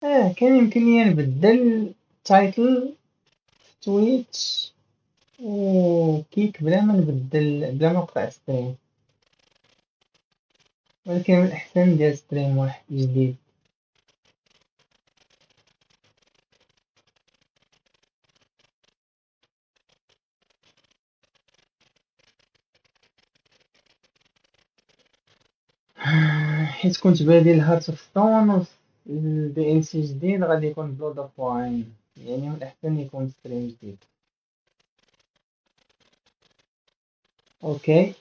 كان يمكن لي نبدل تايتل في تويتش وكيك بلا ما نبدل، بلا ما نقطع ستريم، ولكن من الأحسن ندير ستريم واحد جديد. حيت كنت بادي الهارت اوف ستون الدي ال سي جديد غادي يكون بلود اوف واين، يعني من الأحسن يكون ستريم جديد. اوكي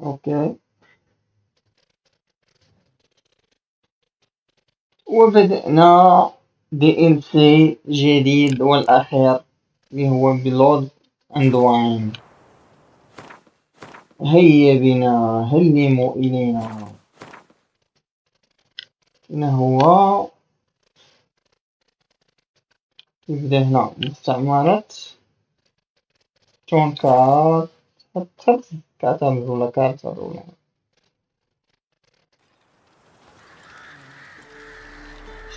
اوكي. وبدأنا دي ال سي جديد والأخير اللي هو بلود اند واين. هيا بنا هلموا إلينا. هنا هو يبدأ هنا مستعمرات تون كارت، حط كارتر ولا كارتر ولا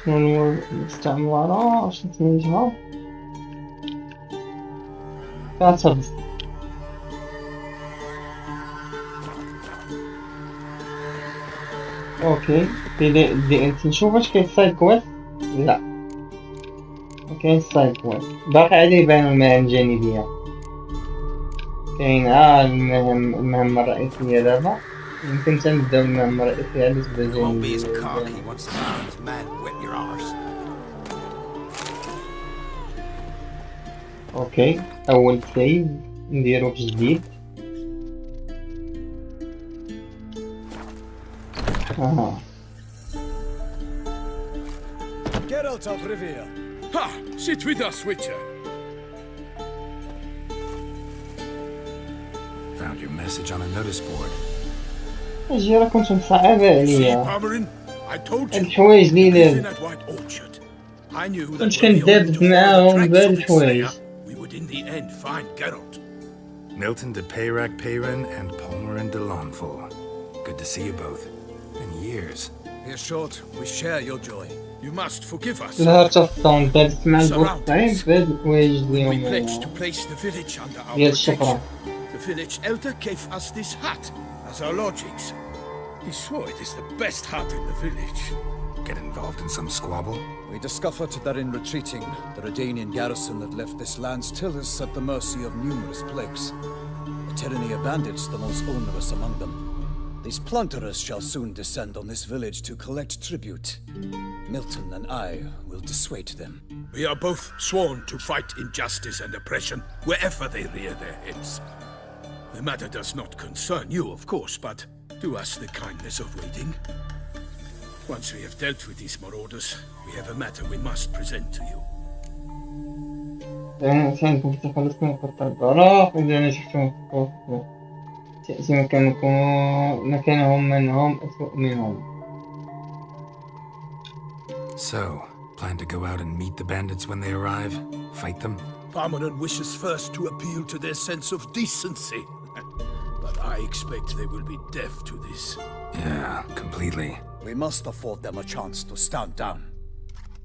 شنو المستعمرة شنو سميتها كارتر. اوكي دي انت نشوف واش كاين سايد كويست. لا مكاين سايد كويست، باقي عاد يبانو المهام الجانبية. كاين المهمة الرئيسية دابا، يمكن تنبداو المهمة الرئيسية اللي تبدا جانبية. اوكي اول سيف نديرو في جديد. Geralt of Rivia. Ha! Sit with us, Witcher. Found your message on a notice board. اجي راه كنت مصعبة عليا I told you. الحوايج اللي لازم At White Orchard. I knew that كنت when we كندابز opened معاهم the بهاد tracks of its الحوايج. lair, we would in the end find Geralt. Milton de Peyrac Peyran and Palmerin de Lonfort. Good to see you both. In years. Here's short. We share your joy. You must forgive us. الهارت اوف ستون دازت مع البوس صعيب بهاد الحوايج When we اليوم pledged to place the village under our ديال protection, الشفرة. the village elder gave us this hut as our lodgings. He swore it is the best hut in the village. Get involved in some squabble? We discovered that in retreating, the Redanian garrison that left this land still is at the mercy of numerous plagues. A tyranny of bandits, the most onerous among them. These plunderers shall soon descend on this village to collect tribute. Milton and I will dissuade them. We are both sworn to fight injustice and oppression wherever they rear their heads. The matter does not concern you, of course, but do us the kindness of waiting. Once we have dealt with these marauders, we have a matter we must present to you. لأن إنسانكم في تخلص من قطع البراق إذا نجحتم في تأتي مكانهم من هم أسوأ منهم. So, plan to go out and meet the bandits when they arrive? Fight them? Parmenan wishes first to appeal to their sense of decency. But I expect they will be deaf to this. Yeah, completely. We must afford them a chance to stand down.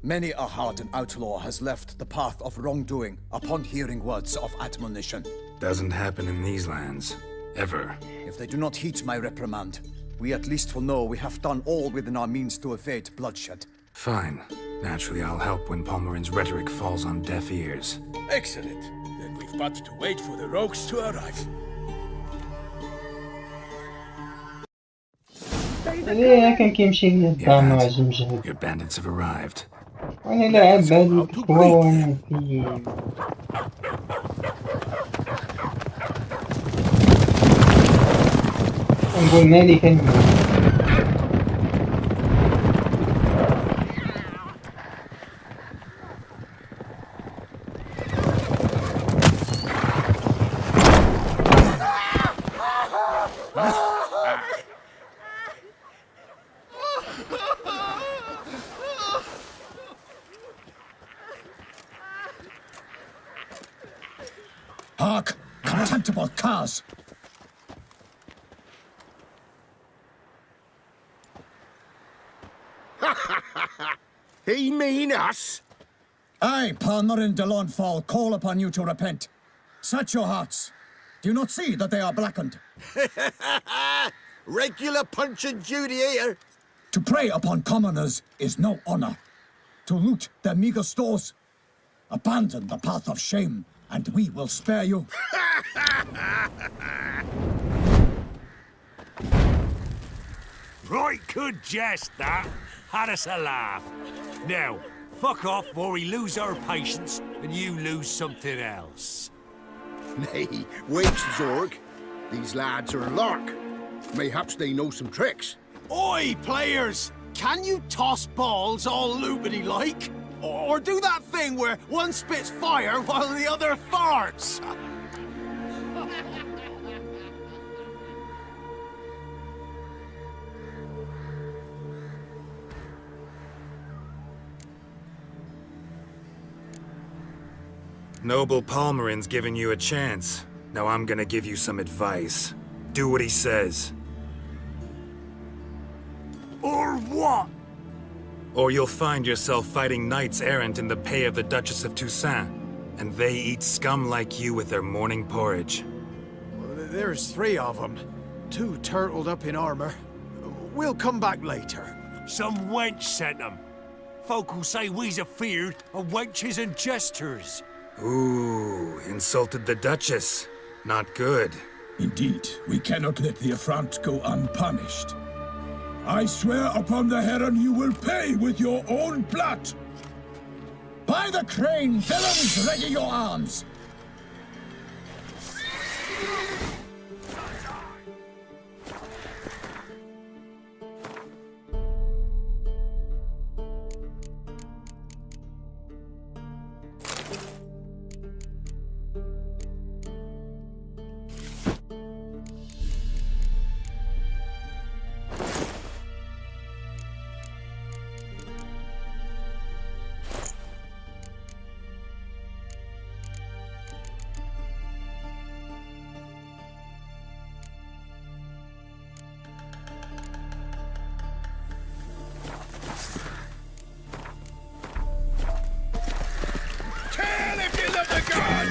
Many a hardened outlaw has left the path of wrongdoing upon hearing words of admonition. Doesn't happen in these lands. Ever. If they do not heed my reprimand, we at least will know we have done all within our means to evade bloodshed. Fine. Naturally, I'll help when Palmerin's rhetoric falls on deaf ears. Excellent. Then we've but to wait for the rogues to arrive. ليه كان كيمشي لي الدار مع جمجمة. Your bandits have arrived. وأنا لاعب بهذه القوة وأنا في نقول مالي كلمة. Hark! Contemptible curs! He mean us? I, Palmerin de Lawnfall, call upon you to repent. Set your hearts. Do you not see that they are blackened? Regular Punch and Judy here. To prey upon commoners is no honor. To loot their meager stores, abandon the path of shame, and we will spare you. Right good jest, that. Had us a laugh. Now, fuck off or we lose our patience and you lose something else. Nay, wait, Zorg. These lads are lark. Mayhaps they know some tricks. Oi, players! Can you toss balls all loopity-like? Or do that thing where one spits fire while the other farts? Noble Palmerin's giving you a chance. Now I'm gonna give you some advice. Do what he says. Or what? Or you'll find yourself fighting knights errant in the pay of the Duchess of Toussaint. And they eat scum like you with their morning porridge. There's 3 of them. 2 turtled up in armor. We'll come back later. Some wench sent them. Folk who say we's afeard of wenches and jesters. Ooh, insulted the Duchess. Not good. Indeed, we cannot let the affront go unpunished. I swear upon the heron you will pay with your own blood. By the crane, villains, ready your arms.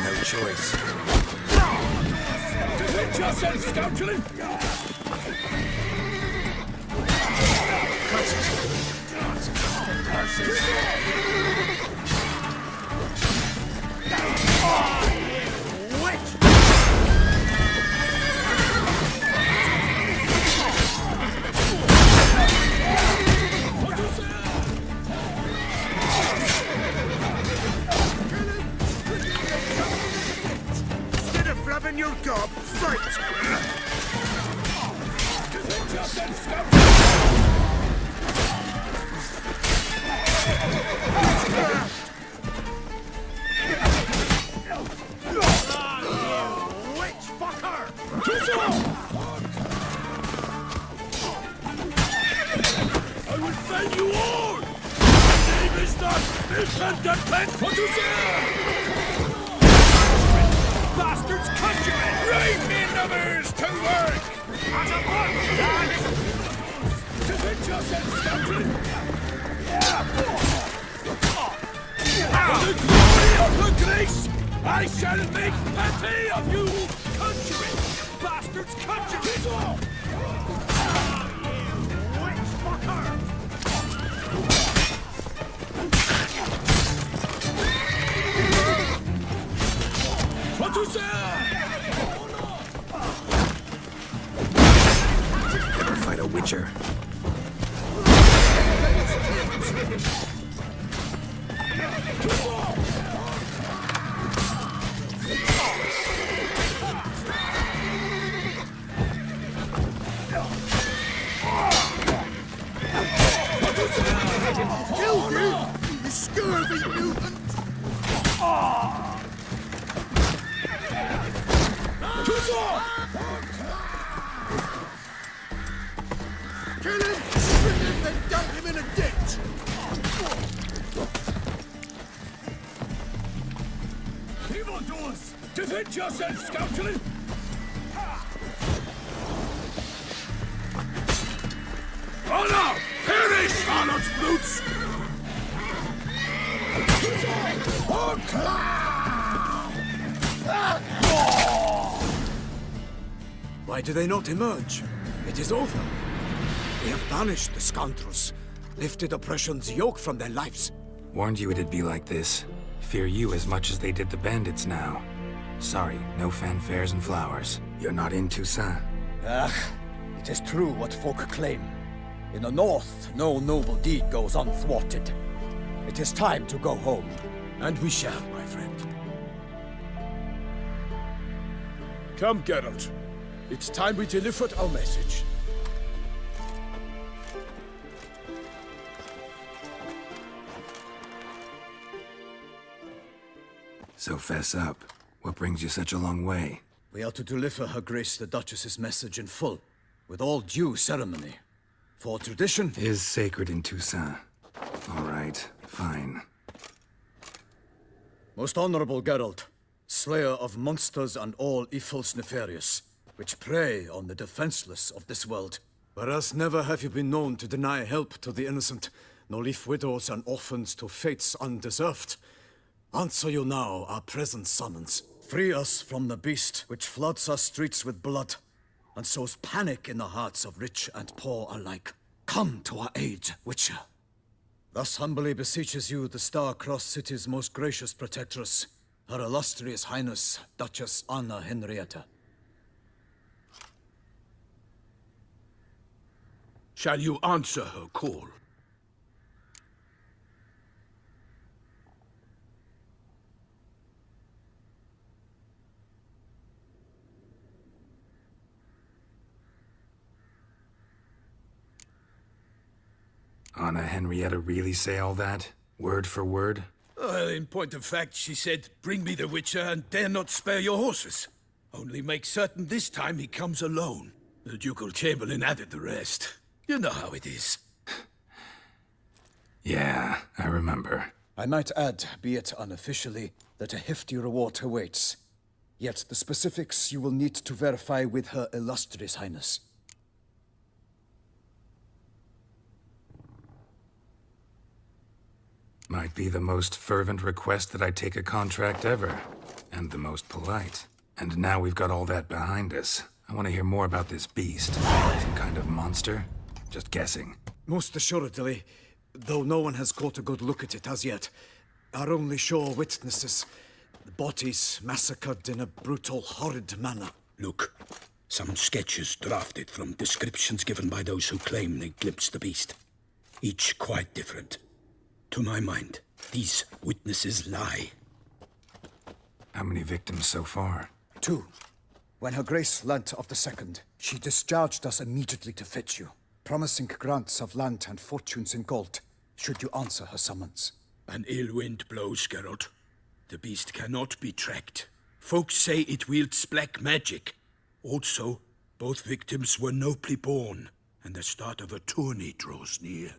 No choice. yourself, scoundrel! Instead of flapping your gob, fight! Witch fucker! I will fell you all! My name is not Bastards, conjure it! Bring me numbers to work! As a bunch, lads! Defend yourself, scoundrel! For the glory of her grace, I shall make petty of you! conjure it! Bastards, conjure it! Witch fucker! What to say? Never fight a witcher. Killed you, you scurvy mutant! Kill him! Bring him, then dump him in a ditch! Evildoers! Defend yourself, scoundrel! Oh no! Perish, Arnold's boots! Why do they not emerge? It is over. We have banished the scoundrels, lifted oppression's yoke from their lives. Warned you it'd be like this. Fear you as much as they did the bandits now. Sorry, no fanfares and flowers. You're not in Toussaint. It is true what folk claim. In the north, no noble deed goes unthwarted. It is time to go home. And we shall, my friend. Come, Geralt. It's time we delivered our message. So fess up. What brings you such a long way? We are to deliver Her Grace the Duchess's message in full, with all due ceremony. For tradition Is sacred in Toussaint. All right, fine. Most honorable Geralt, slayer of monsters and all evils nefarious, which prey on the defenseless of this world. Whereas never have you been known to deny help to the innocent, nor leave widows and orphans to fates undeserved. Answer you now our present summons. Free us from the beast which floods our streets with blood, and sows panic in the hearts of rich and poor alike. Come to our aid, Witcher. Thus humbly beseeches you the Star-Crossed City's most gracious protectress, Her Illustrious Highness, Duchess Anna Henrietta. Shall you answer her call? Anna Henrietta really say all that? Word for word? Well, in point of fact, she said, bring me the Witcher and dare not spare your horses. Only make certain this time he comes alone. The Ducal Chamberlain added the rest. You know how it is. Yeah, I remember. I might add, be it unofficially, that a hefty reward awaits. Yet the specifics you will need to verify with Her Illustrious Highness. Might be the most fervent request that I take a contract ever. And the most polite. And now we've got all that behind us. I want to hear more about this beast. Some kind of monster? Just guessing. Most assuredly, though no one has caught a good look at it as yet. Our only sure witnesses. The bodies massacred in a brutal, horrid manner. Look, some sketches drafted from descriptions given by those who claim they glimpsed the beast. Each quite different. To my mind, these witnesses lie. How many victims so far? 2. When Her Grace learnt of the second, she discharged us immediately to fetch you, promising grants of land and fortunes in gold, should you answer her summons. An ill wind blows, Geralt. The beast cannot be tracked. Folks say it wields black magic. Also, both victims were nobly born, and the start of a tourney draws near.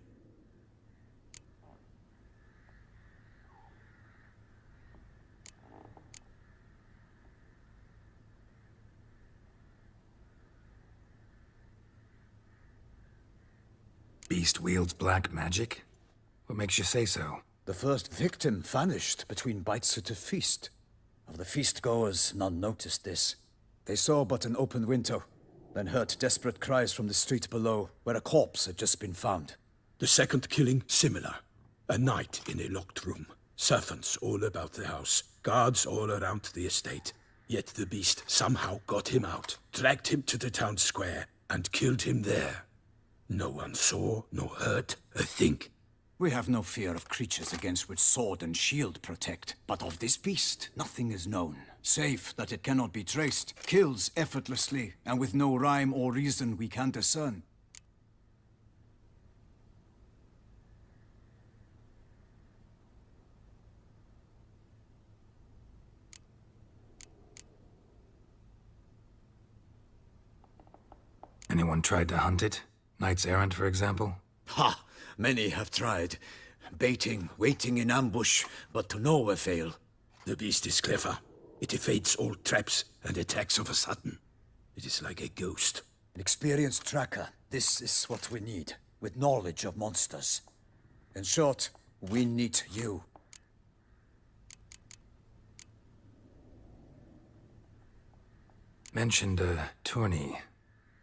Beast wields black magic? What makes you say so? The first victim vanished between bites at a feast. Of the feast-goers, none noticed this. They saw but an open window, then heard desperate cries from the street below, where a corpse had just been found. The second killing, similar. A night in a locked room. Servants all about the house. Guards all around the estate. Yet the beast somehow got him out, dragged him to the town square, and killed him there. No one saw, nor heard a thing. We have no fear of creatures against which sword and shield protect, but of this beast nothing is known, save that it cannot be traced, kills effortlessly, and with no rhyme or reason we can discern. Anyone tried to hunt it? Knights errant, for example? Ha! Many have tried. Baiting, waiting in ambush, but to no avail. The beast is clever. It evades all traps and attacks of a sudden. It is like a ghost. An experienced tracker. This is what we need, with knowledge of monsters. In short, we need you. Mentioned a tourney.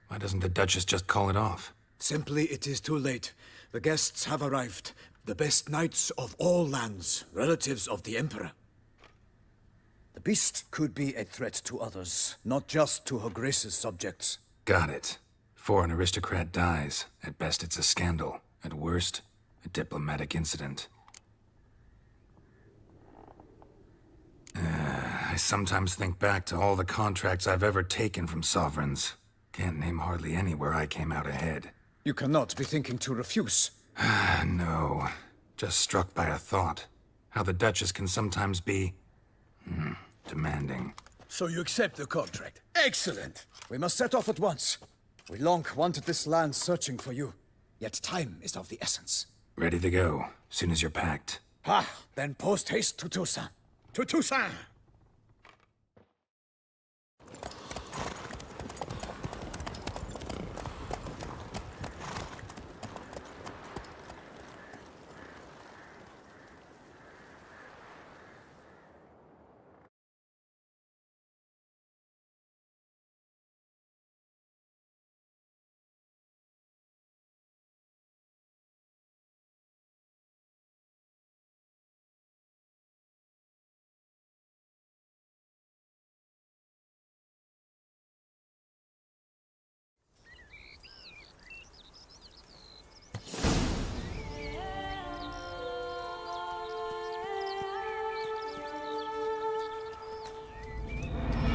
Why doesn't the Duchess just call it off? Simply, it is too late. The guests have arrived. The best knights of all lands, relatives of the Emperor. The beast could be a threat to others, not just to Her Grace's subjects. Got it. Before an aristocrat dies, at best it's a scandal. At worst, a diplomatic incident. I sometimes think back to all the contracts I've ever taken from sovereigns. Can't name hardly any where I came out ahead. You cannot be thinking to refuse. No. Just struck by a thought. How the Duchess can sometimes be... demanding. So you accept the contract. Excellent! We must set off at once. We long wanted this land searching for you. Yet time is of the essence. Ready to go, soon as you're packed. Ah, then post-haste to Toussaint. To Toussaint!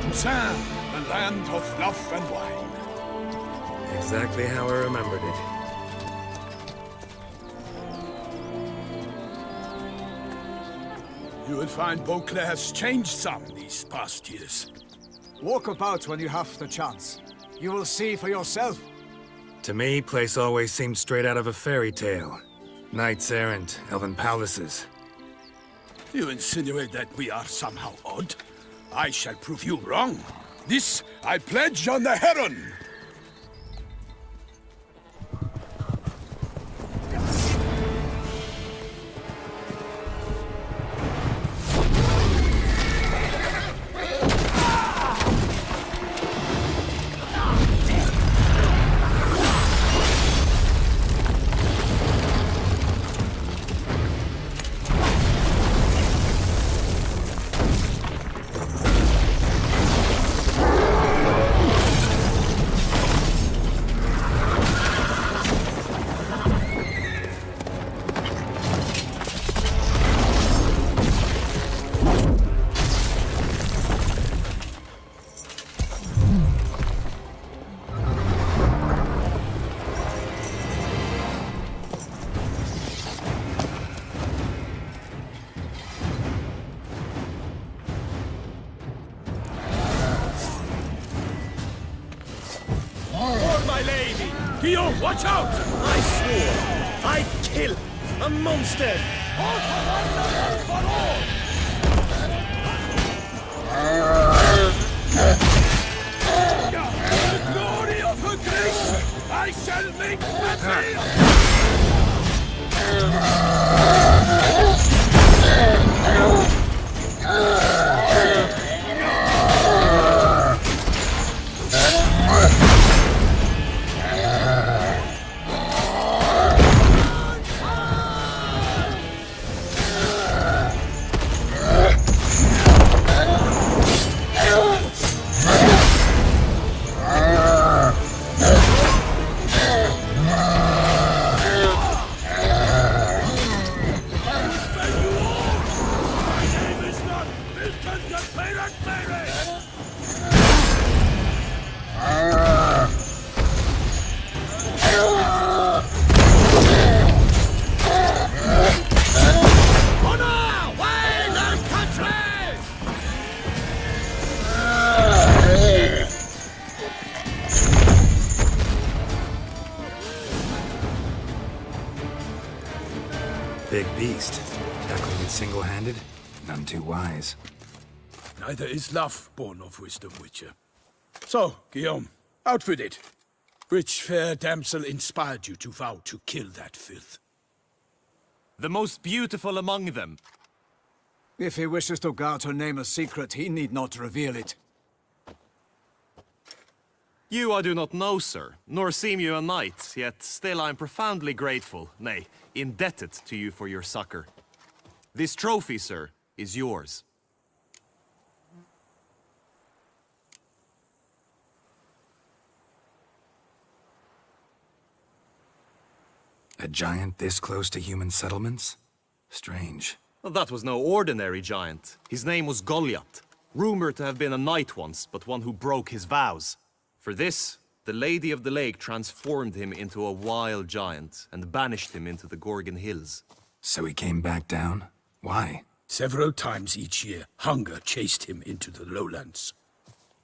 Toussaint, the land of love and wine. Exactly how I remembered it. You will find Beauclair has changed some these past years. Walk about when you have the chance. You will see for yourself. To me, place always seemed straight out of a fairy tale. Knights errant, elven palaces. You insinuate that we are somehow odd? I shall prove you wrong. This I pledge on the Heron! Guillaume, watch out! I swore I'd kill a monster! All for one, all for all! The glory of her grace, I shall make battle! Big beast. Tackling it single-handed? None too wise. Neither is love born of wisdom, Witcher. So, Guillaume, out with it. Which fair damsel inspired you to vow to kill that filth? The most beautiful among them. If he wishes to guard her name a secret, he need not reveal it. You I do not know, sir, nor seem you a knight, yet still I am profoundly grateful, nay, indebted to you for your succor. This trophy, sir, is yours. A giant this close to human settlements? Strange. Well, that was no ordinary giant. His name was Goliath, rumored to have been a knight once, but one who broke his vows. For this, the Lady of the Lake transformed him into a wild giant and banished him into the Gorgon Hills. So he came back down? Why? Several times each year, hunger chased him into the lowlands.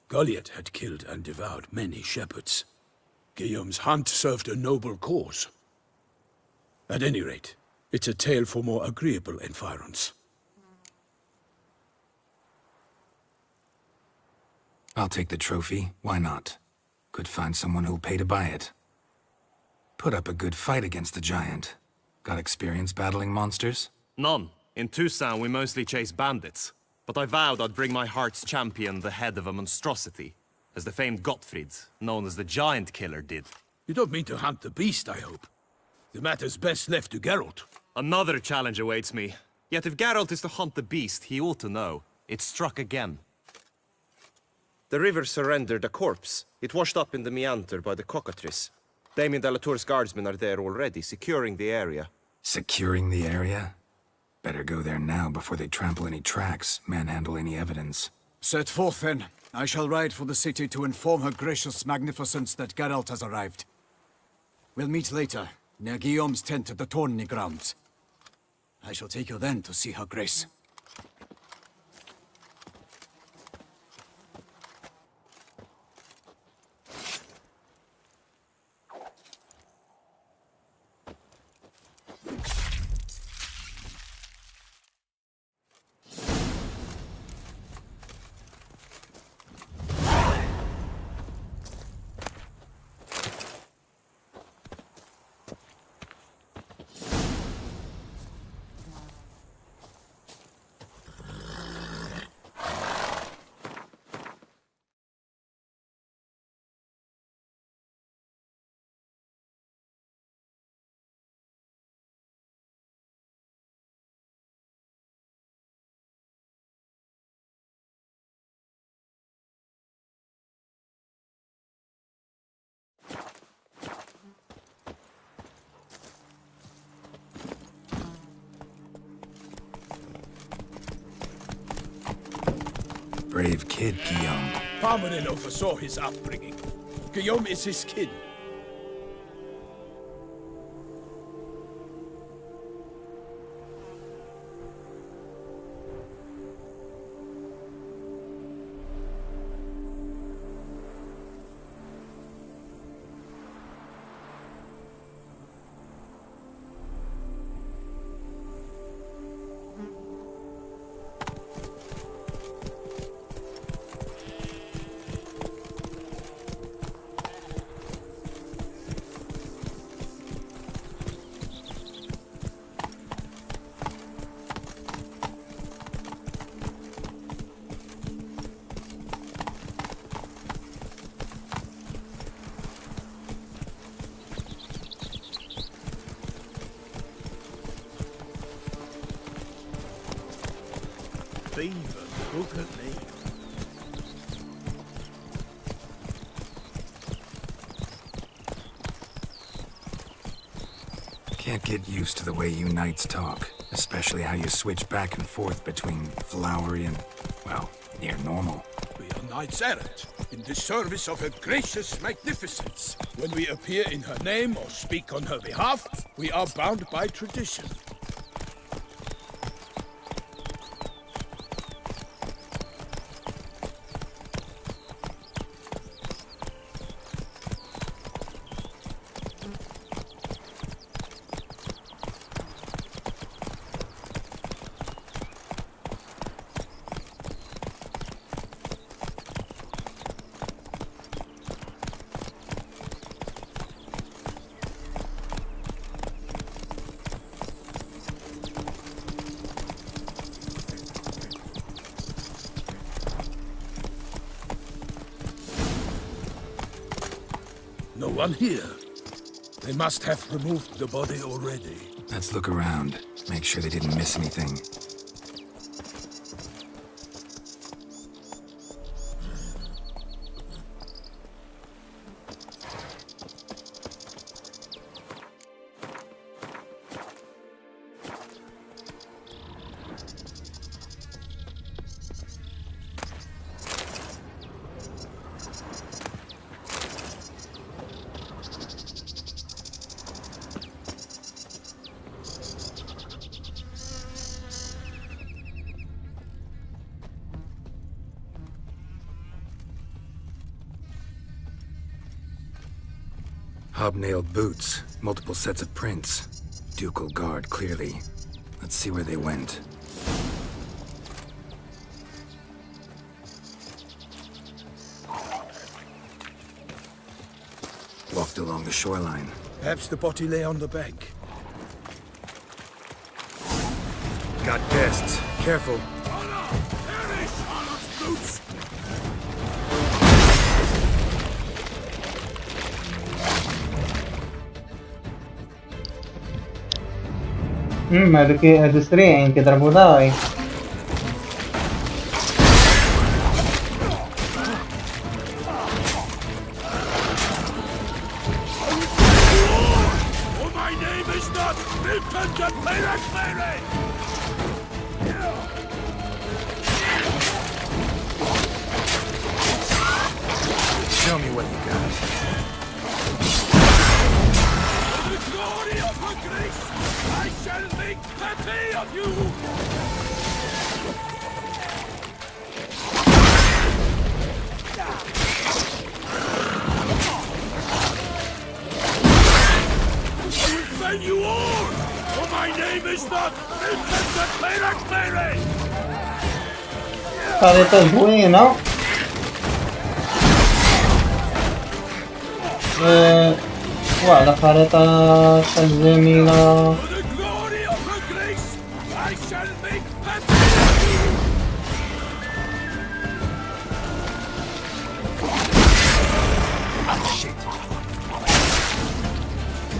Goliath had killed and devoured many shepherds. Guillaume's hunt served a noble cause. At any rate, it's a tale for more agreeable environs. I'll take the trophy. Why not? Could find someone who'll pay to buy it. Put up a good fight against the giant. Got experience battling monsters? None. In Toussaint we mostly chase bandits. But I vowed I'd bring my heart's champion the head of a monstrosity, as the famed Gottfried, known as the Giant Killer, did. You don't mean to hunt the beast, I hope. The matter's best left to Geralt. Another challenge awaits me. Yet if Geralt is to hunt the beast, he ought to know. It struck again. The river surrendered a corpse. It washed up in the meander by the cockatrice. Damien de la Tour's guardsmen are there already, securing the area. Securing the area? Better go there now before they trample any tracks, manhandle any evidence. Set forth, then. I shall ride for the city to inform her gracious magnificence that Geralt has arrived. We'll meet later, near Guillaume's tent at the tourney grounds. I shall take you then to see her grace. Brave kid, Guillaume. Parmanin oversaw his upbringing. Guillaume is his kin. fever. Look at me. Can't get used to the way you knights talk, especially how you switch back and forth between flowery and, well, near normal. We are knights errant, in the service of her gracious magnificence. When we appear in her name or speak on her behalf, we are bound by tradition. No one here. They must have removed the body already. Let's look around, make sure they didn't miss anything. Hobnailed boots, multiple sets of prints. Ducal guard, clearly. Let's see where they went. Walked along the shoreline. Perhaps the body lay on the bank. Got guests. Careful. هادو سريعين كيضربوا ضاي. Show me what you got. The glory of her grace, I shall make petty of you! I will fell you all, for my name is not Repentant Mary! خريطة زوينة. وعلى خريطة جميلة.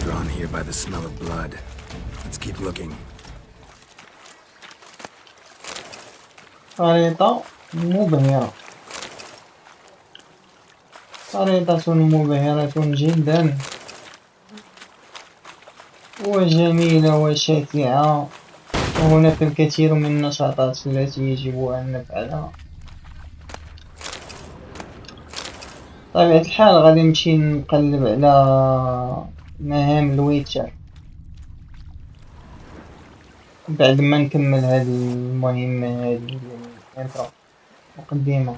Drawn here by the smell of blood. Let's keep looking. خريطة مبهرة. خريطة مبهرة جدا وجميلة وشاسعة، وهناك الكثير من النشاطات التي يجب أن نفعلها. بطبيعة الحال غادي نمشي نقلب على مهام الويتشر بعد ما نكمل هذه المهمة هذه الانترو مقدمة.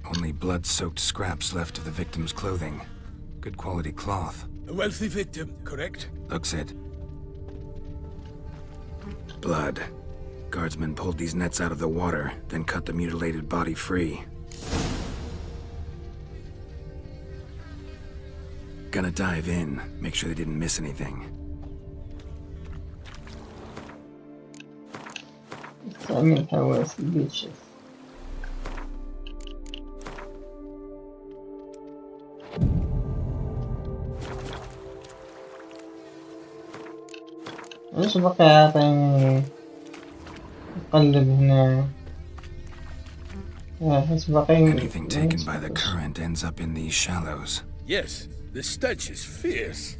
Only blood-soaked scraps left of the victim's clothing. Good quality cloth. A wealthy victim, correct? Looks it. Blood. Guardsmen pulled these nets out of the water, then cut the mutilated body free. Gonna dive in, make sure they didn't miss anything. استعمل حواس الويتشر. علاش باقي عاطيني نقلب هنا. أحس باقي. Anything taken by the current ends up in these shallows. Yes, the stench is fierce.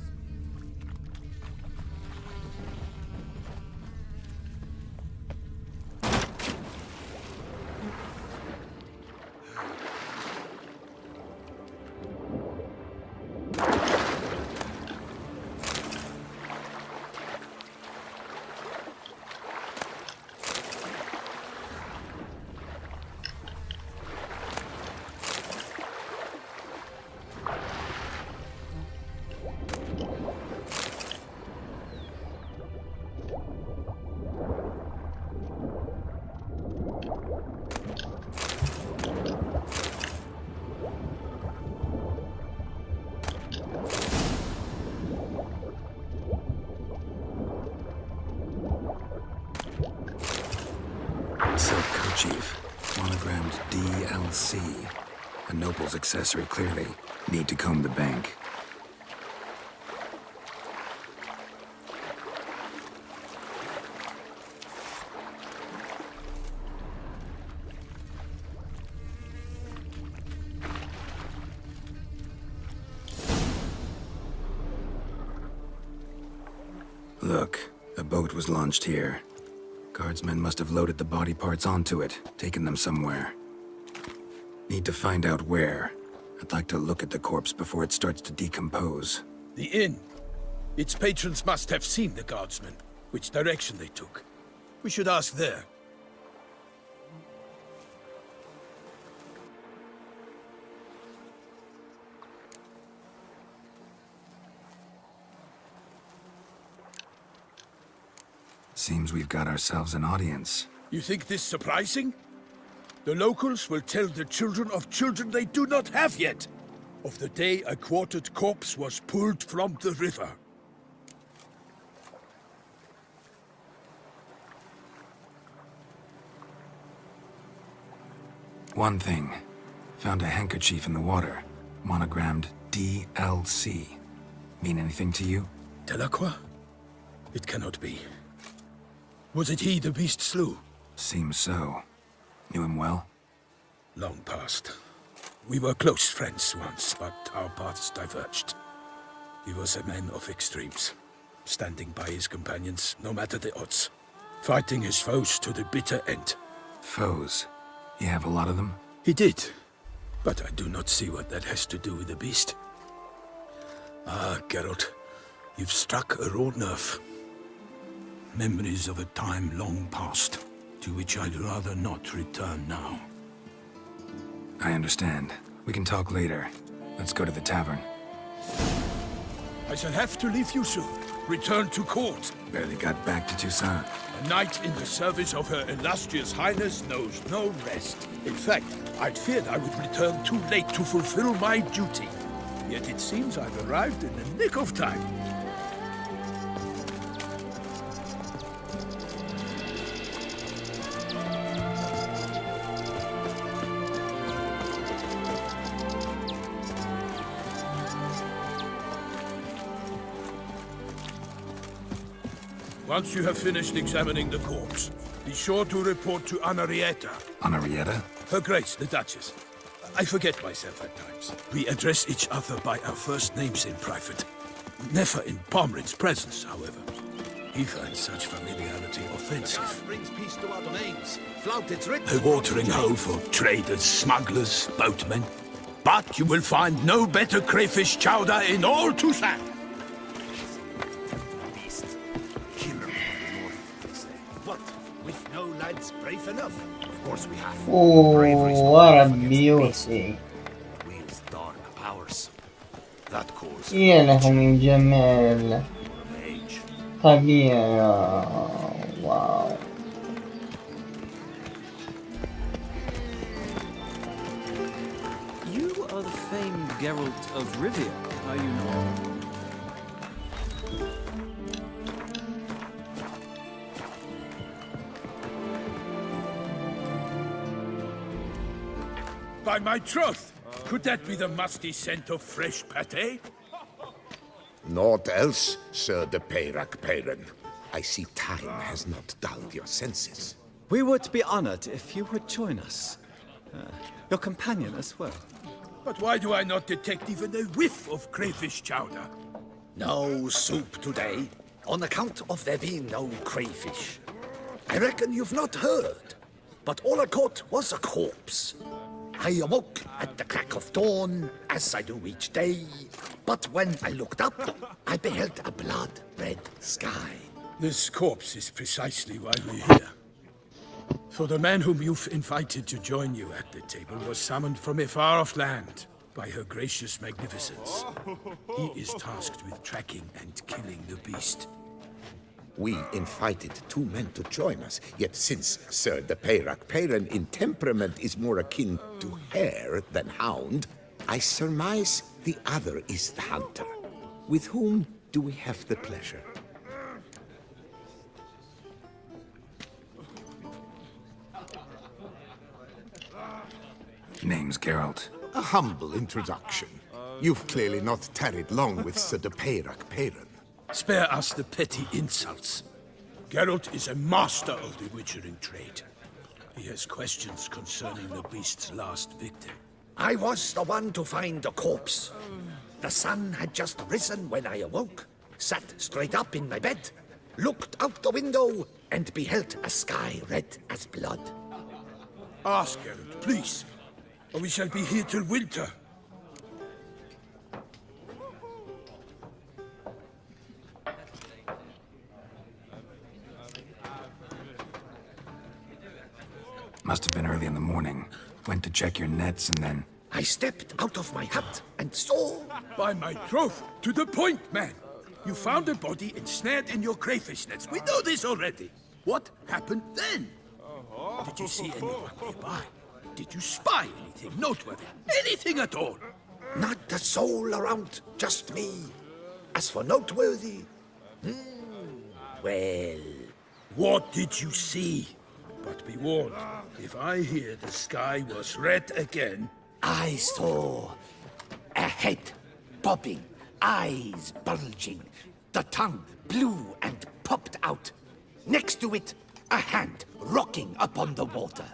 Silk kerchief, monogrammed DLC. A noble's accessory, clearly. Need to comb the bank. Look, a boat was launched here. Guardsmen must have loaded the body parts onto it, taken them somewhere. Need to find out where. I'd like to look at the corpse before it starts to decompose. The inn. Its patrons must have seen the guardsmen, which direction they took. We should ask there. Seems we've got ourselves an audience. You think this surprising? The locals will tell the children of children they do not have yet, of the day a quartered corpse was pulled from the river. One thing. Found a handkerchief in the water. Monogrammed DLC. Mean anything to you? Delacroix? It cannot be. Was it he the beast slew? Seems so. Knew him well? Long past. We were close friends once, but our paths diverged. He was a man of extremes, standing by his companions, no matter the odds. Fighting his foes to the bitter end. Foes? You have a lot of them? He did, but I do not see what that has to do with the beast. Ah, Geralt, you've struck a raw nerve. Memories of a time long past, to which I'd rather not return now. I understand. We can talk later. Let's go to the tavern. I shall have to leave you soon. Return to court. Barely got back to Toussaint. A knight in the service of Her Illustrious Highness knows no rest. In fact, I'd feared I would return too late to fulfill my duty. Yet it seems I've arrived in the nick of time. Once you have finished examining the corpse, be sure to report to Henrietta. Henrietta? Her Grace, the Duchess. I forget myself at times. We address each other by our first names in private. Never in Pomrin's presence, however. He finds such familiarity offensive. Brings peace to our domains. Flout its A watering hole for traders, smugglers, boatmen. But you will find no better crayfish chowder in all Toussaint. What? With no lads brave enough? Of course we have. what a beauty. Wields dark powers. That cause يا له من جمال. age. طبيعة. واو. You are the famed Geralt of Rivia, are you not? By my troth, could that be the musty scent of fresh pâté? Naught else, Sir de Peyrac Peyran. I see time has not dulled your senses. We would be honored if you would join us. Your companion as well. But why do I not detect even a whiff of crayfish chowder? No soup today, on account of there being no crayfish. I reckon you've not heard, but all I caught was a corpse. I awoke at the crack of dawn, as I do each day, but when I looked up, I beheld a blood-red sky. This corpse is precisely why we're here. For the man whom you've invited to join you at the table was summoned from a far-off land by her gracious magnificence. He is tasked with tracking and killing the beast. We invited 2 men to join us, yet since Sir the Peyrak Peyran in temperament is more akin to hare than hound, I surmise the other is the hunter. With whom do we have the pleasure? Name's Geralt. A humble introduction. You've clearly not tarried long with Sir the Peyrak Peyran. Spare us the petty insults. Geralt is a master of the witchering trade. He has questions concerning the beast's last victim. I was the one to find the corpse. The sun had just risen when I awoke, sat straight up in my bed, looked out the window, and beheld a sky red as blood. Ask Geralt, please, or we shall be here till winter. Must have been early in the morning. Went to check your nets and then... I stepped out of my hut and saw... By my troth, to the point, man. You found a body ensnared in your crayfish nets. We know this already. What happened then? Did you see anyone nearby? Did you spy anything noteworthy? Anything at all? Not a soul around, just me. As for noteworthy... well... What did you see? But be warned, if I hear the sky was red again... I saw a head bobbing, eyes bulging, the tongue blue and popped out. Next to it, a hand rocking upon the water.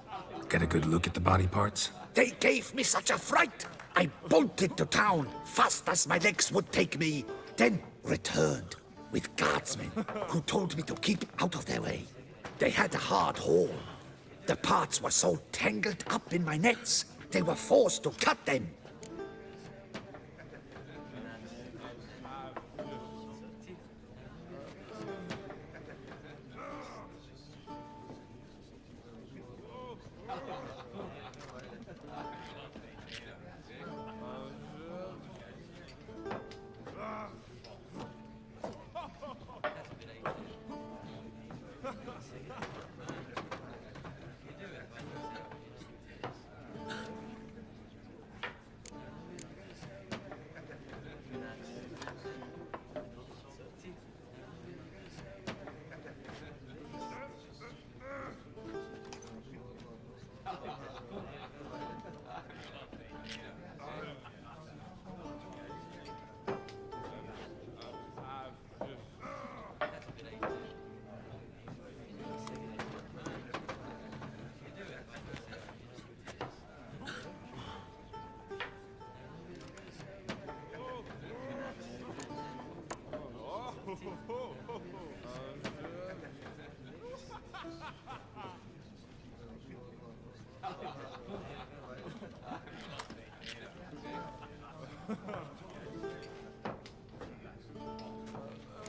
Get a good look at the body parts? They gave me such a fright. I bolted to town fast as my legs would take me, then returned with guardsmen who told me to keep out of their way. They had a hard haul. The parts were so tangled up in my nets, they were forced to cut them.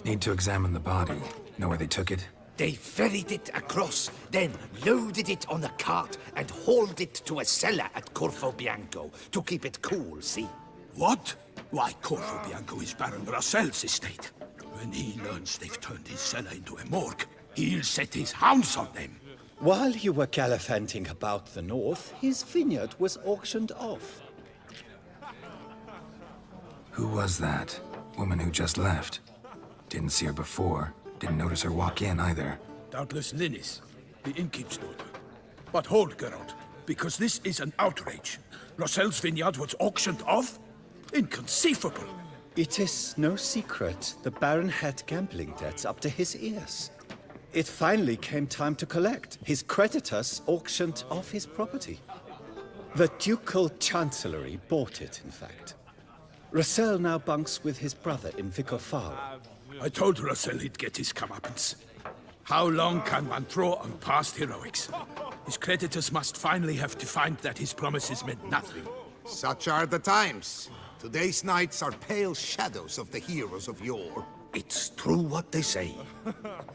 Need to examine the body. Know where they took it? They ferried it across, then loaded it on a cart and hauled it to a cellar at Corvo Bianco to keep it cool, see? What? Why, Corvo Bianco is Baron Russell's estate. When he learns they've turned his cellar into a morgue, he'll set his hounds on them. While you were gallivanting about the north, his vineyard was auctioned off. Who was that? Woman who just left. Didn't see her before. Didn't notice her walk in either. Doubtless Linnis, the innkeep's daughter. But hold, Geralt, because this is an outrage. Russell's vineyard was auctioned off? Inconceivable. It is no secret the Baron had gambling debts up to his ears. It finally came time to collect. His creditors auctioned off his property. The Ducal Chancellery bought it, in fact. Russell now bunks with his brother in Vicar Farm. I told Russell he'd get his comeuppance. How long can one throw on past heroics? His creditors must finally have to find that his promises meant nothing. Such are the times. Today's knights are pale shadows of the heroes of yore. It's true what they say.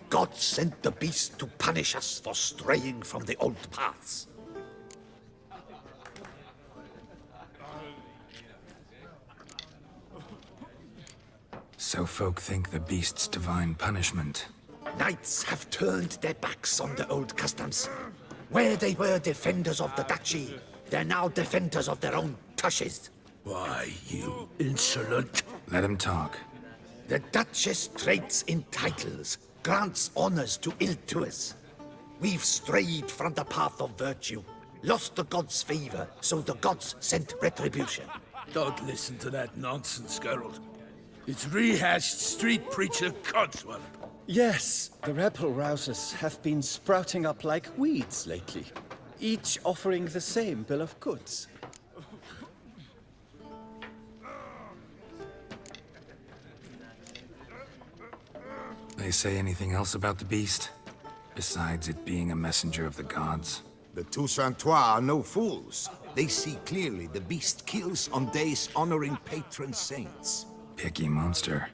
God sent the beast to punish us for straying from the old paths. So folk think the beast's divine punishment. Knights have turned their backs on the old customs. Where they were defenders of the duchy, they're now defenders of their own tushes. Why, you insolent... Let him talk. The Duchess trades in titles, grants honors to ill-doers. We've strayed from the path of virtue, lost the gods' favor, so the gods sent retribution. Don't listen to that nonsense, Geralt. It's rehashed street preacher codswallop. Yes, the rebel rousers have been sprouting up like weeds lately, each offering the same bill of goods. They say anything else about the beast? Besides it being a messenger of the gods? The Toussaintois are no fools. They see clearly the beast kills on days honoring patron saints. Picky monster.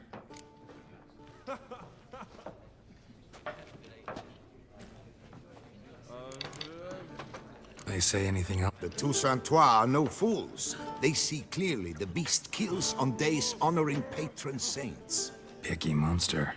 They say anything else? The Toussaintois are no fools. They see clearly the beast kills on days honoring patron saints. Picky monster.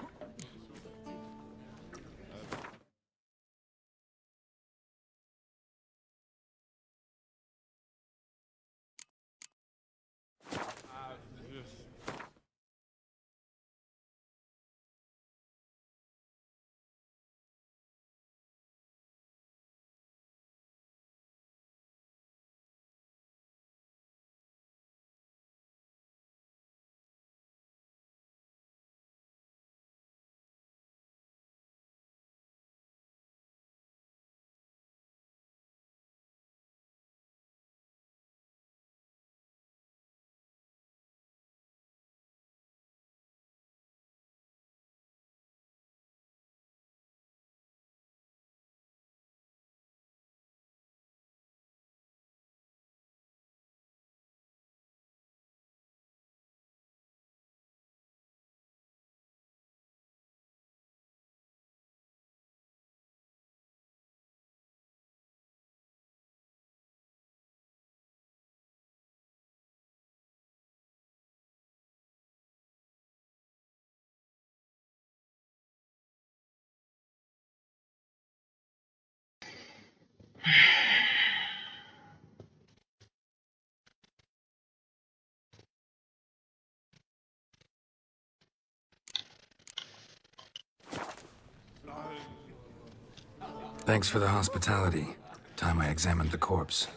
Thanks for the hospitality. Time I examined the corpse.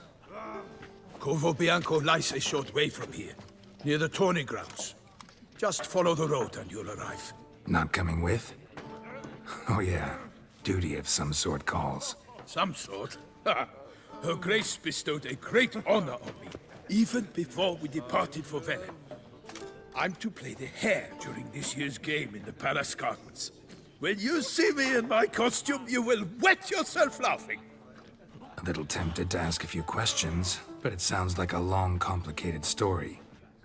Corvo Bianco lies a short way from here, near the tourney grounds. Just follow the road and you'll arrive. Not coming with? Oh yeah, duty of some sort calls. Some sort? Ha! Her Grace bestowed a great honor on me, even before we departed for Velen. I'm to play the hare during this year's game in the palace gardens. When you see me in my costume, you will wet yourself laughing. A little tempted to ask a few questions, but it sounds like a long, complicated story.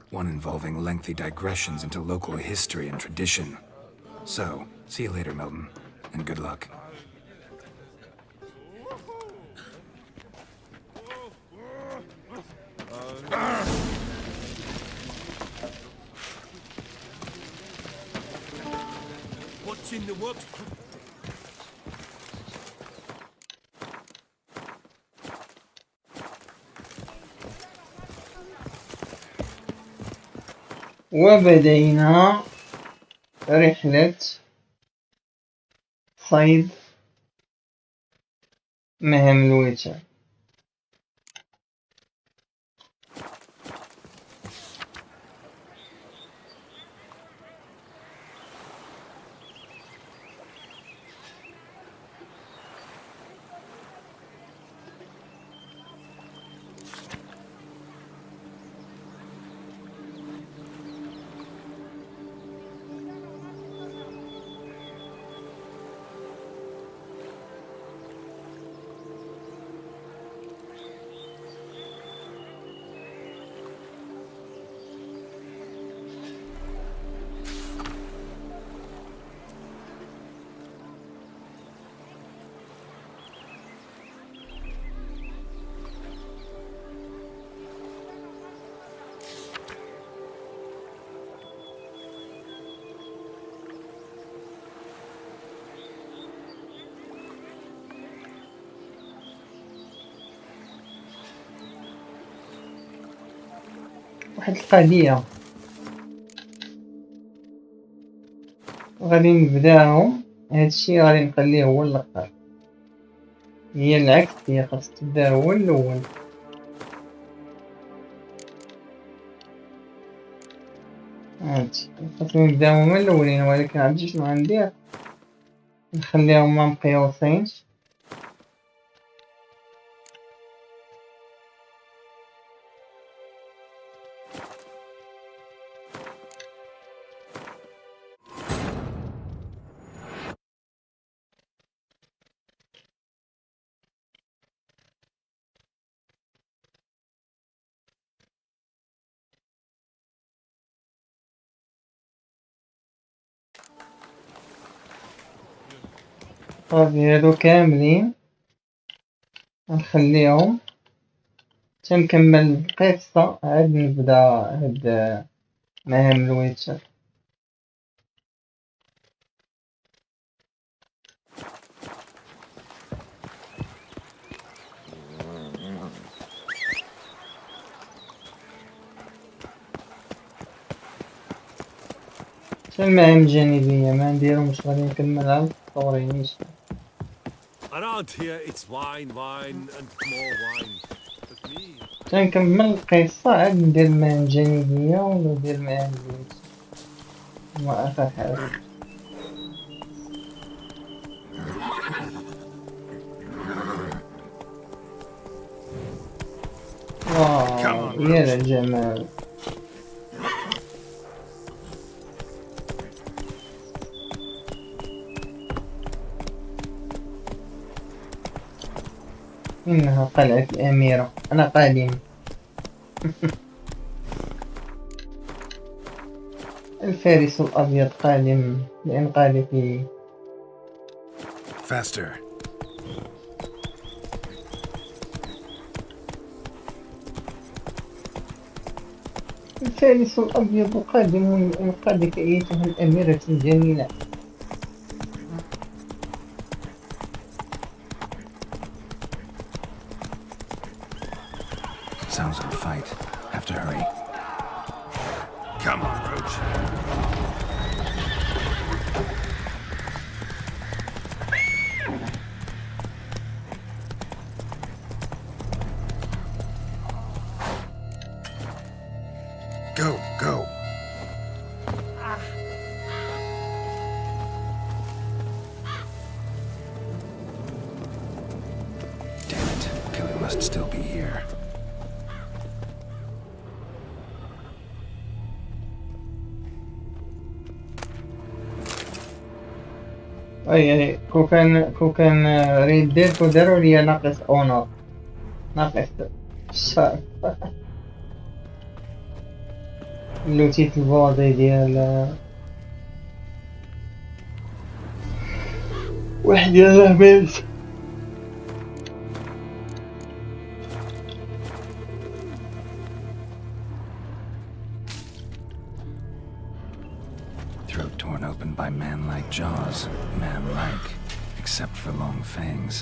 One involving lengthy digressions into local history and tradition. So, see you later, Milton, and good luck. What's in the works? وبدينا رحلة صيد مهام الويتشر. واحد القضية غادي نبداهم. هادشي غادي نخليه هو الاخر، هي العكس، هي خاص تبدا هو الاول. هادشي خاصني نبداو هما الاولين، ولكن عرفتي شنو غندير؟ نخليهم ما مقيوسين. صافي هادو كاملين نخليهم تنكمل القصة، عاد نبدا هاد مهام الويتشر. شنو المهام الجانبية ما نديرهمش، غادي نكملها السطوري نيشان. Around here, it's wine, wine, and more wine. But me, تنكمل القصة عاد ندير المهام الجانبية وندير مهام الويتشر، هما آخر حاجة. واو يا الجمال. إنها قلعة الأميرة، أنا قادم. الفارس الأبيض قادم لإنقاذك. Faster. الفارس الأبيض قادم لإنقاذك أيتها الأميرة الجميلة. Sounds like a fight. Have to hurry. Come on, Roach. Go, go. Damn it. Killer must still be here. يعني كون ريد وداروا لي ناقص اونر، ناقص الشرف. لوتيت البوضي ديال واحد يلاه بيت. Throat torn open by man-like jaws. Man-like, except for long fangs.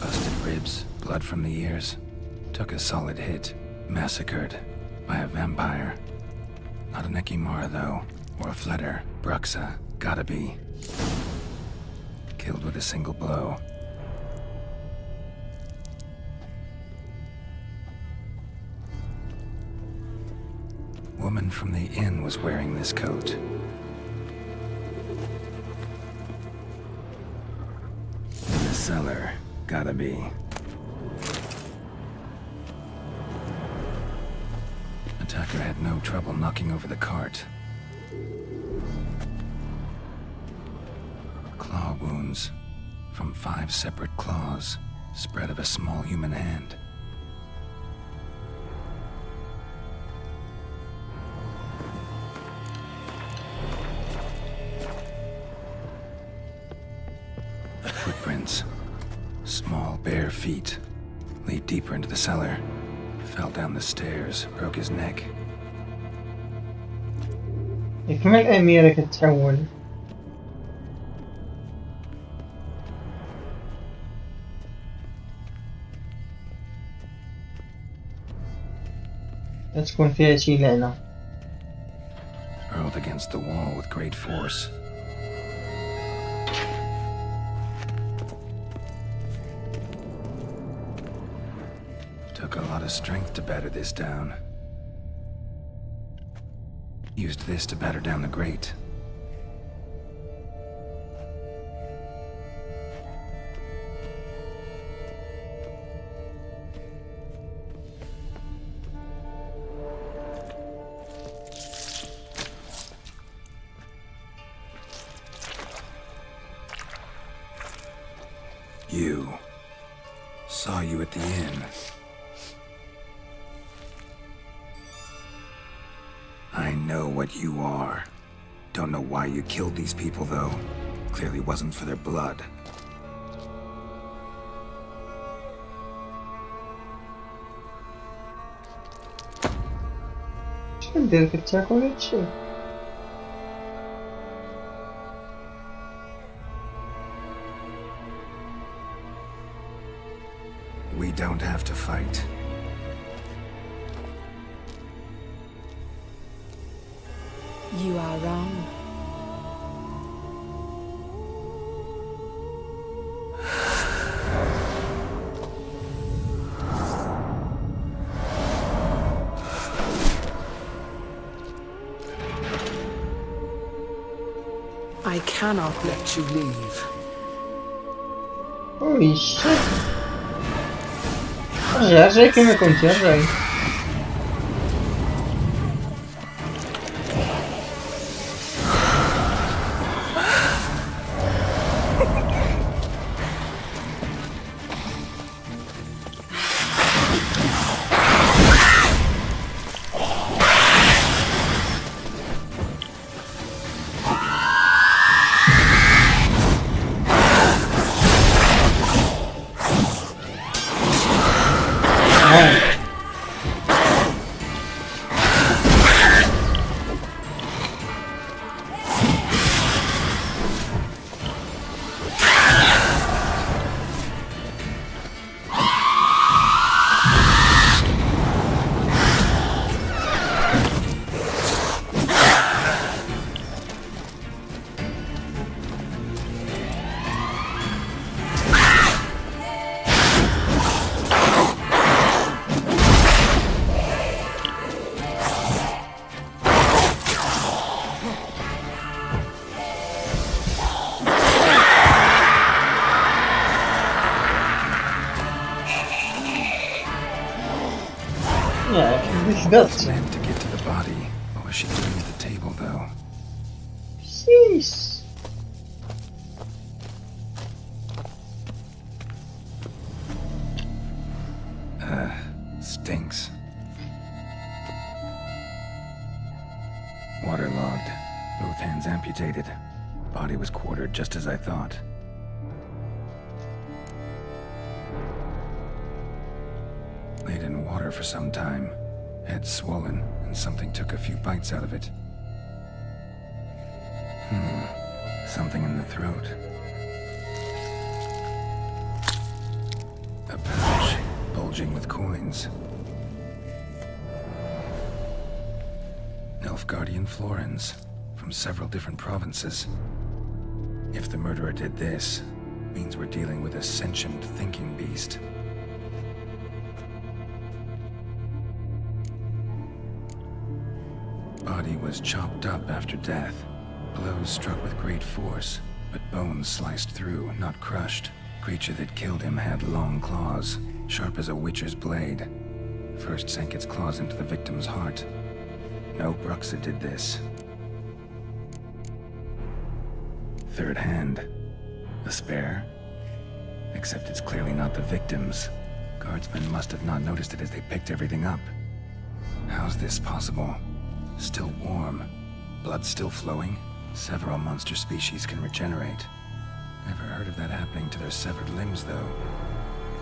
Busted ribs, blood from the ears. Took a solid hit. Massacred by a vampire. Not an Ekimara, though, or a Fletter. Bruxa, gotta be. Killed with a single blow. Woman from the inn was wearing this coat. In the cellar, gotta be. Attacker had no trouble knocking over the cart. Claw wounds from 5 separate claws, spread of a small human hand. Footprints, small bare feet, lead deeper into the cellar. Fell down the stairs, broke his neck. كما الأميرة كتحول. تكون فيها شي لعنة. Hurled against the wall with great force. Took a lot of strength to batter this down. Used this to batter down the grate. You. Saw you at the inn. I know what you are. Don't know why you killed these people, though. Clearly wasn't for their blood. شكون دير كتاكل هادشي؟ We don't have to fight. You are wrong. I cannot let you leave. Holy shit. رجع كما كنت رجع. Was meant to get to the body. What was she doing at the table, though? Jeez. Stinks. Waterlogged. Both hands amputated. Body was quartered just as I thought. Laid in water for some time. Head swollen, and something took a few bites out of it. Something in the throat. A pouch, bulging with coins. Nilfgaardian florins, from several different provinces. If the murderer did this, means we're dealing with a sentient thinking beast. Body was chopped up after death. Blows struck with great force, but bones sliced through, not crushed. Creature that killed him had long claws, sharp as a witcher's blade. First sank its claws into the victim's heart. No Bruxa did this. Third hand. A spare? Except it's clearly not the victim's. Guardsmen must have not noticed it as they picked everything up. How's this possible? Still warm. Blood still flowing? Several monster species can regenerate. Never heard of that happening to their severed limbs, though.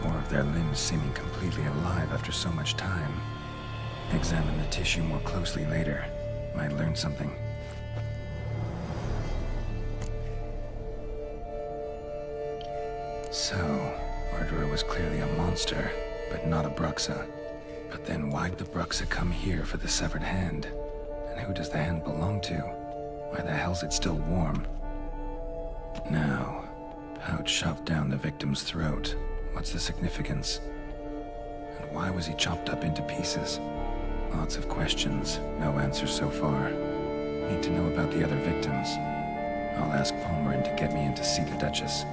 Or of their limbs seeming completely alive after so much time. Examine the tissue more closely later. Might learn something. So, murderer was clearly a monster, but not a Bruxa. But then why'd the Bruxa come here for the severed hand? And who does the hand belong to? Why the hell's it still warm? Now, pouch shoved down the victim's throat. What's the significance? And why was he chopped up into pieces? Lots of questions, no answers so far. Need to know about the other victims. I'll ask Palmerin to get me in to see the Duchess.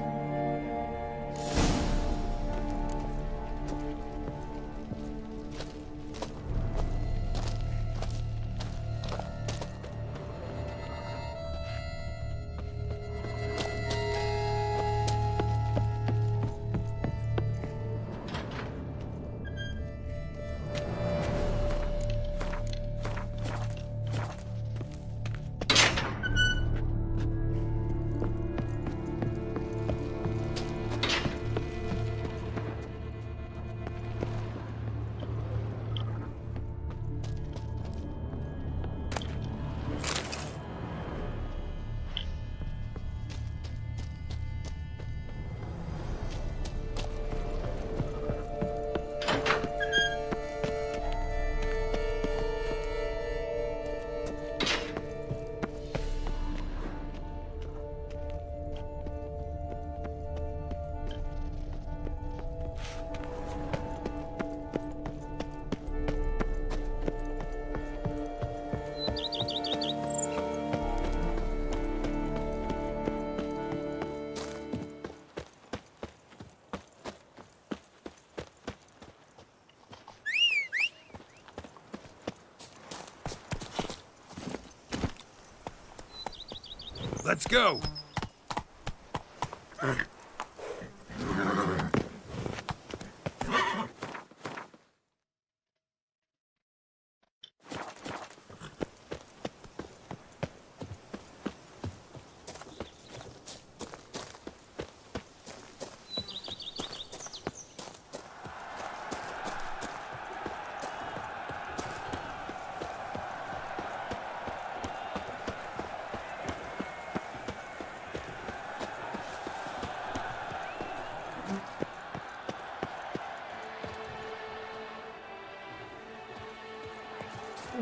Let's go!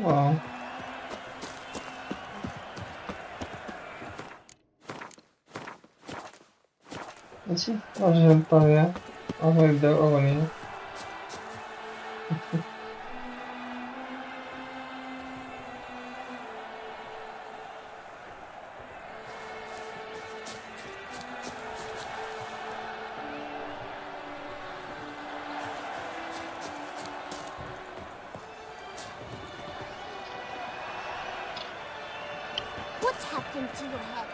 Wow. ماشي رجل الطبيعة أو يبدأ أغنية. What happened to your head?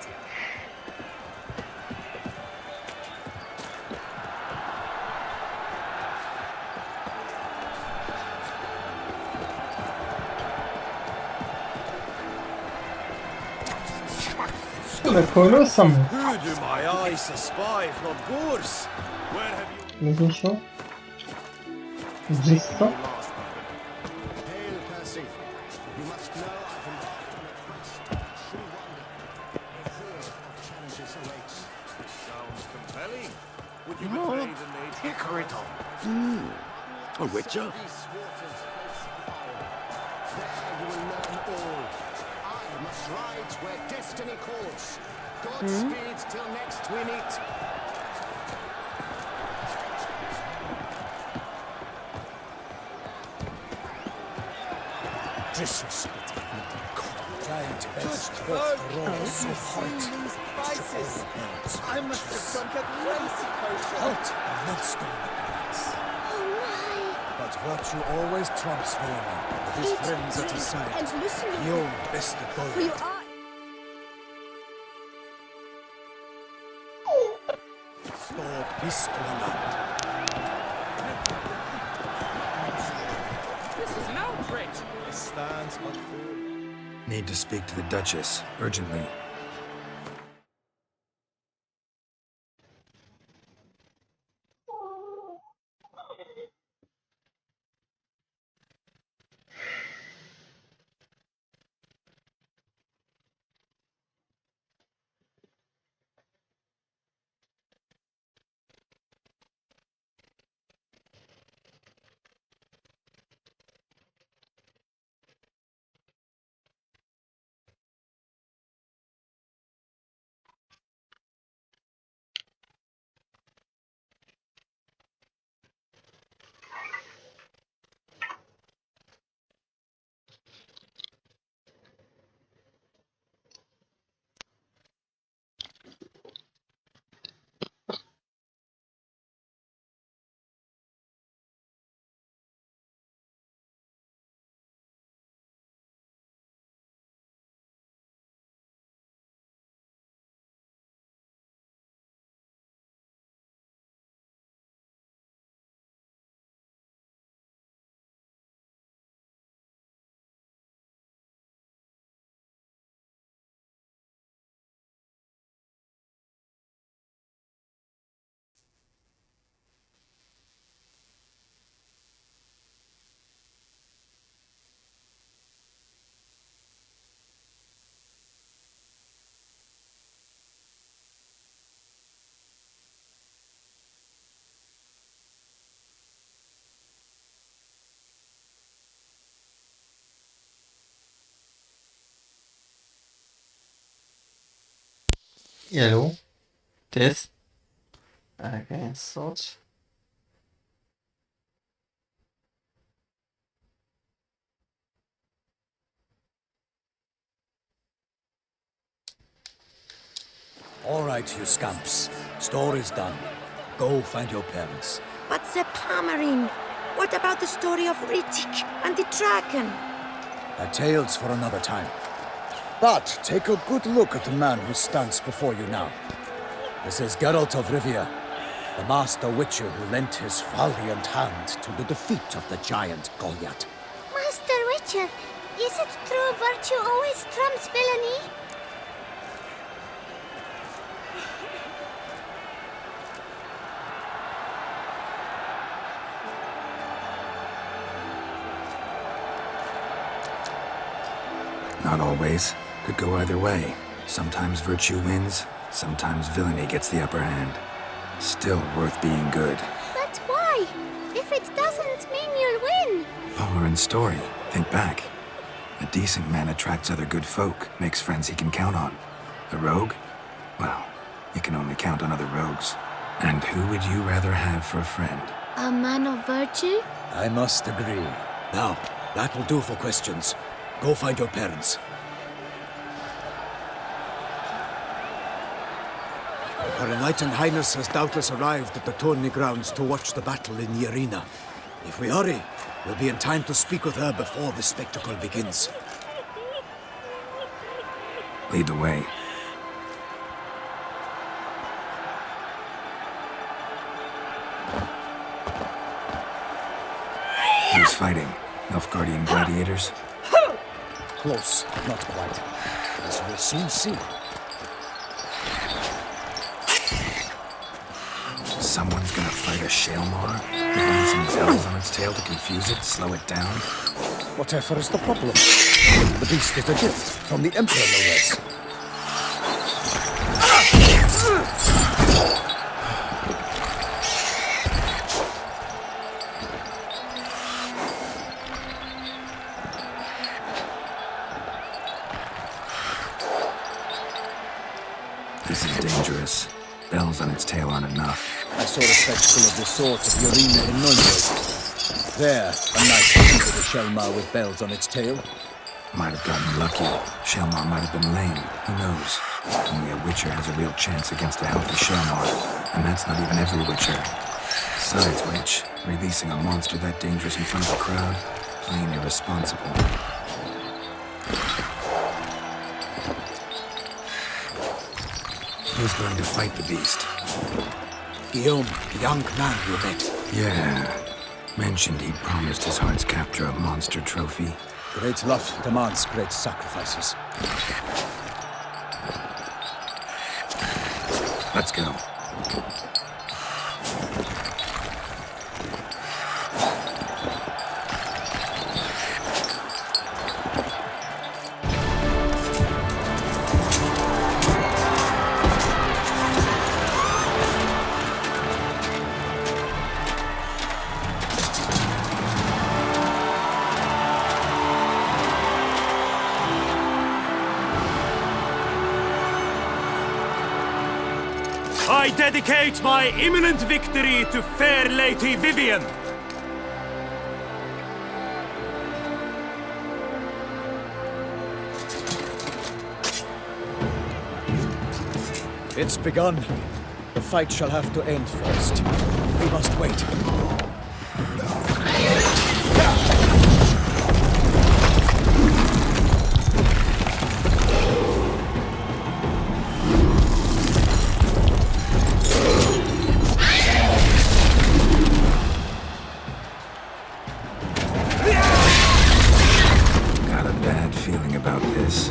كولوسم. Who do my eyes espy from Boers? Where have you لازم نشوف جيستا. Hail, Percy. You must know I've embarked on a quest. True wonder. A horde of challenges awaits. Sounds compelling. Would you betray the nature? A witcher? These waters face fire. There you will learn all. I must ride where destiny calls. Godspeed till next we meet. Disrespect. Giant best forth the road so hot. I must have drunk a crazy potion. Halt amidst the midnights. But virtue always trumps villainy. With his friends at his side, And listen he'll best the for gold. your eye. Sword Bisquala. This is an outrage! He stands but fool. Need to speak to the Duchess, urgently. الو تيست كاين الصوت. All right, you scamps. Story's done. Go find your parents. But the Palmerine, what about the story of Rittik and the dragon? A tale's for another time. But take a good look at the man who stands before you now. This is Geralt of Rivia, the master witcher who lent his valiant hand to the defeat of the giant Goliath. Master Witcher, is it true virtue always trumps villainy? Not always. Could go either way. Sometimes virtue wins, sometimes villainy gets the upper hand. Still worth being good. But why? If it doesn't mean you'll win. Palmer story. Think back. A decent man attracts other good folk, makes friends he can count on. A rogue? Well, you can only count on other rogues. And who would you rather have for a friend? A man of virtue? I must agree. Now, that will do for questions. Go find your parents. Her Enlightened Highness has doubtless arrived at the tourney grounds to watch the battle in the arena. If we hurry, we'll be in time to speak with her before the spectacle begins. Lead the way. Who's fighting? Nilfgaardian gladiators? Close, not quite. As we'll soon see. Someone's gonna fight a Shaelmar? With some bells on its tail to confuse it, slow it down? Whatever is the problem? The beast is a gift from the Emperor, no less. This is dangerous. Bells on its tail aren't enough. I saw the spectacle of the swords at the arena in Nuremberg. There, a knight defeated a Shaelmar with bells on its tail. Might have gotten lucky. Shaelmar might have been lame. Who knows? Only a Witcher has a real chance against a healthy Shaelmar. And that's not even every Witcher. Besides which, releasing a monster that dangerous in front of a crowd, plain irresponsible. Who's going to fight the beast? Guillaume, the young man you met. Yeah. Mentioned he'd promised his heart's capture a monster trophy. Great love demands great sacrifices. Let's go. I dedicate my imminent victory to fair Lady Vivian. It's begun. The fight shall have to end first. We must wait. Got a bad feeling about this.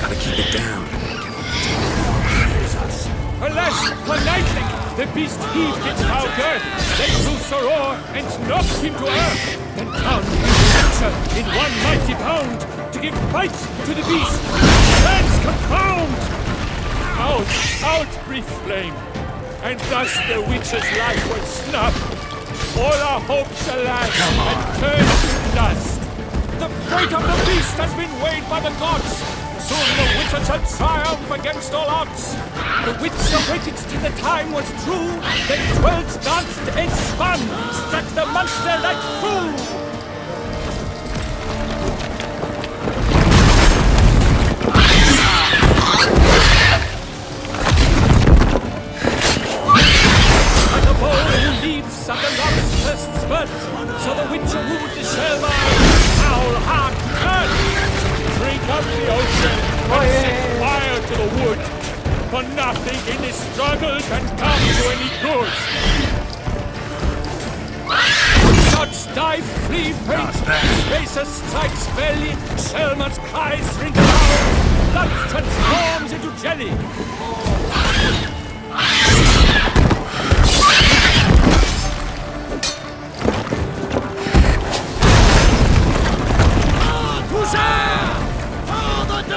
Gotta keep it down. Alas, for lightning, the beast heaved its foul girth, let loose a roar, and knocked him to earth. Then down came the Witcher in one mighty bound, to give fight to the beast. Lands confound! Out breathed flame, and thus the Witcher's life was snuffed. All our hopes, alas, had turned to dust. The fate of the beast has been weighed by the gods. Soon the Witcher shall triumph against all odds. The Witcher waited till the time was true, then twirled, danced, and spun, struck the monster like fool. Like a bowl who leaves at the lock's first spurt, so the Witcher wooed the shellmire, howl, hark, earth. Drink up the ocean and set fire to the wood, for nothing in this struggle can come to any good. Shots dive, flee, faint, Spacer strikes belly, Shellman's cries ring loud, blood transforms into jelly.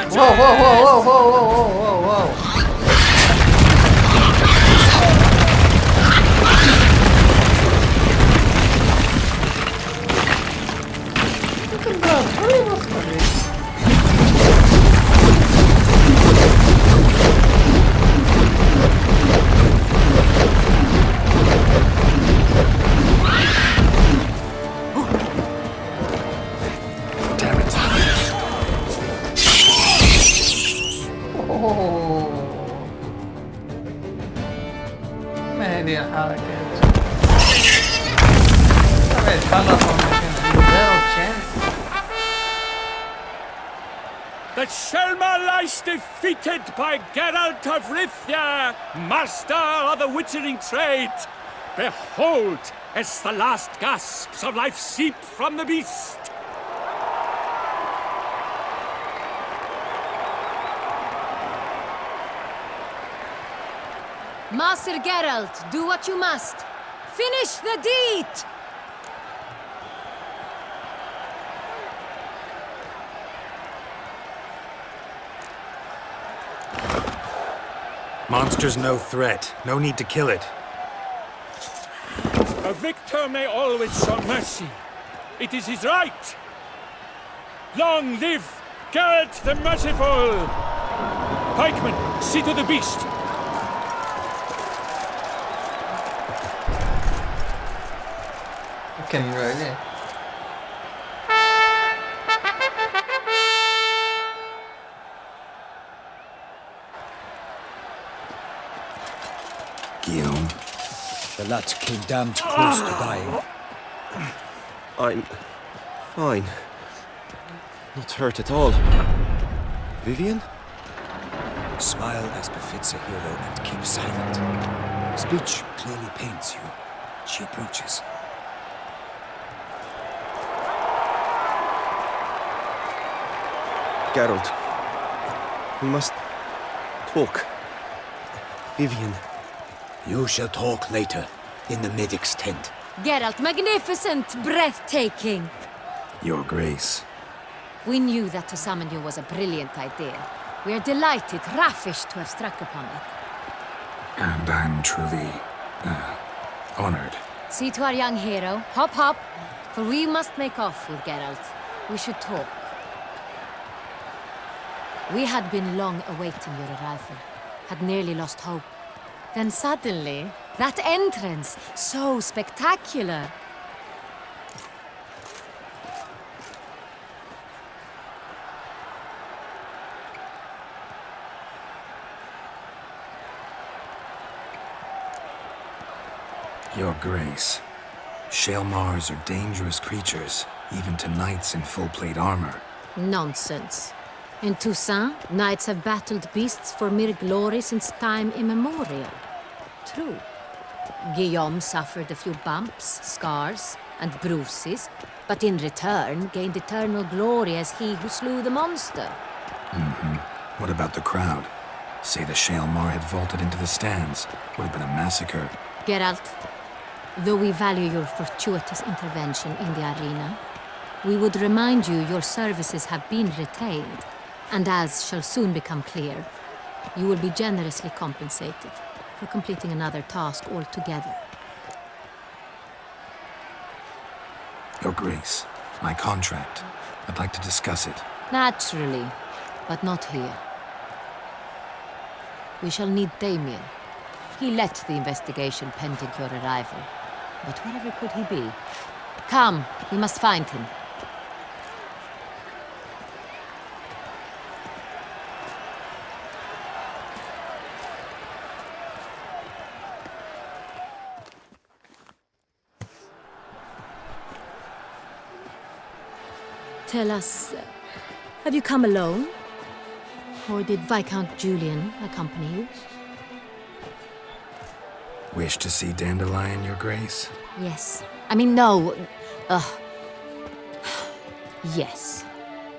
Whoa, whoa, whoa, whoa, whoa, whoa, whoa, whoa. Look at that, really was funny. Damn it. ما هذه الحركة؟ طبعا يتخلصوا لكن zero chance. The Shelma lies defeated by Geralt of Rivia, master of the witchering trade. Behold, as the last gasps of life seep from the beast. Master Geralt, do what you must. Finish the deed! Monster's no threat. No need to kill it. A victor may always show mercy. It is his right. Long live Geralt the Merciful! Pikeman, see to the beast. كملوا عليه. Guillaume. The lad came damned close to dying. I'm fine. Not hurt at all. Vivian? Smile as befits a hero and keep silent. Speech clearly pains you. She approaches. Geralt, we must talk. Vivian. You shall talk later, in the medic's tent. Geralt, magnificent, breathtaking. Your Grace. We knew that to summon you was a brilliant idea. We are delighted, ravished to have struck upon it. And I'm truly, honored. See to our young hero. Hop, hop. For we must make off with Geralt. We should talk. We had been long awaiting your arrival. Had nearly lost hope. Then suddenly, that entrance, so spectacular. Your Grace. Shaelmars are dangerous creatures, even to knights in full-plate armor. Nonsense. In Toussaint, knights have battled beasts for mere glory since time immemorial. True. Guillaume suffered a few bumps, scars, and bruises, but in return gained eternal glory as he who slew the monster. What about the crowd? Say the Shaelmar had vaulted into the stands. Would have been a massacre. Geralt, though we value your fortuitous intervention in the arena, we would remind you your services have been retained, and as shall soon become clear, you will be generously compensated for completing another task altogether. Your Grace, my contract. I'd like to discuss it. Naturally, but not here. We shall need Damien. He led the investigation pending your arrival. But wherever could he be? Come, we must find him. Tell us, have you come alone? Or did Viscount Julian accompany you? Wish to see Dandelion, Your Grace? Yes. I mean, no. Yes.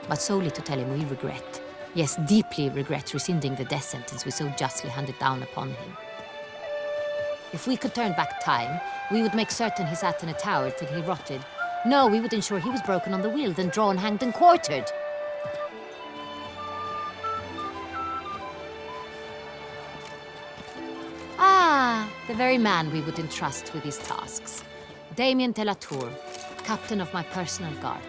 But solely to tell him we regret. Yes, deeply regret rescinding the death sentence we so justly handed down upon him. If we could turn back time, we would make certain he sat in a tower till he rotted. No, we would ensure he was broken on the wheel, then drawn, hanged, and quartered. Ah, the very man we would entrust with these tasks. Damien de la Tour, captain of my personal guard.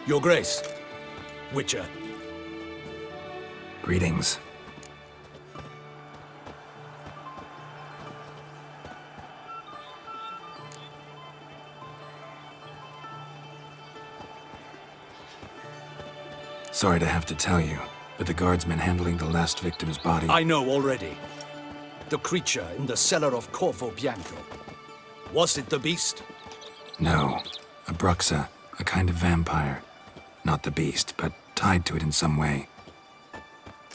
Your Grace, Witcher. Greetings. Sorry to have to tell you, but the guardsman handling the last victim's body... I know already. The creature in the cellar of Corvo Bianco. Was it the beast? No. A Bruxa, a kind of vampire. Not the beast, but tied to it in some way.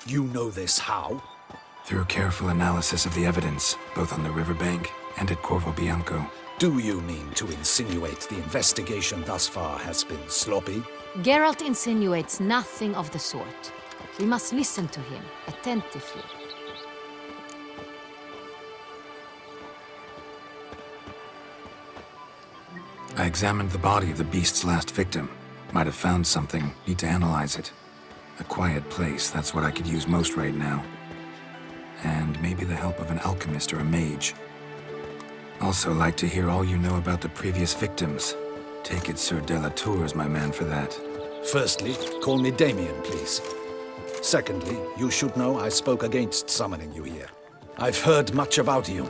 You know this how? Through careful analysis of the evidence, both on the riverbank and at Corvo Bianco. Do you mean to insinuate the investigation thus far has been sloppy? Geralt insinuates nothing of the sort. We must listen to him attentively. I examined the body of the beast's last victim. Might have found something. Need to analyze it. A quiet place, that's what I could use most right now. And maybe the help of an alchemist or a mage. Also like to hear all you know about the previous victims. Take it Sir de la Tour is my man for that. Firstly, call me Damien, please. Secondly, you should know I spoke against summoning you here. I've heard much about you.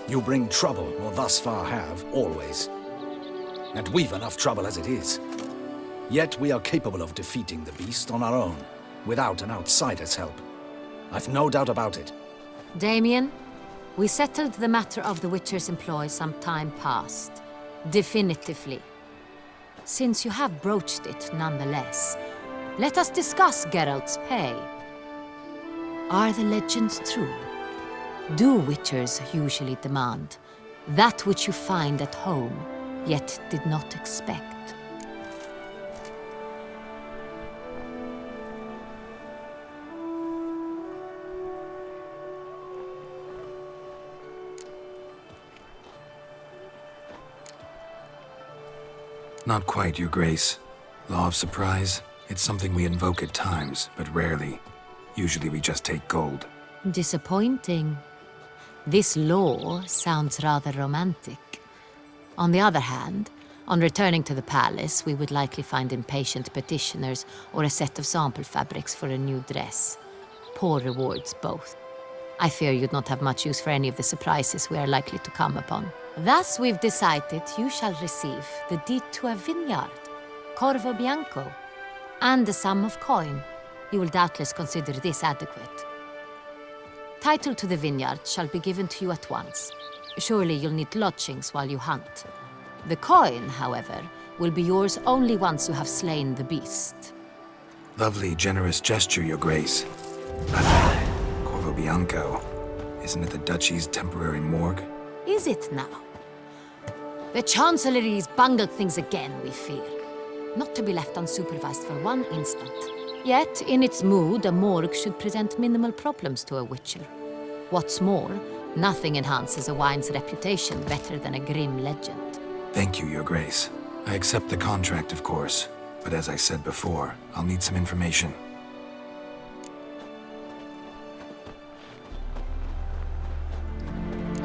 You bring trouble, or thus far have, always. And we've enough trouble as it is. Yet we are capable of defeating the beast on our own, without an outsider's help. I've no doubt about it. Damien, we settled the matter of the Witcher's employ some time past. Definitively. Since you have broached it nonetheless, let us discuss Geralt's pay. Are the legends true? Do Witchers usually demand that which you find at home, yet did not expect? Not quite, Your Grace. Law of surprise, it's something we invoke at times, but rarely. Usually we just take gold. Disappointing. This law sounds rather romantic. On the other hand, on returning to the palace, we would likely find impatient petitioners or a set of sample fabrics for a new dress. Poor rewards both. I fear you'd not have much use for any of the surprises we are likely to come upon. Thus, we've decided you shall receive the deed to a vineyard, Corvo Bianco, and a sum of coin. You will doubtless consider this adequate. Title to the vineyard shall be given to you at once. Surely you'll need lodgings while you hunt. The coin, however, will be yours only once you have slain the beast. Lovely, generous gesture, Your Grace. But Corvo Bianco, isn't it the Duchy's temporary morgue? Is it now? The Chancellery's bungled things again, we fear. Not to be left unsupervised for one instant. Yet, in its mood, a morgue should present minimal problems to a witcher. What's more, nothing enhances a wine's reputation better than a grim legend. Thank you, Your Grace. I accept the contract, of course. But as I said before, I'll need some information.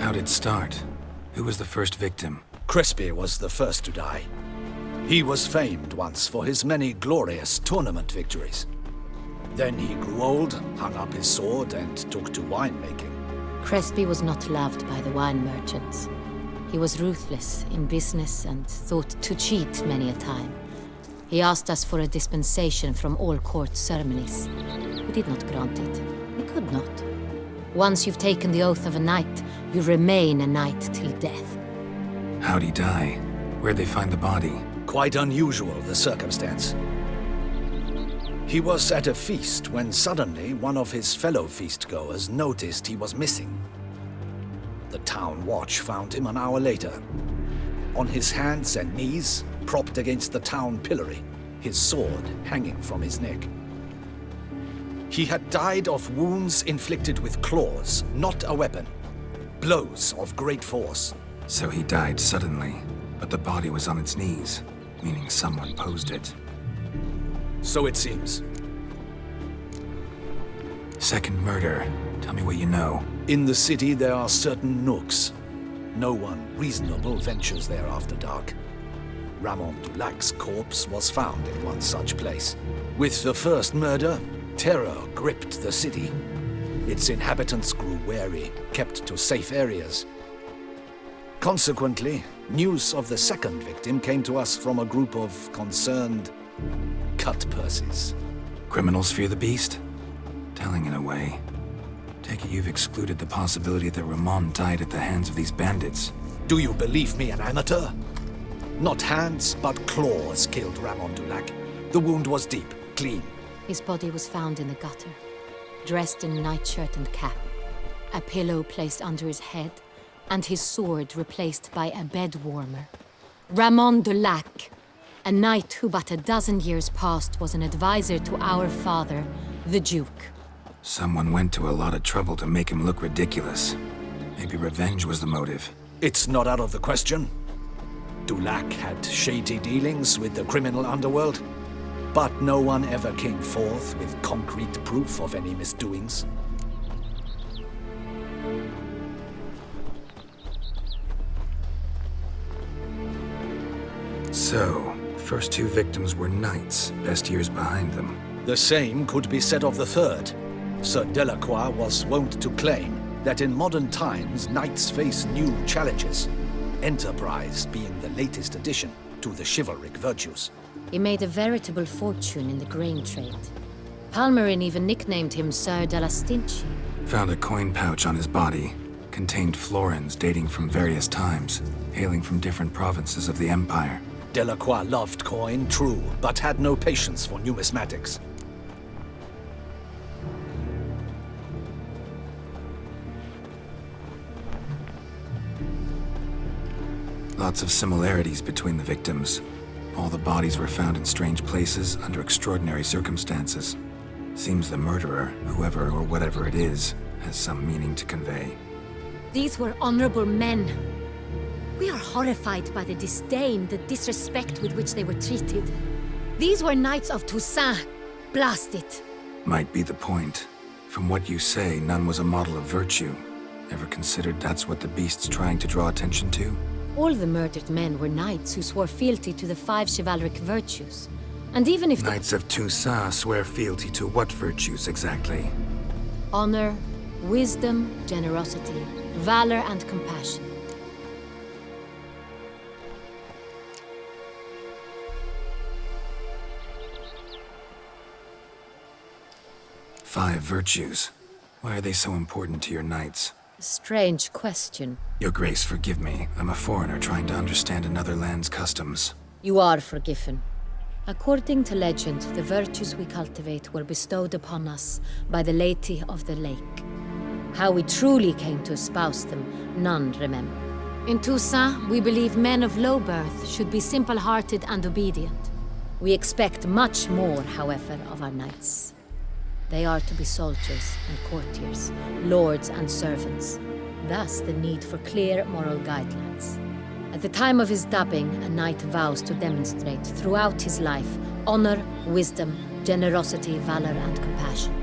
How'd it start? Who was the first victim? Crespi was the first to die. He was famed once for his many glorious tournament victories. Then he grew old, hung up his sword, and took to winemaking. Crespi was not loved by the wine merchants. He was ruthless in business and thought to cheat many a time. He asked us for a dispensation from all court ceremonies. We did not grant it. We could not. Once you've taken the oath of a knight, you remain a knight till death. How'd he die? Where'd they find the body? Quite unusual, the circumstance. He was at a feast when suddenly one of his fellow feastgoers noticed he was missing. The town watch found him an hour later. On his hands and knees, propped against the town pillory, his sword hanging from his neck. He had died of wounds inflicted with claws, not a weapon. Blows of great force. So he died suddenly, but the body was on its knees, meaning someone posed it. So it seems. Second murder. Tell me what you know. In the city there are certain nooks. No one reasonable ventures there after dark. Ramon Dulac's corpse was found in one such place. With the first murder, terror gripped the city. Its inhabitants grew wary, kept to safe areas. Consequently, news of the second victim came to us from a group of concerned cut purses. Criminals fear the beast? Telling in a way. Take it you've excluded the possibility that Ramon died at the hands of these bandits. Do you believe me an amateur? Not hands, but claws killed Ramon Dulac. The wound was deep, clean. His body was found in the gutter, dressed in nightshirt and cap, a pillow placed under his head, and his sword replaced by a bed warmer. Ramon Dulac, a knight who but a dozen years past was an advisor to our father, the Duke. Someone went to a lot of trouble to make him look ridiculous. Maybe revenge was the motive. It's not out of the question. Dulac had shady dealings with the criminal underworld, but no one ever came forth with concrete proof of any misdoings. So, first two victims were knights, best years behind them. The same could be said of the third. Sir Delacroix was wont to claim that in modern times knights face new challenges, enterprise being the latest addition to the chivalric virtues. He made a veritable fortune in the grain trade. Palmerin even nicknamed him Sir de la Stinchi. Found a coin pouch on his body. Contained florins dating from various times, hailing from different provinces of the Empire. Delacroix loved coin, true, but had no patience for numismatics. Lots of similarities between the victims. All the bodies were found in strange places under extraordinary circumstances. Seems the murderer, whoever or whatever it is, has some meaning to convey. These were honorable men. We are horrified by the disdain, the disrespect with which they were treated. These were knights of Toussaint. Blast it. Might be the point. From what you say, none was a model of virtue. Ever considered that's what the beast's trying to draw attention to? All the murdered men were knights who swore fealty to the 5 chivalric virtues. And even if Knights of Toussaint swear fealty to what virtues exactly? honor, wisdom, generosity, valor, and compassion. Five virtues. Why are they so important to your knights? Strange question. Your Grace, forgive me. I'm a foreigner trying to understand another land's customs. You are forgiven. According to legend, the virtues we cultivate were bestowed upon us by the Lady of the Lake. How we truly came to espouse them, none remember. In Toussaint, we believe men of low birth should be simple-hearted and obedient. We expect much more, however, of our knights. They are to be soldiers and courtiers, lords and servants. Thus, the need for clear moral guidelines. At the time of his dubbing, a knight vows to demonstrate throughout his life honor, wisdom, generosity, valor, and compassion.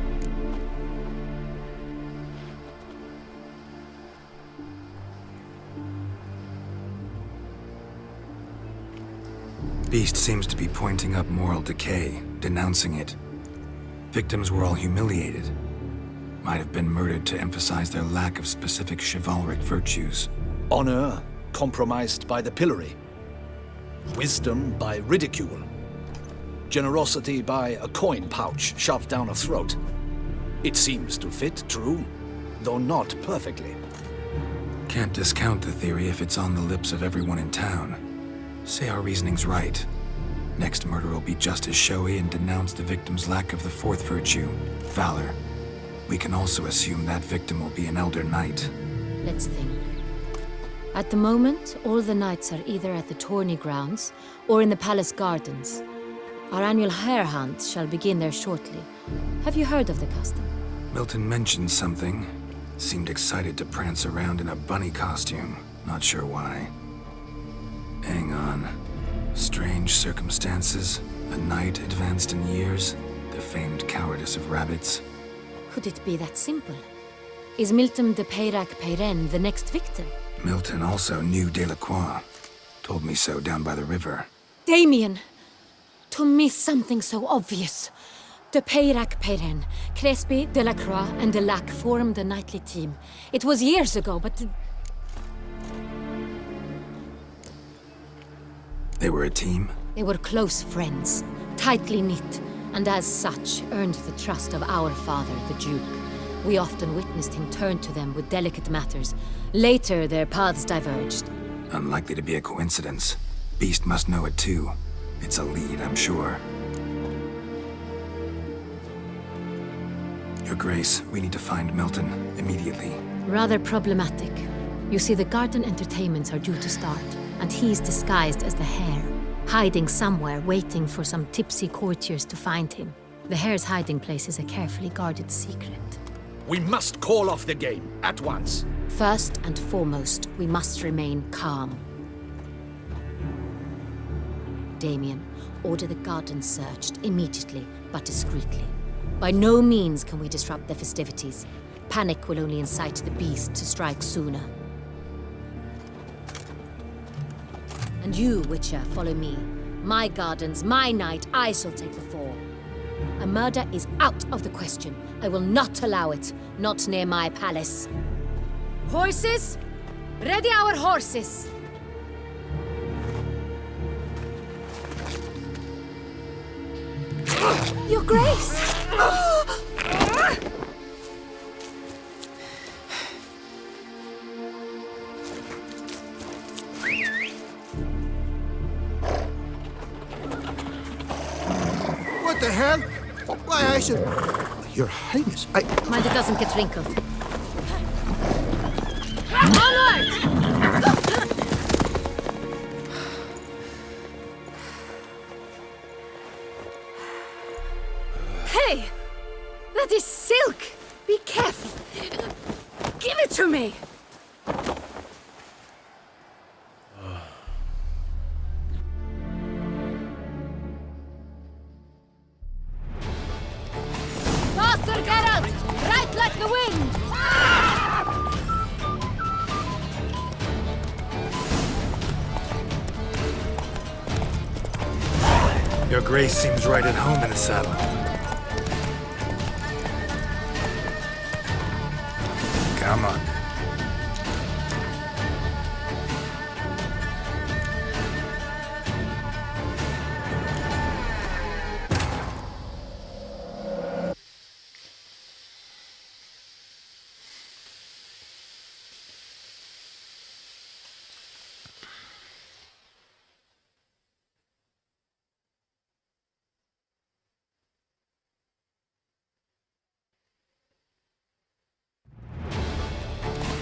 Beast seems to be pointing up moral decay, denouncing it. Victims were all humiliated. Might have been murdered to emphasize their lack of specific chivalric virtues. Honor compromised by the pillory. Wisdom by ridicule. Generosity by a coin pouch shoved down a throat. It seems to fit, true, though not perfectly. Can't discount the theory if it's on the lips of everyone in town. Say our reasoning's right. Next murder will be just as showy and denounce the victim's lack of the fourth virtue, valor. We can also assume that victim will be an elder knight. Let's think. At the moment, all the knights are either at the tourney grounds or in the palace gardens. Our annual hare hunt shall begin there shortly. Have you heard of the custom? Milton mentioned something. Seemed excited to prance around in a bunny costume. Not sure why. Hang on. Strange circumstances. A knight advanced in years. The famed cowardice of rabbits. Could it be that simple? Is Milton de Peyrac-Peyren the next victim? Milton also knew Delacroix. Told me so down by the river. Damien! To miss something so obvious. De Peyrac-Peyren, Crespi, Delacroix, and Delac formed a knightly team. It was years ago, but... They were a team? They were close friends, tightly knit, and as such earned the trust of our father, the Duke. We often witnessed him turn to them with delicate matters. Later, their paths diverged. Unlikely to be a coincidence. Beast must know it too. It's a lead, I'm sure. Your Grace, we need to find Milton, immediately. Rather problematic. You see, the garden entertainments are due to start, and he's disguised as the hare, hiding somewhere, waiting for some tipsy courtiers to find him. The hare's hiding place is a carefully guarded secret. We must call off the game, at once. First and foremost, we must remain calm. Damien, order the garden searched immediately, but discreetly. By no means can we disrupt the festivities. Panic will only incite the beast to strike sooner. And you, Witcher, follow me. My gardens, my night, I shall take the fall. A murder is out of the question. I will not allow it. Not near my palace. Horses? Ready our horses! Your Grace! What the hell? Why, I should... Your Highness, I... Mind it doesn't get wrinkled. Onward! Hey! That is silk! Be careful! Give it to me! Faster, Geralt! Right like the wind! Your Grace seems right at home in the saddle. Come on.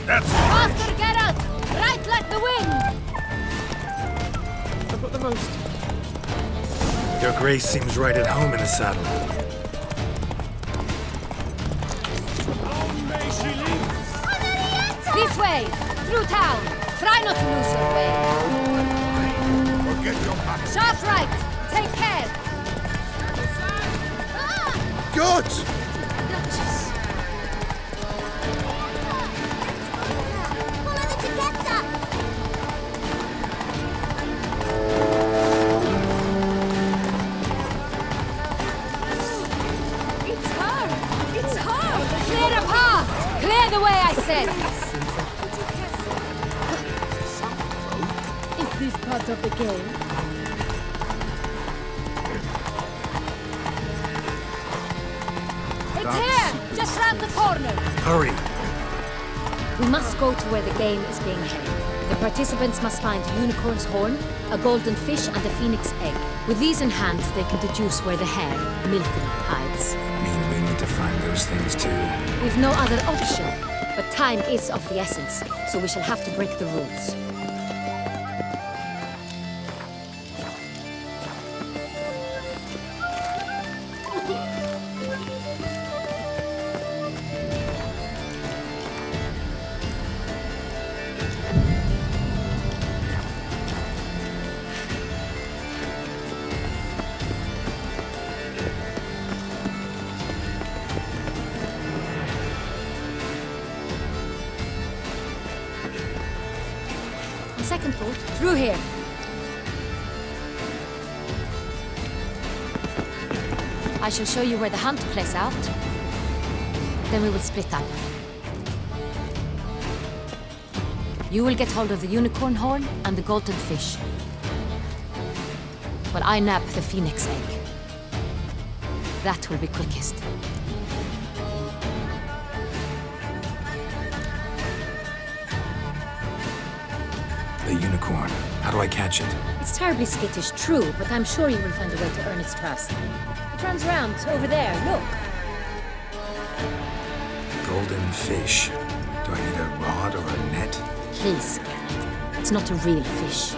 That's Faster, Geralt! Fight like the wind! I've got the most. Your grace seems right at home in the saddle. Long may she live! This way! Through town! Try not to lose your way! Forget your back. Sharp right! Take care! Good! It's her! It's her! Clear a path! Clear the way, I said! Is this part of the game? It's here! Just round the corner! Hurry! We must go to where the game is being held. The participants must find a unicorn's horn, a golden fish, and a phoenix egg. With these in hand, they can deduce where the hare, Milton, hides. Mean we need to find those things too. We've no other option, but time is of the essence, so we shall have to break the rules. Second thought, through here. I shall show you where the hunt plays out. Then we will split up. You will get hold of the unicorn horn and the golden fish, while I nab the phoenix egg. That will be quickest. The unicorn. How do I catch it? It's terribly skittish, true, but I'm sure you will find a way to earn its trust. It runs round over there, look. Golden fish. Do I need a rod or a net? Please, Geralt. It's not a real fish.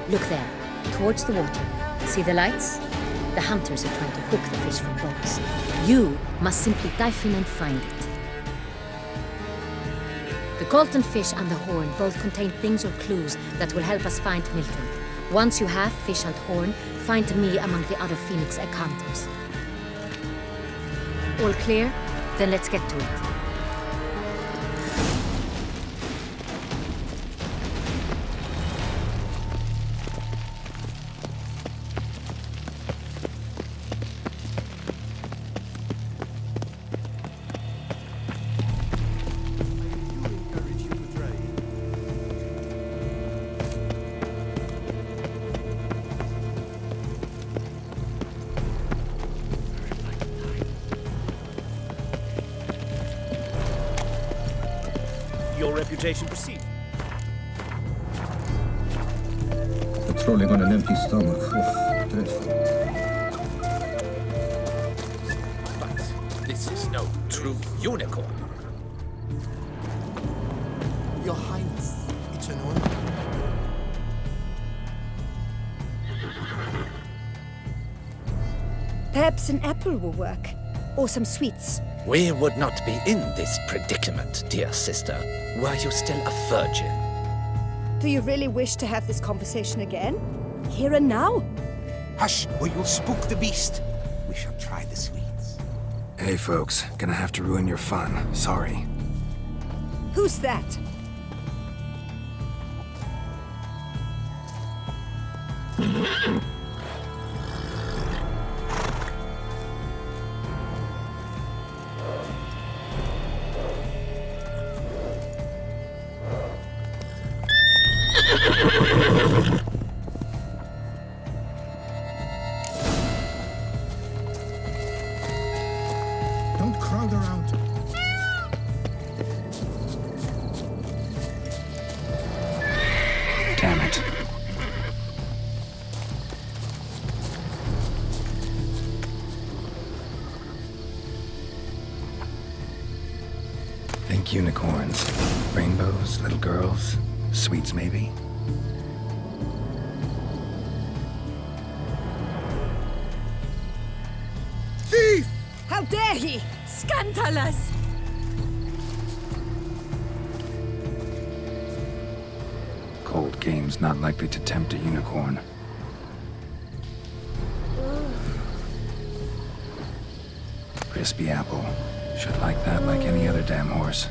Look there, towards the water. See the lights? The hunters are trying to hook the fish from boats. You must simply dive in and find it. The golden fish and the horn both contain things or clues that will help us find Milton. Once you have fish and horn, find me among the other phoenix egg hunters. All clear? Then let's get to it. Your reputation precedes. Patrolling on an empty stomach. Oof, dreadful. But this is no true unicorn. Your Highness, it's an honor. Perhaps an apple will work. Or some sweets. We would not be in this predicament, dear sister, were you still a virgin. Do you really wish to have this conversation again? Here and now? Hush, or you'll spook the beast. We shall try the sweets. Hey folks, gonna have to ruin your fun. Sorry. Who's that? Don't crowd around. Damn it. Think Like unicorns. Rainbows, little girls, sweets maybe. Thief! How dare he! Scandalous! Cold game's not likely to tempt a unicorn. Crispy apple. Should like that like any other damn horse.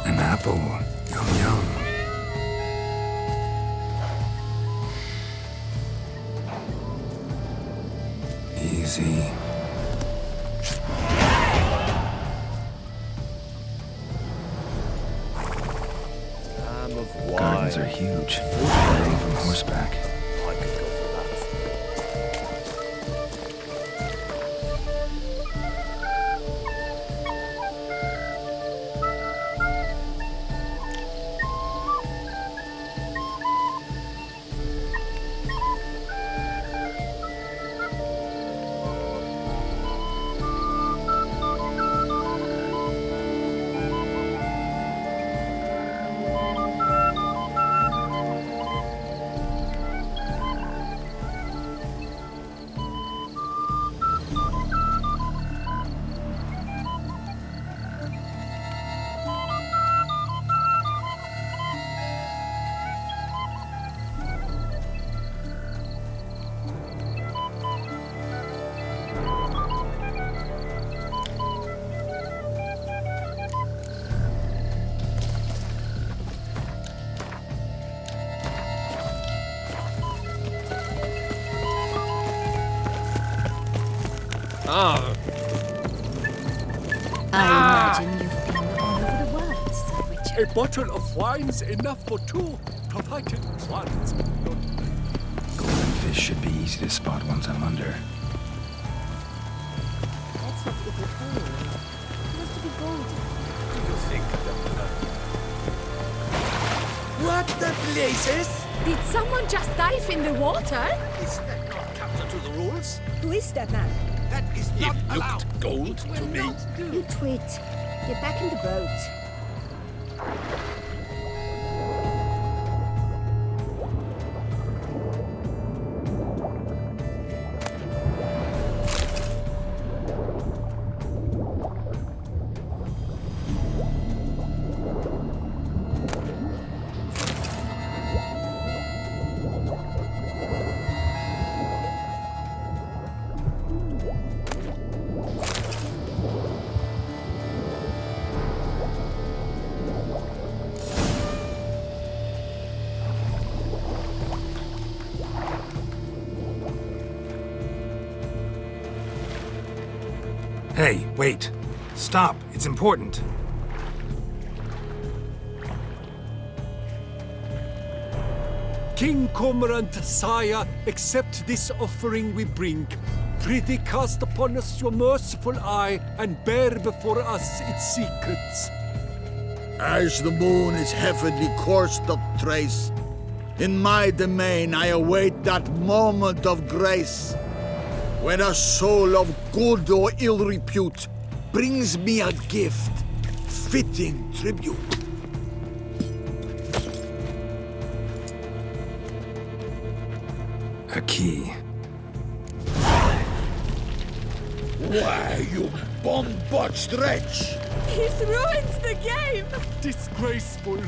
An apple. Yum yum. Easy. Gardens are huge. Better from horseback. I could go for that. I imagine you've been all over the world, Sir Witcher. A bottle of wine's enough for two, provided one's not. Golden fish should be easy to spot once I'm under. That's not a good hole. It has to be golden. Do you think that... What the blazes? Did someone just dive in the water? Is that not counter to the rules? Who is that man? That is not allowed. gold to me? You twit. Get back in the boat. Hey, wait. Stop. It's important. King Cormorant, sire, accept this offering we bring. Prithee cast upon us your merciful eye, and bear before us its secrets. As the moon is heavenly course doth trace, in my domain I await that moment of grace, when a soul of good or ill repute brings me a gift, fitting tribute. A key. Why, you bomb-botched wretch! This ruins the game! Disgraceful.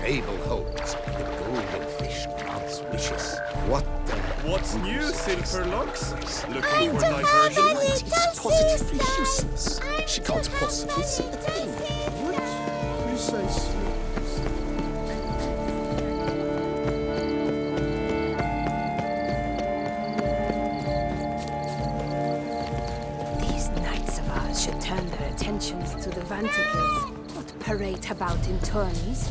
fable holds, the golden fish grants wishes. What the... What's new, Silverlocks? I'm Looking for the diversion? mother, It's positively useless. She can't possibly see it. What? Precisely. These knights of ours should turn their attentions to the Vanticles, not parade about in tourneys.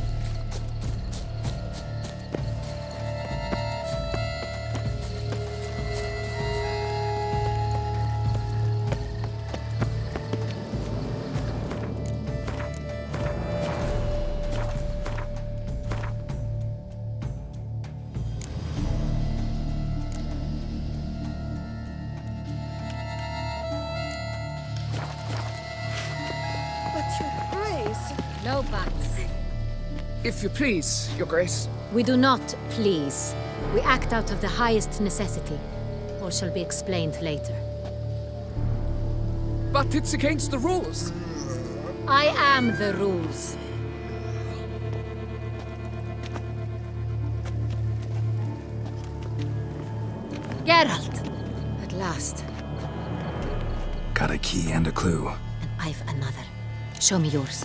No buts. If you please, Your Grace. We do not please. We act out of the highest necessity. All shall be explained later. But it's against the rules. I am the rules. Geralt! At last. Got a key and a clue. And I've another. Show me yours.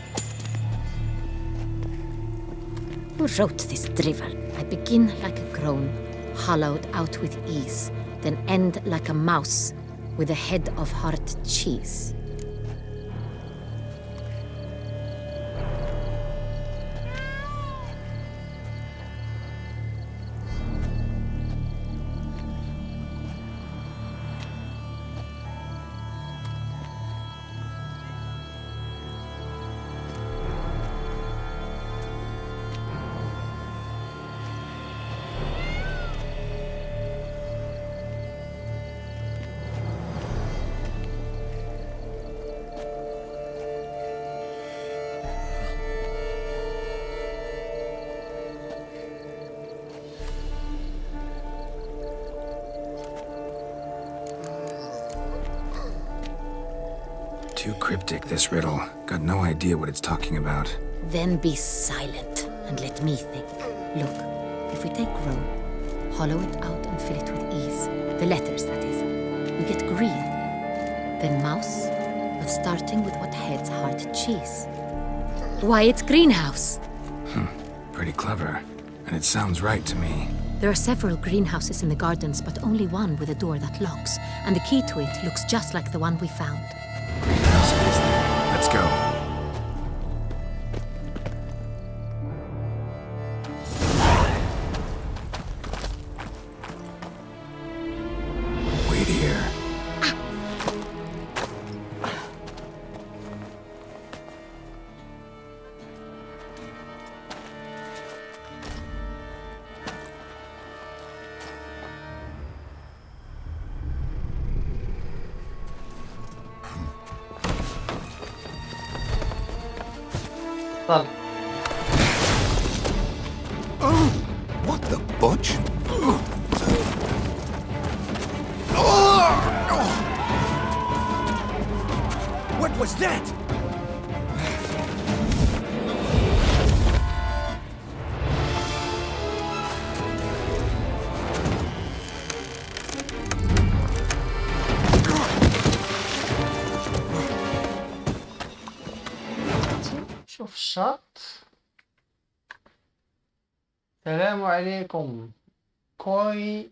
Who wrote this drivel? I begin like a groan, hollowed out with ease, then end like a mouse, with a head of hard cheese. Too cryptic, this riddle. Got no idea what it's talking about. Then be silent and let me think. Look, if we take Rome, hollow it out and fill it with ease, the letters, that is, we get green. Then mouse, but starting with what heads hard cheese. Why, it's greenhouse. Pretty clever. And it sounds right to me. There are several greenhouses in the gardens, but only one with a door that locks, and the key to it looks just like the one we found. Greenhouse it is then. Let's go. Wait here. طل What the budge? What was that? شوف الشط. السلام عليكم كوي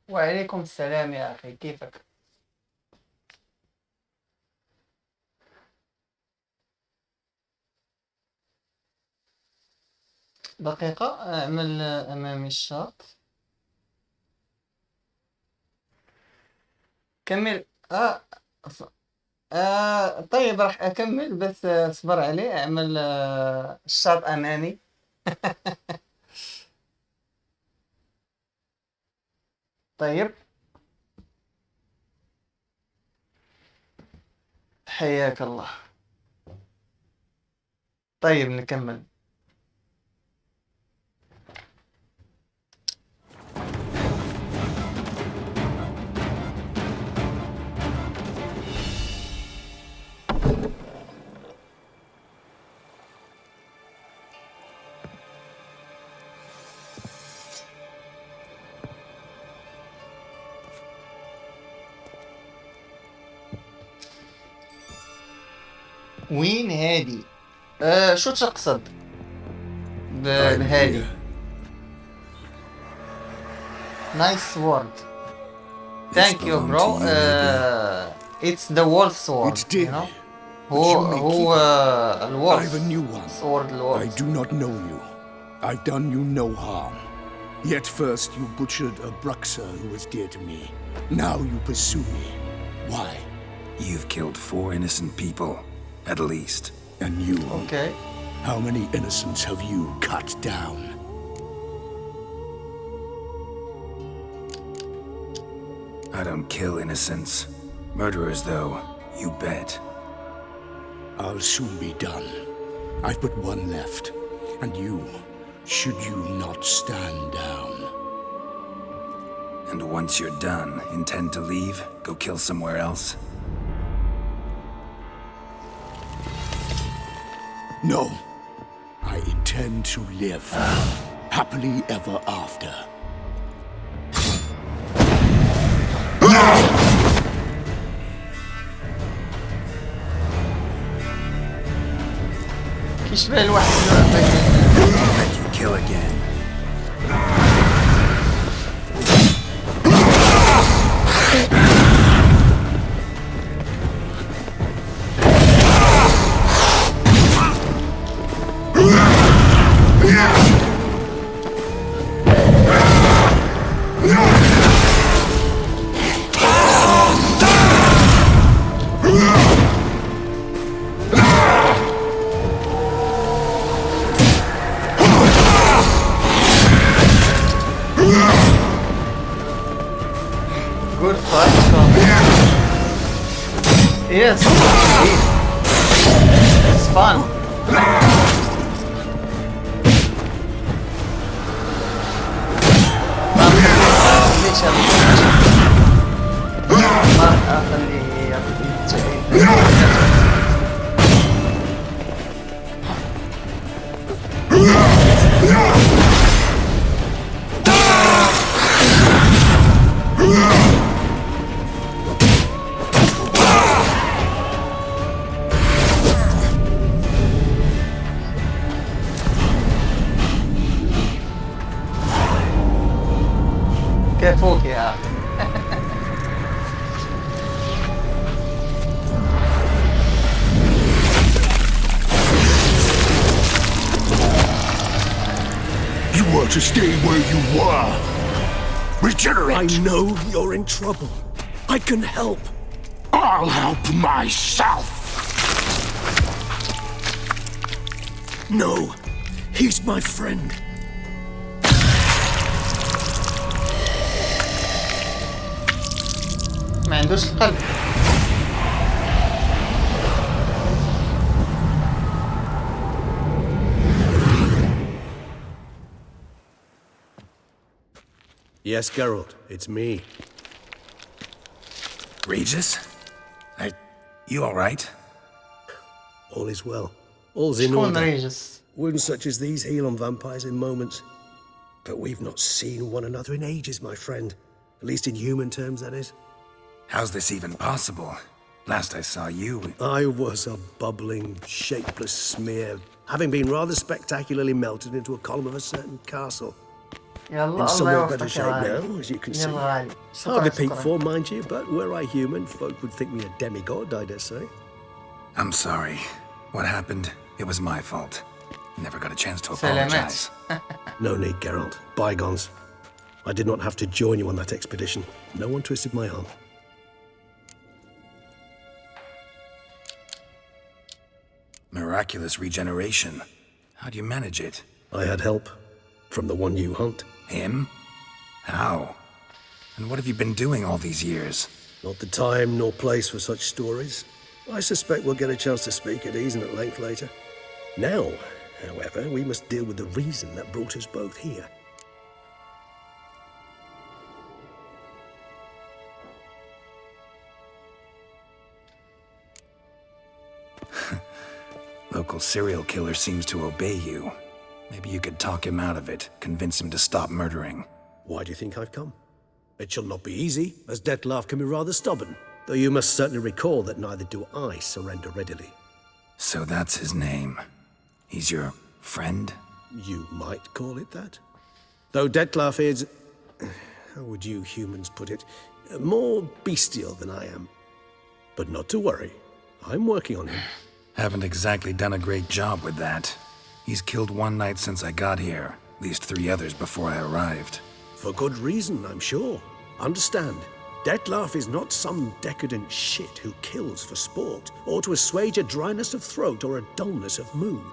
وعليكم السلام يا أخي، كيفك؟ دقيقة أعمل أمامي الشط. كمل. طيب راح أكمل، بس اصبر عليه. أعمل الشاط أمامي. طيب حياك الله. طيب نكمل. وين هادي؟ شو تقصد بهادي؟ Nice sword. Thank you, bro. It's the wolf sword. It did. You know? Who الولف. I have a new one. Sword الولف. I do not know you. I've done you no harm. Yet first you butchered a Bruxer who was dear to me. Now you pursue me. Why? You've killed 4 innocent people, at least. And you? Okay. How many innocents have you cut down? I don't kill innocents. Murderers, though, you bet. I'll soon be done. I've but one left. And you, should you not stand down. And once you're done, intend to leave? Go kill somewhere else? No. I intend to live. Happily ever after. كيشبه الواحد Let you kill again. Good fight, yes, it's fun. كيفوك يا أخي. You were to stay where you were. Regenerate. I know you're in trouble. I can help. I'll help myself. No, he's my friend. ما عندوش القلب. Yes, Geralt, it's me. Regis? You alright? All is well. All's in شكون order. ريجس؟ Wounds such as these heal on vampires in moments. But we've not seen one another in ages, my friend. At least in human terms, that is. How's this even possible? Last I saw you... I was a bubbling, shapeless smear, having been rather spectacularly melted into a column of a certain castle. In somewhat better shape now, as you can see. Hardly peak form, mind you, but were I human, folk would think me a demigod, I dare say. I'm sorry. What happened? It was my fault. Never got a chance to apologize. No need, Geralt. Bygones. I did not have to join you on that expedition. No one twisted my arm. Miraculous regeneration. How do you manage it? I had help. From the one you hunt. Him? How? And what have you been doing all these years? Not the time nor place for such stories. I suspect we'll get a chance to speak at ease and at length later. Now, however, we must deal with the reason that brought us both here. Local serial killer seems to obey you. Maybe you could talk him out of it, convince him to stop murdering. Why do you think I've come? It shall not be easy, as Dettlaff can be rather stubborn, though you must certainly recall that neither do I surrender readily. So that's his name. He's your friend? You might call it that. Though Detlef is... how would you humans put it? More bestial than I am. But not to worry. I'm working on him. Haven't exactly done a great job with that. He's killed one knight since I got here. At least 3 others before I arrived. For good reason, I'm sure. Understand, Detlef is not some decadent shit who kills for sport, or to assuage a dryness of throat or a dullness of mood.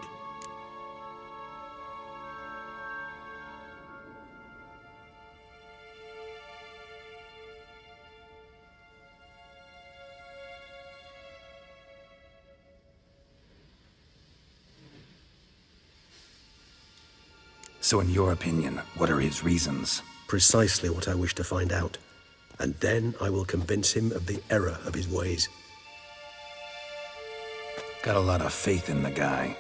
So in your opinion, what are his reasons? Precisely what I wish to find out. And then I will convince him of the error of his ways. Got a lot of faith in the guy.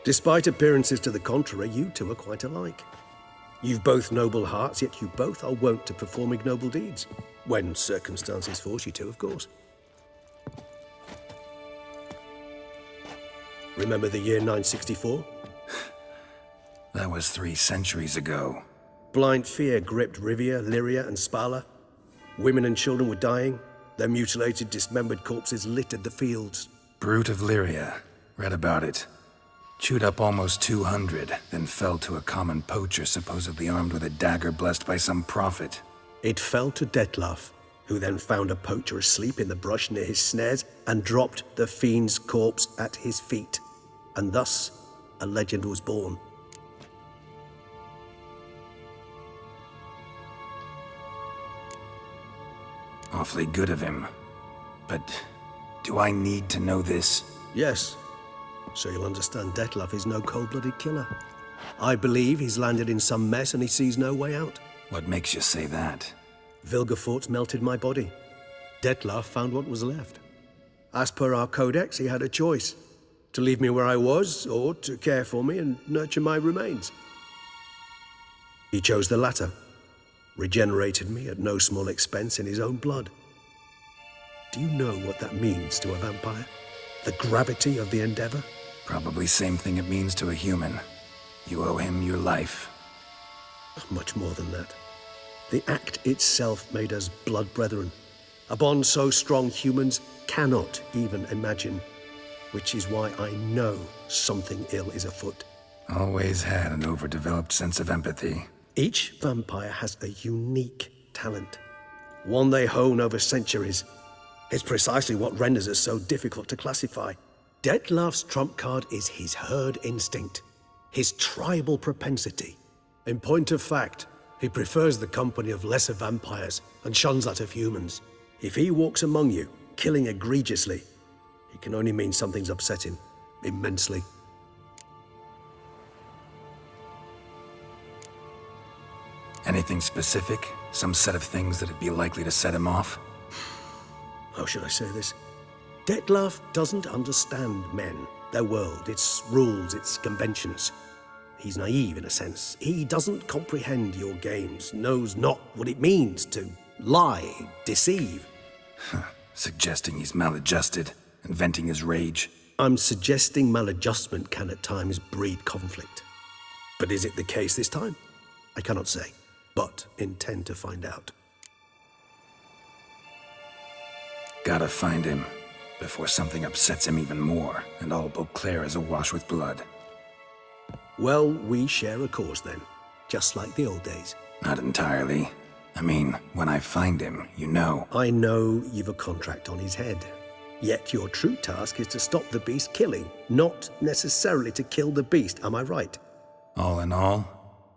Despite appearances to the contrary, you two are quite alike. You've both noble hearts, yet you both are wont to perform ignoble deeds. When circumstances force you to, of course. Remember the year 964? That was 3 centuries ago. Blind fear gripped Rivia, Lyria, and Spala. Women and children were dying. Their mutilated, dismembered corpses littered the fields. Brute of Lyria. Read about it. Chewed up almost 200, then fell to a common poacher supposedly armed with a dagger blessed by some prophet. It fell to Detlef, who then found a poacher asleep in the brush near his snares and dropped the fiend's corpse at his feet. And thus, a legend was born. Awfully good of him. But do I need to know this? Yes. So you'll understand Detlef is no cold-blooded killer. I believe he's landed in some mess and he sees no way out. What makes you say that? Vilgefortz melted my body. Detlef found what was left. As per our codex, he had a choice. To leave me where I was, or to care for me and nurture my remains. He chose the latter. Regenerated me at no small expense in his own blood. Do you know what that means to a vampire? The gravity of the endeavor? Probably same thing it means to a human. You owe him your life. Much more than that. The act itself made us blood brethren. A bond so strong humans cannot even imagine. Which is why I know something ill is afoot. Always had an overdeveloped sense of empathy. Each vampire has a unique talent. One they hone over centuries. It's precisely what renders us so difficult to classify. Detlef's trump card is his herd instinct. His tribal propensity. In point of fact, he prefers the company of lesser vampires and shuns that of humans. If he walks among you, killing egregiously, it can only mean something's upset him, immensely. Anything specific? Some set of things that'd be likely to set him off? How should I say this? Detlef doesn't understand men, their world, its rules, its conventions. He's naive in a sense. He doesn't comprehend your games, knows not what it means to lie, deceive. Suggesting he's maladjusted and venting his rage. I'm suggesting maladjustment can at times breed conflict. But is it the case this time? I cannot say, but intend to find out. Gotta find him before something upsets him even more and all Beauclair is awash with blood. Well, we share a cause then, just like the old days. Not entirely. I mean, when I find him, you know. I know you've a contract on his head. Yet your true task is to stop the beast killing, not necessarily to kill the beast, am I right? All in all,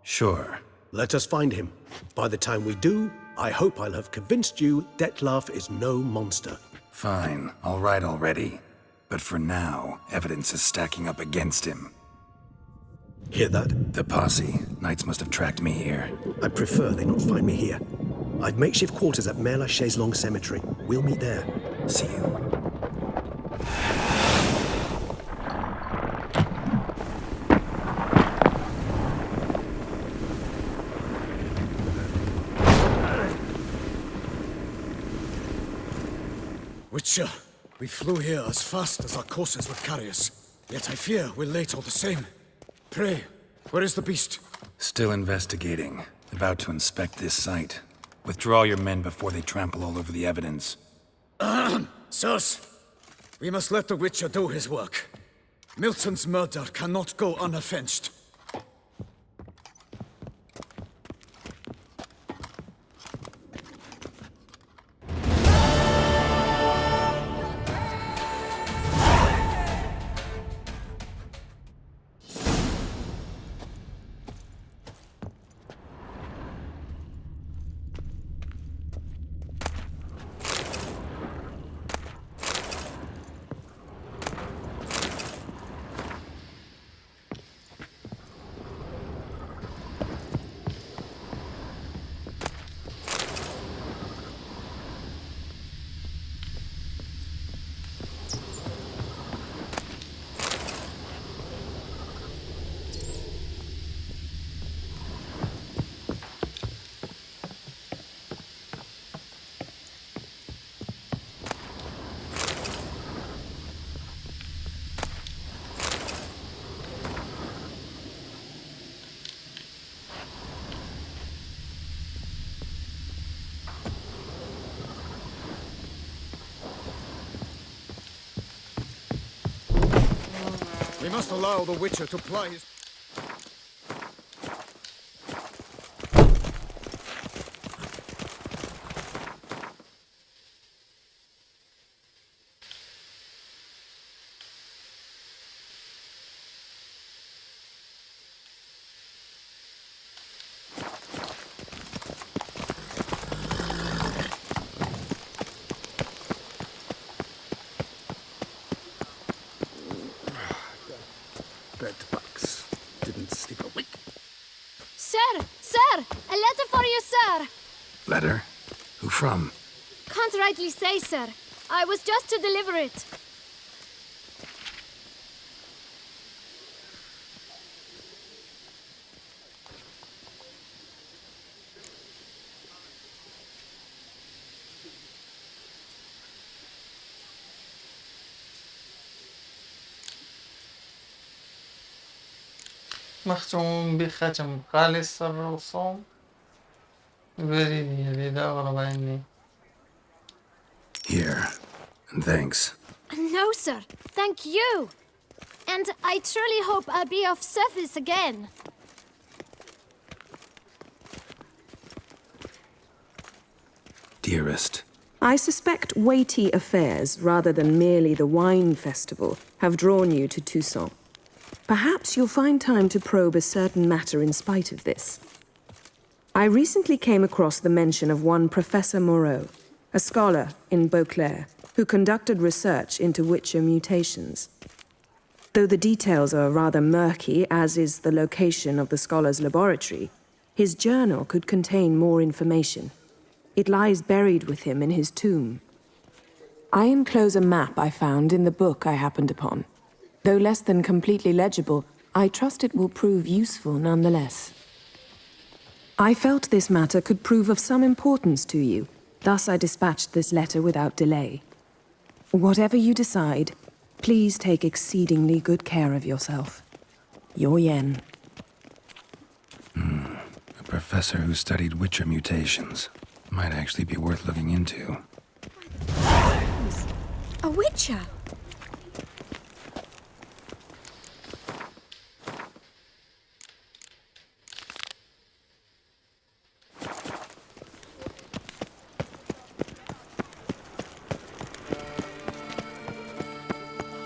sure. Let us find him. By the time we do, I hope I'll have convinced you Detlef is no monster. Fine, all right already. But for now, evidence is stacking up against him. Hear that? The posse. Knights must have tracked me here. I'd prefer they not find me here. I've makeshift quarters at Mère Lachaise Long Cemetery. We'll meet there. See you. Witcher, We flew here as fast as our courses would carry us. Yet I fear we're late all the same. Pray, where is the beast? Still investigating. About to inspect this site. Withdraw your men before they trample all over the evidence. Sirs, we must let the Witcher do his work. Milton's murder cannot go unavenged. We must allow the Witcher to ply his... Bedbugs didn't sleep a wink. Sir! Sir! A letter for you, sir! Letter? Who from? Can't rightly say, sir. I was just to deliver it. مختوم بختم خالص الرسوم بريدي البيضاء أغرب عني. Here. And thanks. No, sir. Thank you. And I truly hope I'll be of service again. Dearest. I suspect weighty affairs, rather than merely the wine festival, have drawn you to Toussaint. Perhaps you'll find time to probe a certain matter in spite of this. I recently came across the mention of one Professor Moreau, a scholar in Beauclair, who conducted research into Witcher mutations. Though the details are rather murky, as is the location of the scholar's laboratory, his journal could contain more information. It lies buried with him in his tomb. I enclose a map I found in the book I happened upon. Though less than completely legible, I trust it will prove useful nonetheless. I felt this matter could prove of some importance to you, thus I dispatched this letter without delay. Whatever you decide, please take exceedingly good care of yourself. Your Yen. A professor who studied Witcher mutations. Might actually be worth looking into. A Witcher?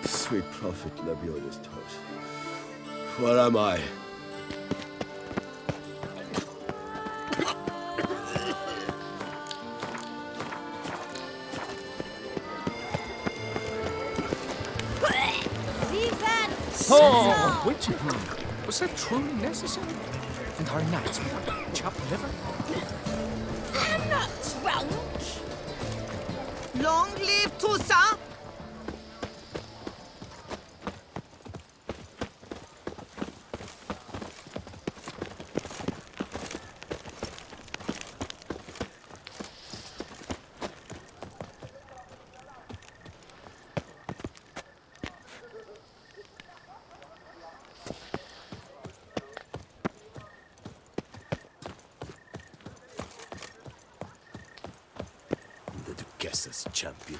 Sweet prophet, Labioda's toast. Where am I? Oh, Witcher! Was that truly necessary? And our knights with chopped liver? I'm not drunk! Long live Toussaint! Besser's champion.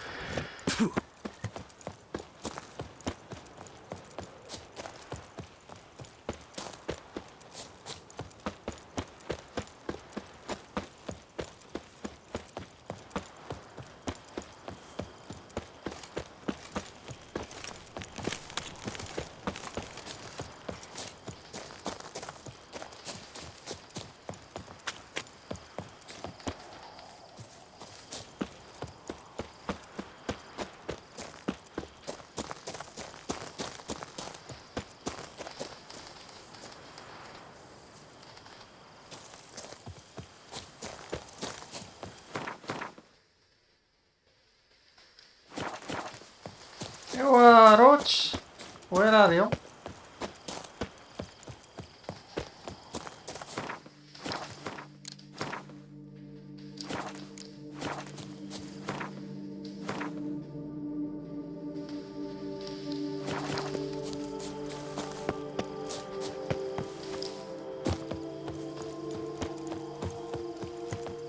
ايوا روتش وين ار يو؟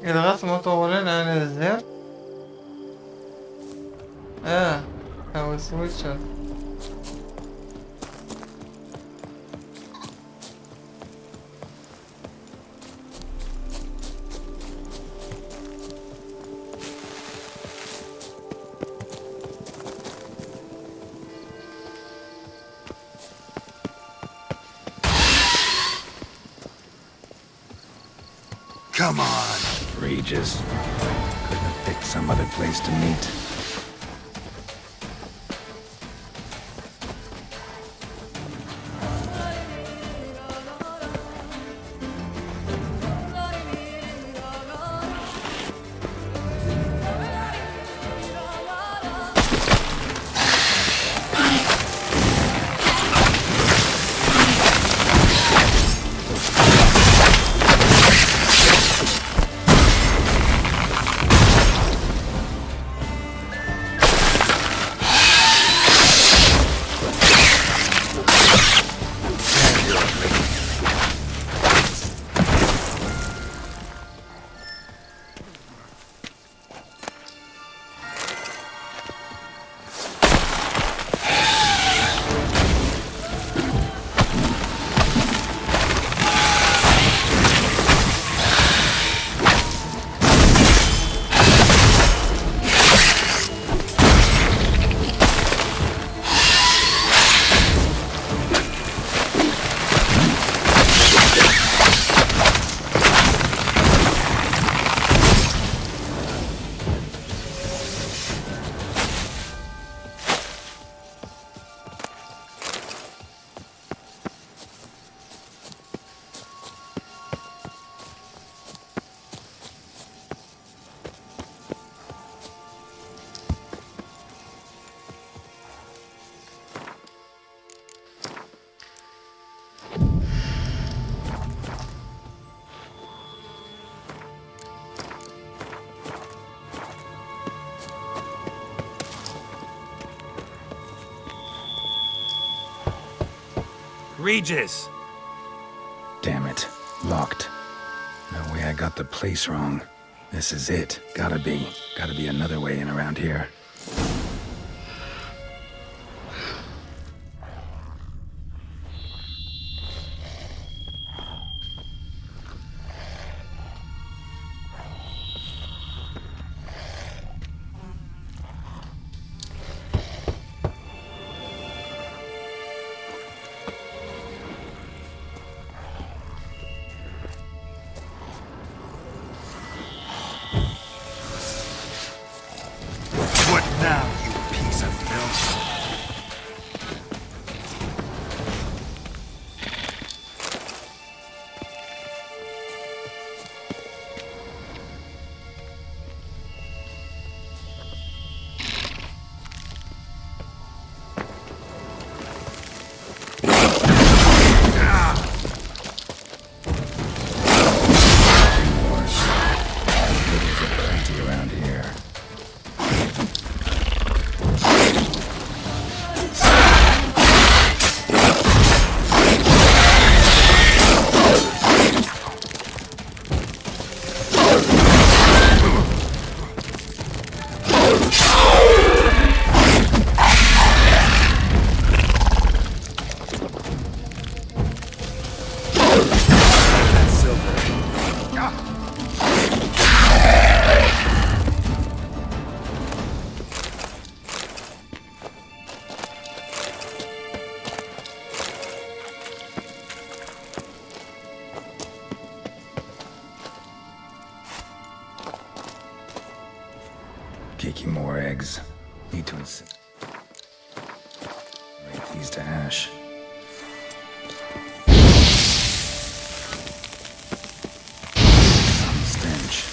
اضغط مطولا على الزر. هو ويتشر. Come on, Regis. Couldn't have picked some other place to meet. Regis! Damn it. Locked. No way I got the place wrong. This is it. Gotta be. Gotta be another way in around here. legs. Need to rate these to ash. Some stench.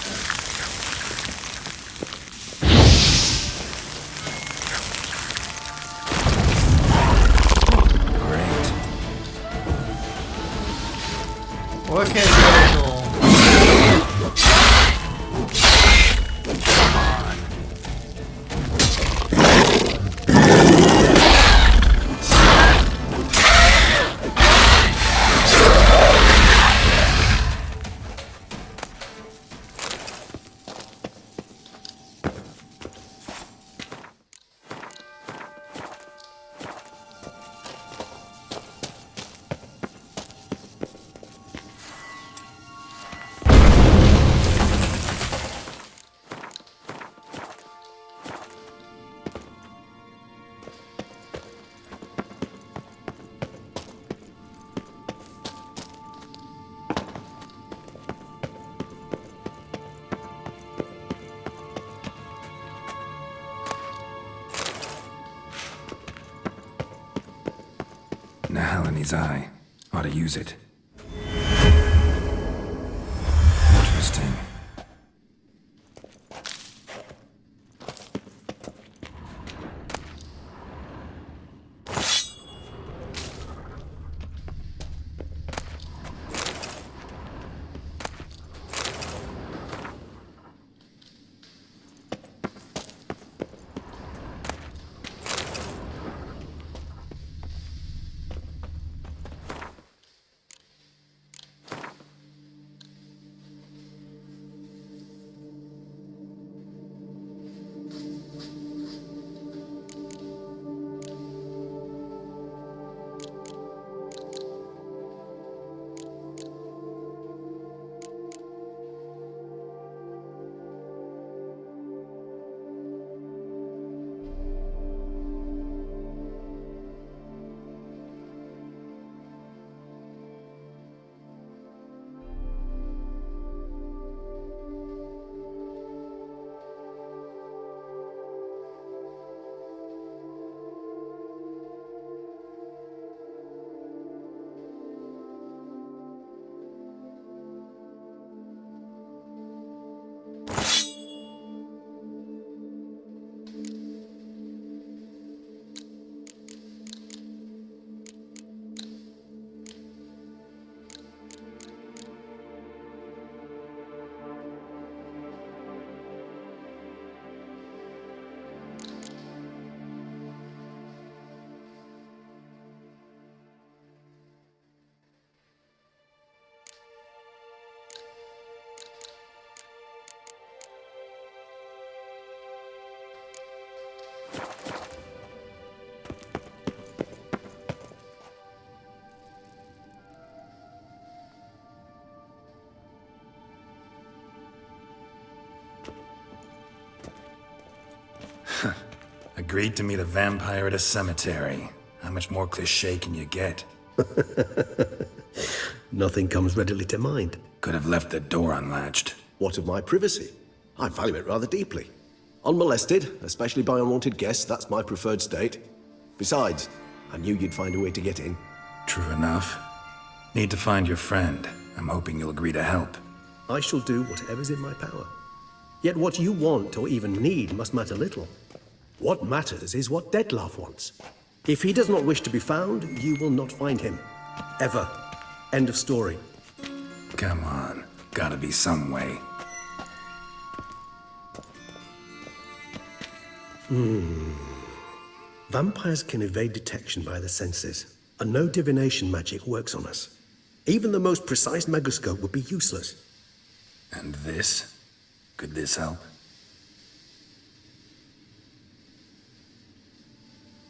Okay, so Nahalani's eye. Ought to use it. Interesting. Agreed to meet a vampire at a cemetery. How much more cliché can you get? Nothing comes readily to mind. Could have left the door unlatched. What of my privacy? I value it rather deeply. Unmolested, especially by unwanted guests, that's my preferred state. Besides, I knew you'd find a way to get in. True enough. Need to find your friend. I'm hoping you'll agree to help. I shall do whatever's in my power. Yet what you want or even need must matter little. What matters is what Dettlaff wants. If he does not wish to be found, you will not find him. Ever. End of story. Come on. Gotta be some way. Vampires can evade detection by the senses, and no divination magic works on us. Even the most precise megascope would be useless. And this? Could this help?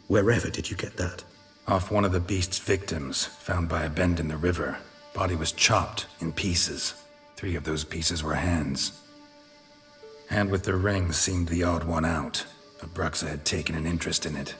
Wherever did you get that? Off one of the beast's victims, found by a bend in the river. Body was chopped in pieces. 3 of those pieces were hands. Hand with the ring seemed the odd one out, but Bruxa had taken an interest in it.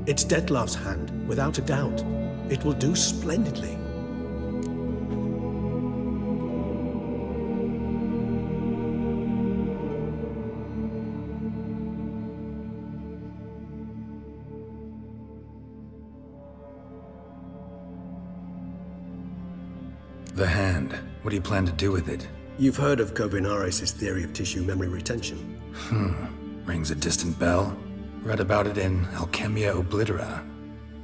It's Detlef's hand, without a doubt. It will do splendidly. The hand. What do you plan to do with it? You've heard of Kovinaris' theory of tissue memory retention. Rings a distant bell. Read about it in Alchemia Oblitera.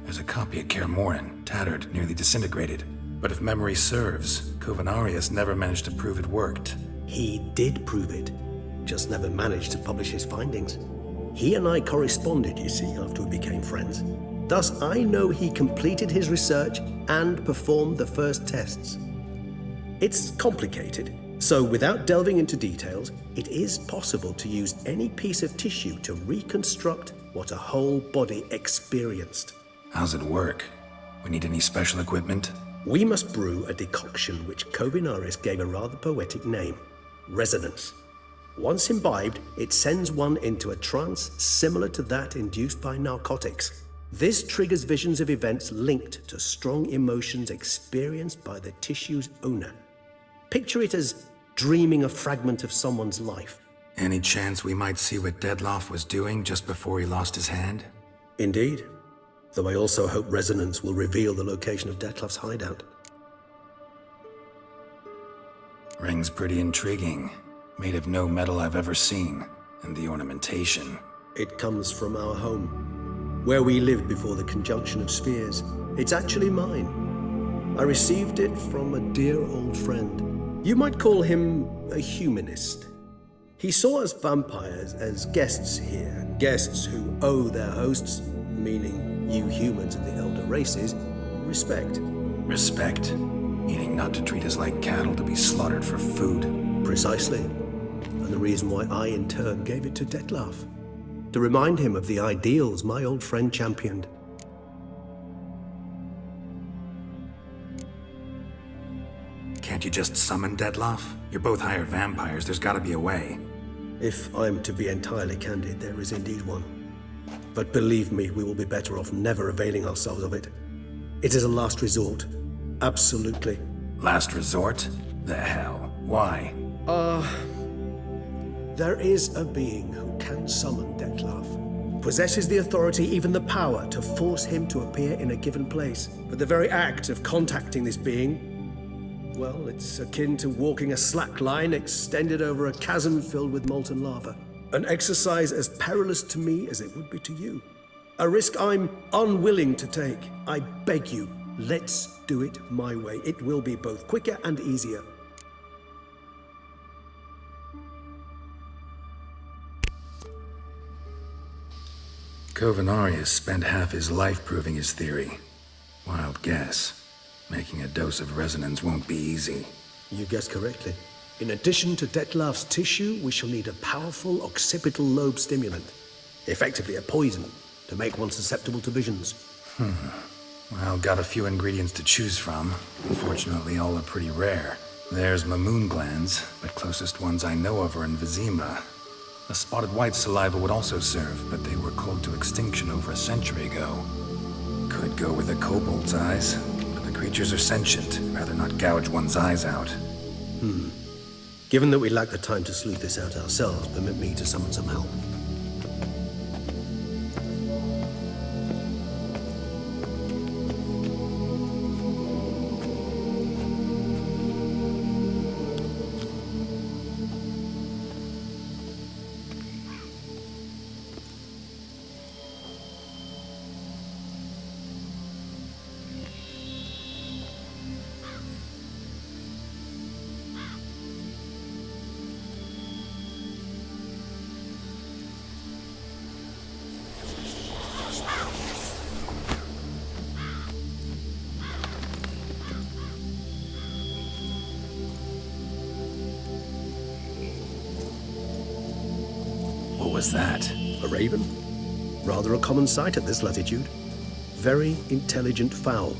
There's a copy at Kaer Morhen, tattered, nearly disintegrated. But if memory serves, Kovinaris never managed to prove it worked. He did prove it, just never managed to publish his findings. He and I corresponded, you see, after we became friends. Thus, I know he completed his research and performed the first tests. It's complicated, so without delving into details, it is possible to use any piece of tissue to reconstruct what a whole body experienced. How's it work? We need any special equipment? We must brew a decoction which Kovinaris gave a rather poetic name, resonance. Once imbibed, it sends one into a trance similar to that induced by narcotics. This triggers visions of events linked to strong emotions experienced by the tissue's owner. Picture it as dreaming a fragment of someone's life. Any chance we might see what Detlef was doing just before he lost his hand? Indeed. Though I also hope resonance will reveal the location of Detlef's hideout. Ring's pretty intriguing. Made of no metal I've ever seen. And the ornamentation. It comes from our home, where we lived before the conjunction of spheres. It's actually mine. I received it from a dear old friend. You might call him a humanist. He saw us vampires as guests here, guests who owe their hosts, meaning you humans and the elder races, respect. Respect? Meaning not to treat us like cattle to be slaughtered for food? Precisely. And the reason why I, in turn, gave it to Detlef. To remind him of the ideals my old friend championed. Can't you just summon Detlef? You're both hired vampires, there's gotta be a way. If I'm to be entirely candid, there is indeed one. But believe me, we will be better off never availing ourselves of it. It is a last resort. Absolutely. Last resort? The hell? Why? There is a being who can summon Detlef. Possesses the authority, even the power, to force him to appear in a given place. But the very act of contacting this being, well, it's akin to walking a slack line extended over a chasm filled with molten lava. An exercise as perilous to me as it would be to you. A risk I'm unwilling to take. I beg you, let's do it my way. It will be both quicker and easier. Kovinaris spent half his life proving his theory. Wild guess. Making a dose of resonance won't be easy. You guessed correctly. In addition to Detlef's tissue, we shall need a powerful occipital lobe stimulant. Effectively a poison, to make one susceptible to visions. Well, got a few ingredients to choose from. Unfortunately, all are pretty rare. There's Mamoon glands, but closest ones I know of are in Vizima. A spotted white saliva would also serve, but they were cold to extinction over a century ago. Could go with a kobold's eyes, but the creatures are sentient. Rather not gouge one's eyes out. Given that we lack the time to sleuth this out ourselves, permit me to summon some help. What was that? A raven? Rather a common sight at this latitude. Very intelligent fowl.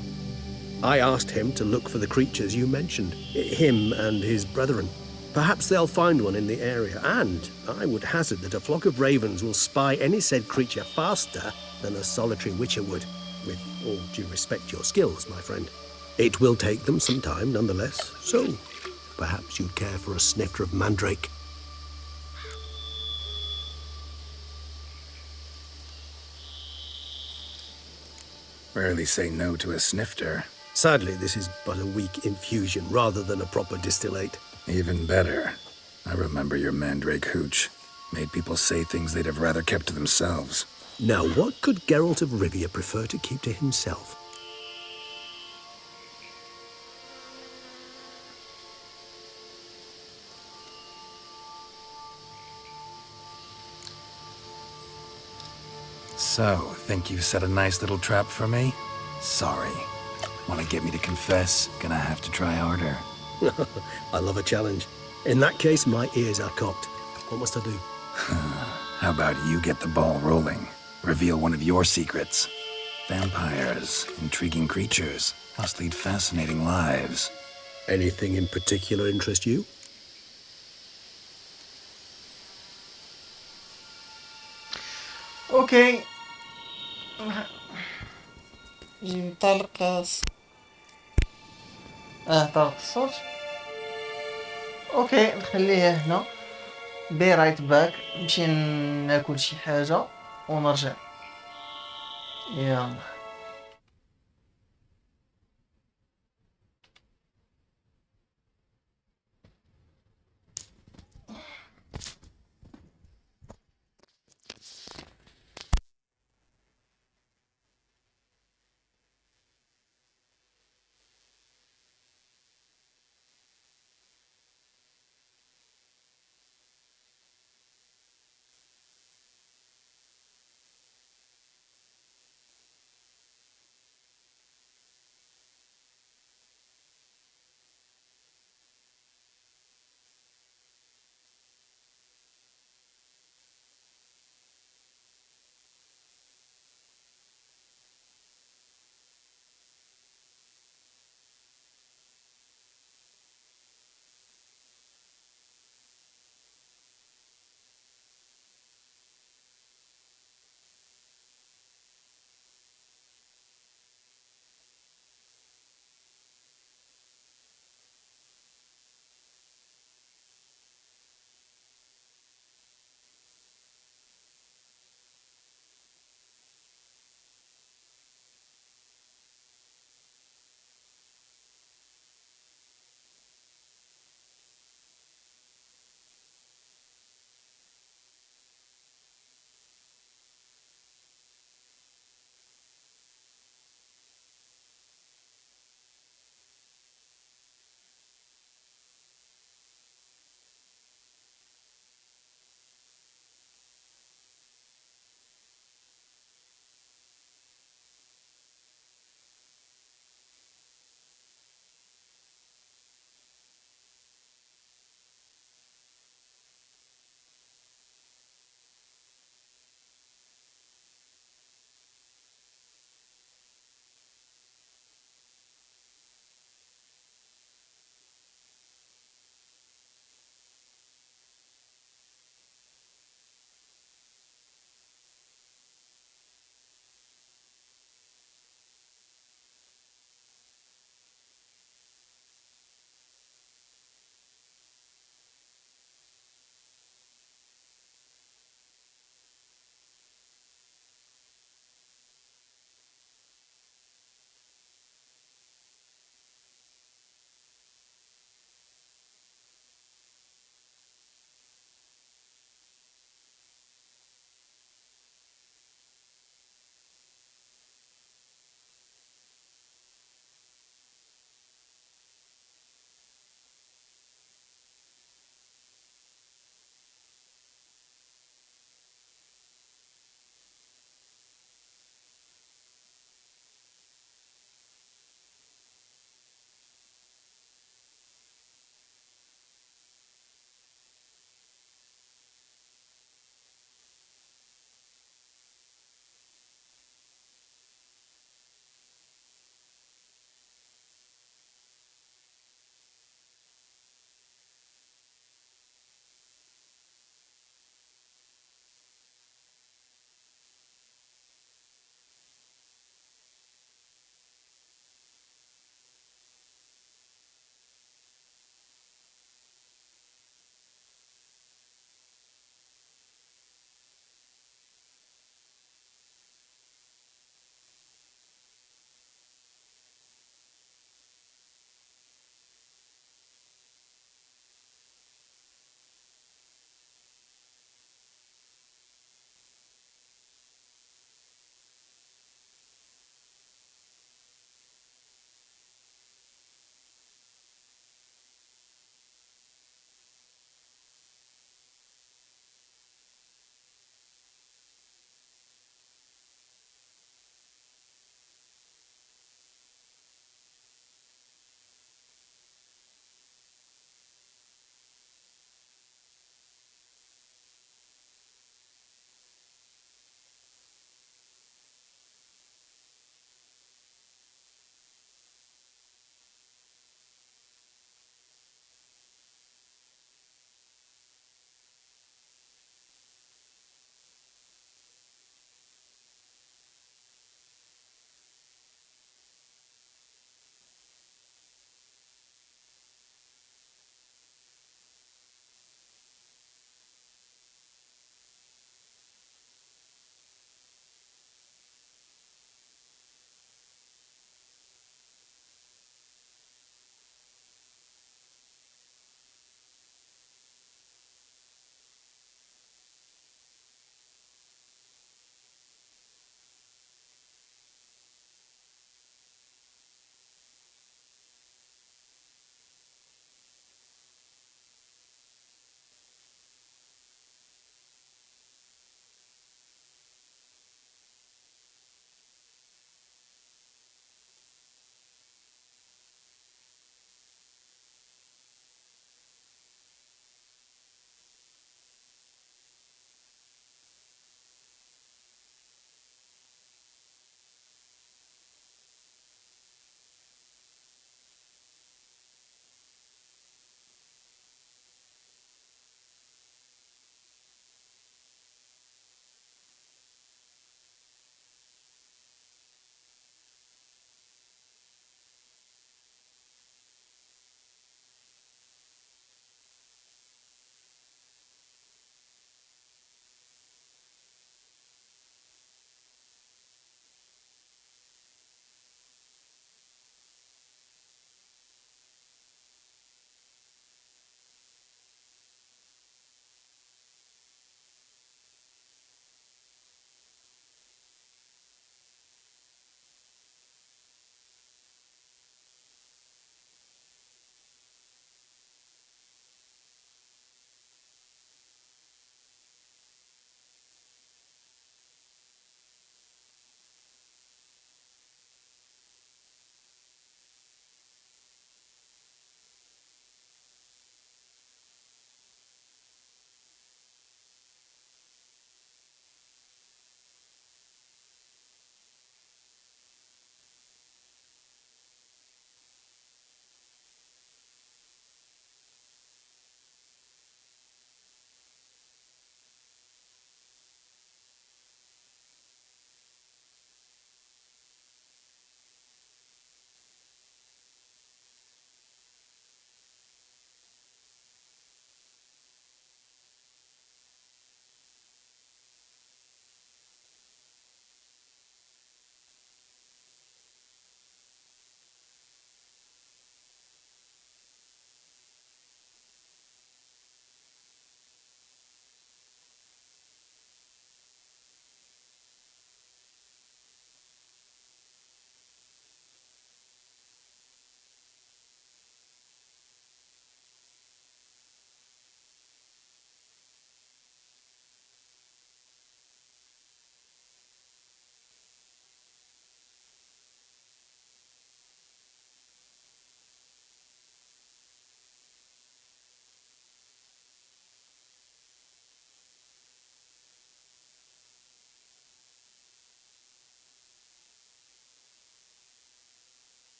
I asked him to look for the creatures you mentioned. Him and his brethren. Perhaps they'll find one in the area, and I would hazard that a flock of ravens will spy any said creature faster than a solitary witcher would. With all due respect to your skills, my friend. It will take them some time, nonetheless, so perhaps you'd care for a snifter of mandrake. Rarely say no to a snifter. Sadly, this is but a weak infusion rather than a proper distillate. Even better. I remember your mandrake hooch. Made people say things they'd have rather kept to themselves. Now, what could Geralt of Rivia prefer to keep to himself? So, think you've set a nice little trap for me? Sorry. Want to get me to confess? Gonna have to try harder. I love a challenge. In that case, my ears are cocked. What must I do? How about you get the ball rolling? Reveal one of your secrets. Vampires, intriguing creatures, must lead fascinating lives. Anything in particular interest you? اوكي ينطلق طلق الصوت. اوكي نخليه هنا. بي رايت باك، نمشي ناكل شي حاجة ونرجع. يلا.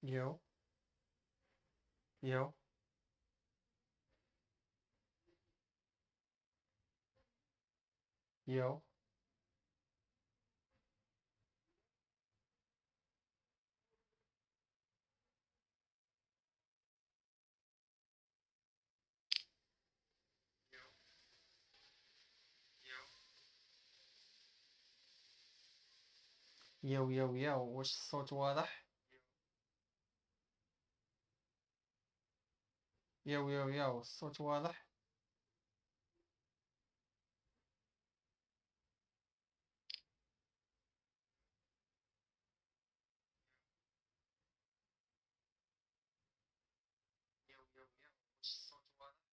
يو يو يو يو واش الصوت واضح؟ يو الصوت واضح؟ واش الصوت واضح؟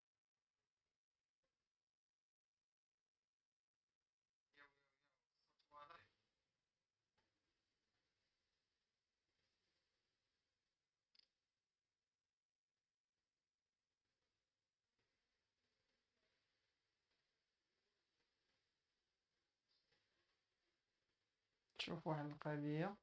الصوت واضح؟ شوف واحد القضية.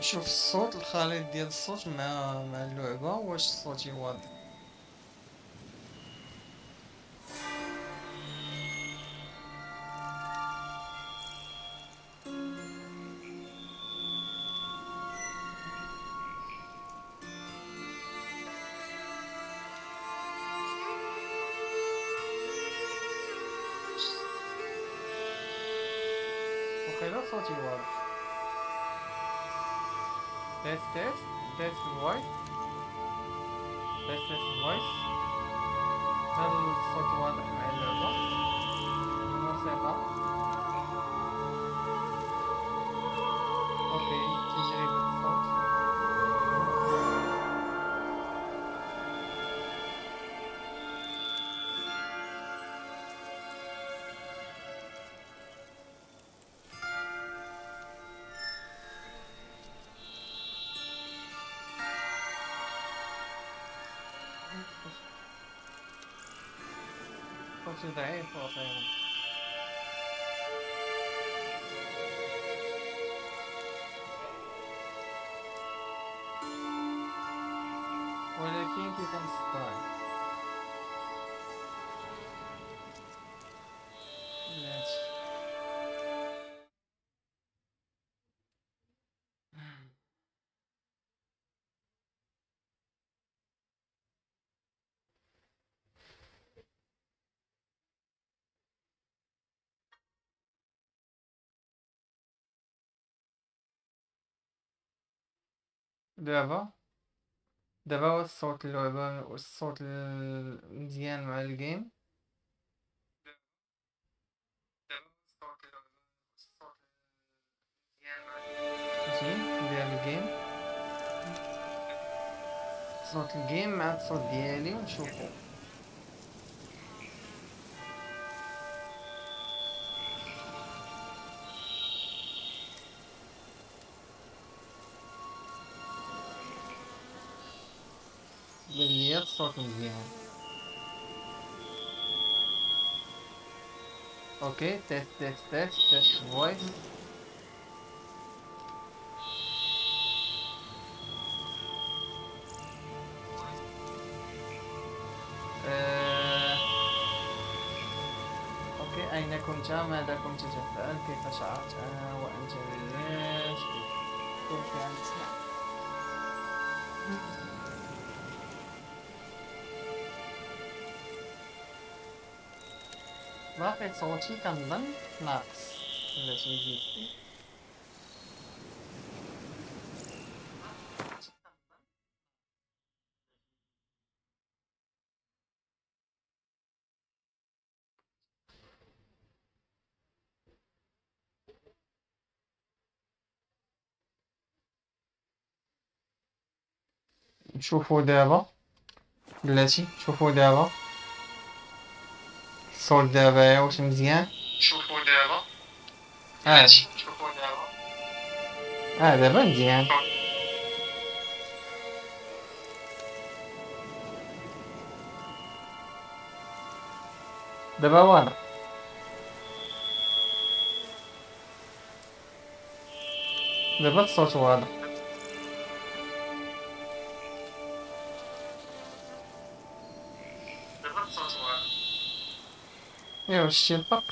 شوف الصوت، الخليط ديال الصوت مع اللعبة، واش الصوت واضح؟ وقيلا صوتي واضح. تيست فويس. تيست فويس. هل الصوت واضح مع اللعبة؟ الموسيقى. اوكي، تجربة الصوت. صوتي ضعيف وأخيرا. ولكن كيف نستطيع؟ بلاتي. دابا واش صوت اللعبة، واش الصوت مزيان مع الجيم؟ فهمتي؟ ديال الجيم، صوت الجيم مع الصوت ديالي، ونشوفو. بان ليا الصوت مزيان. اوكي، تيست فويس. اوكي، اين كنت؟ ماذا كنت تفعل؟ كيف شعرت انا وانت بالناس؟ كيف فهمت؟ باقي صوتي كنظن ناقص، بلاتي نزيد. نشوفو دابا، بلاتي شوفو دابا الصوت دابا واش مزيان. شوفو دابا بلاتي، شوفو دابا دابا مزيان. دابا واضح. دابا الصوت واضح. ايوا شتي الفرق.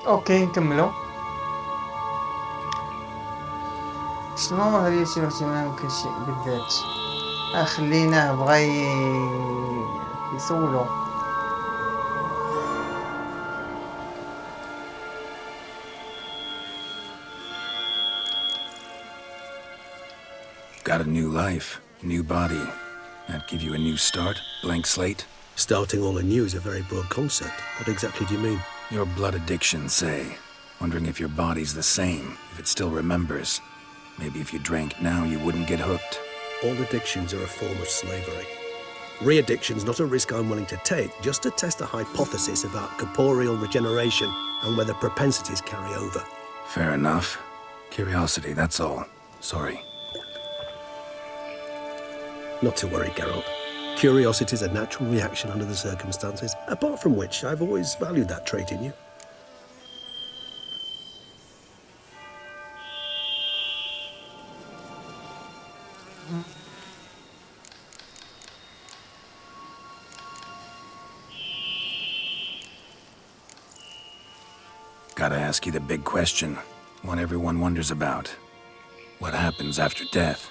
اوكي نكملو. شنو هل يتم اهتمامك كشيء بالذات؟ خليناه بغا يسولو. Got a new life, new body. That give you a new start, blank slate? Starting all anew is a very broad concept. What exactly do you mean? Your blood addiction, say. Wondering if your body's the same, if it still remembers. Maybe if you drank now, you wouldn't get hooked. All addictions are a form of slavery. Re-addiction's not a risk I'm willing to take, just to test a hypothesis about corporeal regeneration and whether propensities carry over. Fair enough. Curiosity, that's all. Sorry. Not to worry, Geralt. Curiosity is a natural reaction under the circumstances, apart from which I've always valued that trait in you. Gotta ask you the big question, one everyone wonders about. What happens after death?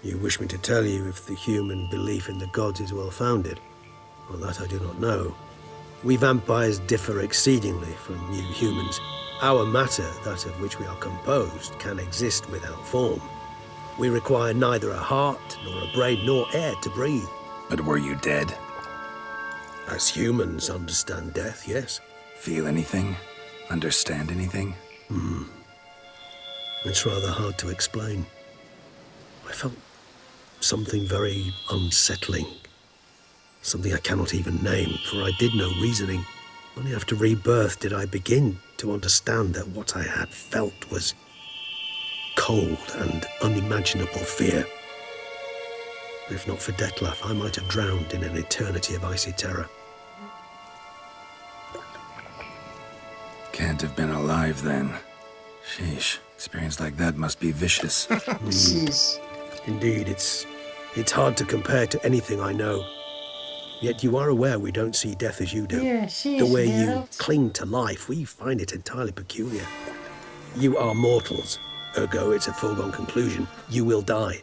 You wish me to tell you if the human belief in the gods is well-founded? Well, that I do not know. We vampires differ exceedingly from you humans. Our matter, that of which we are composed, can exist without form. We require neither a heart, nor a brain, nor air to breathe. But were you dead? As humans understand death, yes. Feel anything? Understand anything? It's rather hard to explain. I felt something very unsettling. Something I cannot even name, for I did no reasoning. Only after rebirth did I begin to understand that what I had felt was cold and unimaginable fear. If not for Detlef, I might have drowned in an eternity of icy terror. Can't have been alive then. Sheesh, experience like that must be vicious. Indeed, it's hard to compare to anything I know. Yet you are aware we don't see death as you do. The way you cling to life, we find it entirely peculiar. You are mortals, ergo it's a foregone conclusion. You will die.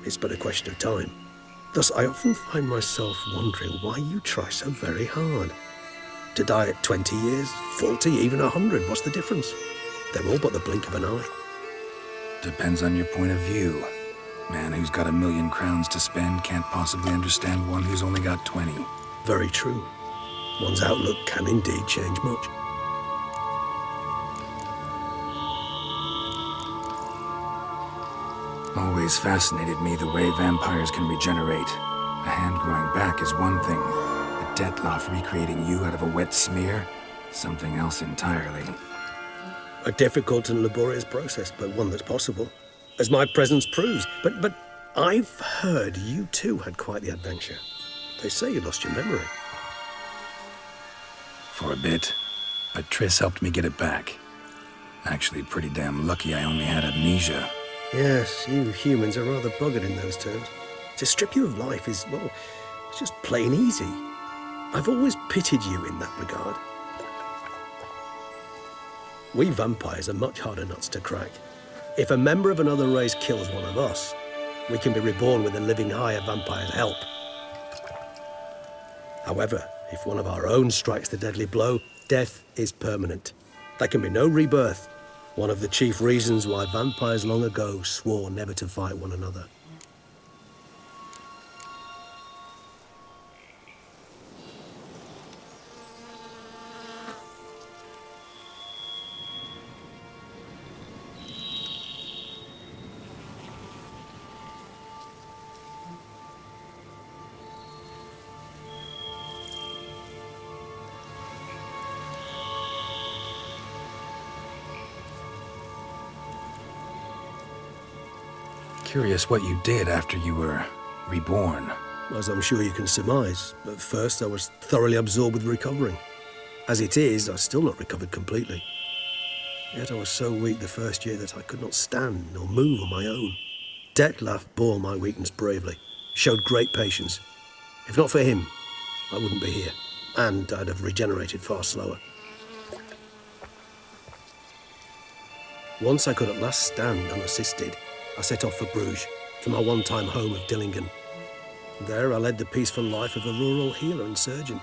It's but a question of time. Thus, I often find myself wondering why you try so very hard. To die at 20 years, 40, even 100, what's the difference? They're all but the blink of an eye. Depends on your point of view. Man who's got 1,000,000 crowns to spend can't possibly understand one who's only got 20. Very true. One's outlook can indeed change much. Always fascinated me the way vampires can regenerate. A hand growing back is one thing. A Detlef recreating you out of a wet smear? Something else entirely. A difficult and laborious process, but one that's possible. As my presence proves. But I've heard you too had quite the adventure. They say you lost your memory. For a bit. But Triss helped me get it back. Actually, pretty damn lucky I only had amnesia. Yes, you humans are rather buggered in those terms. To strip you of life is, well, it's just plain easy. I've always pitied you in that regard. We vampires are much harder nuts to crack. If a member of another race kills one of us, we can be reborn with a living higher vampire's help. However, if one of our own strikes the deadly blow, death is permanent. There can be no rebirth. One of the chief reasons why vampires long ago swore never to fight one another. Curious what you did after you were reborn. As I'm sure you can surmise, at first I was thoroughly absorbed with recovering. As it is, I've still not recovered completely. Yet I was so weak the first year that I could not stand or move on my own. Detlef bore my weakness bravely, showed great patience. If not for him, I wouldn't be here, and I'd have regenerated far slower. Once I could at last stand unassisted, I set off for Bruges, for my one-time home of Dillingen. There I led the peaceful life of a rural healer and surgeon,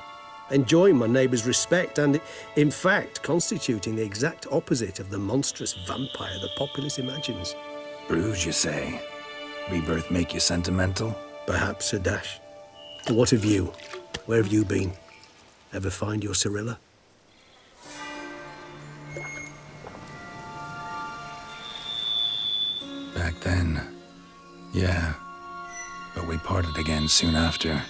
enjoying my neighbours' respect and, in fact, constituting the exact opposite of the monstrous vampire the populace imagines. Bruges, you say? Rebirth make you sentimental? Perhaps a dash. But what of you? Where have you been? Ever find your Cyrilla? Back then, yeah. But we parted again soon after.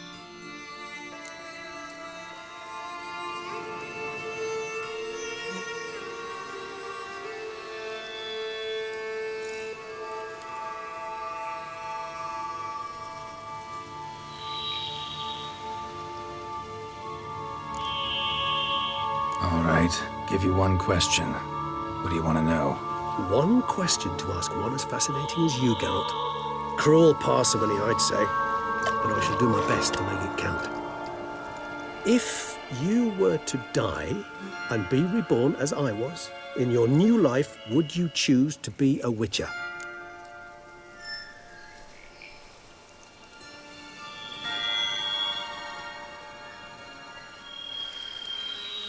All right, give you one question. What do you want to know? One question to ask one as fascinating as you, Geralt. Cruel parsimony, I'd say, but I shall do my best to make it count. If you were to die and be reborn as I was, in your new life, would you choose to be a witcher?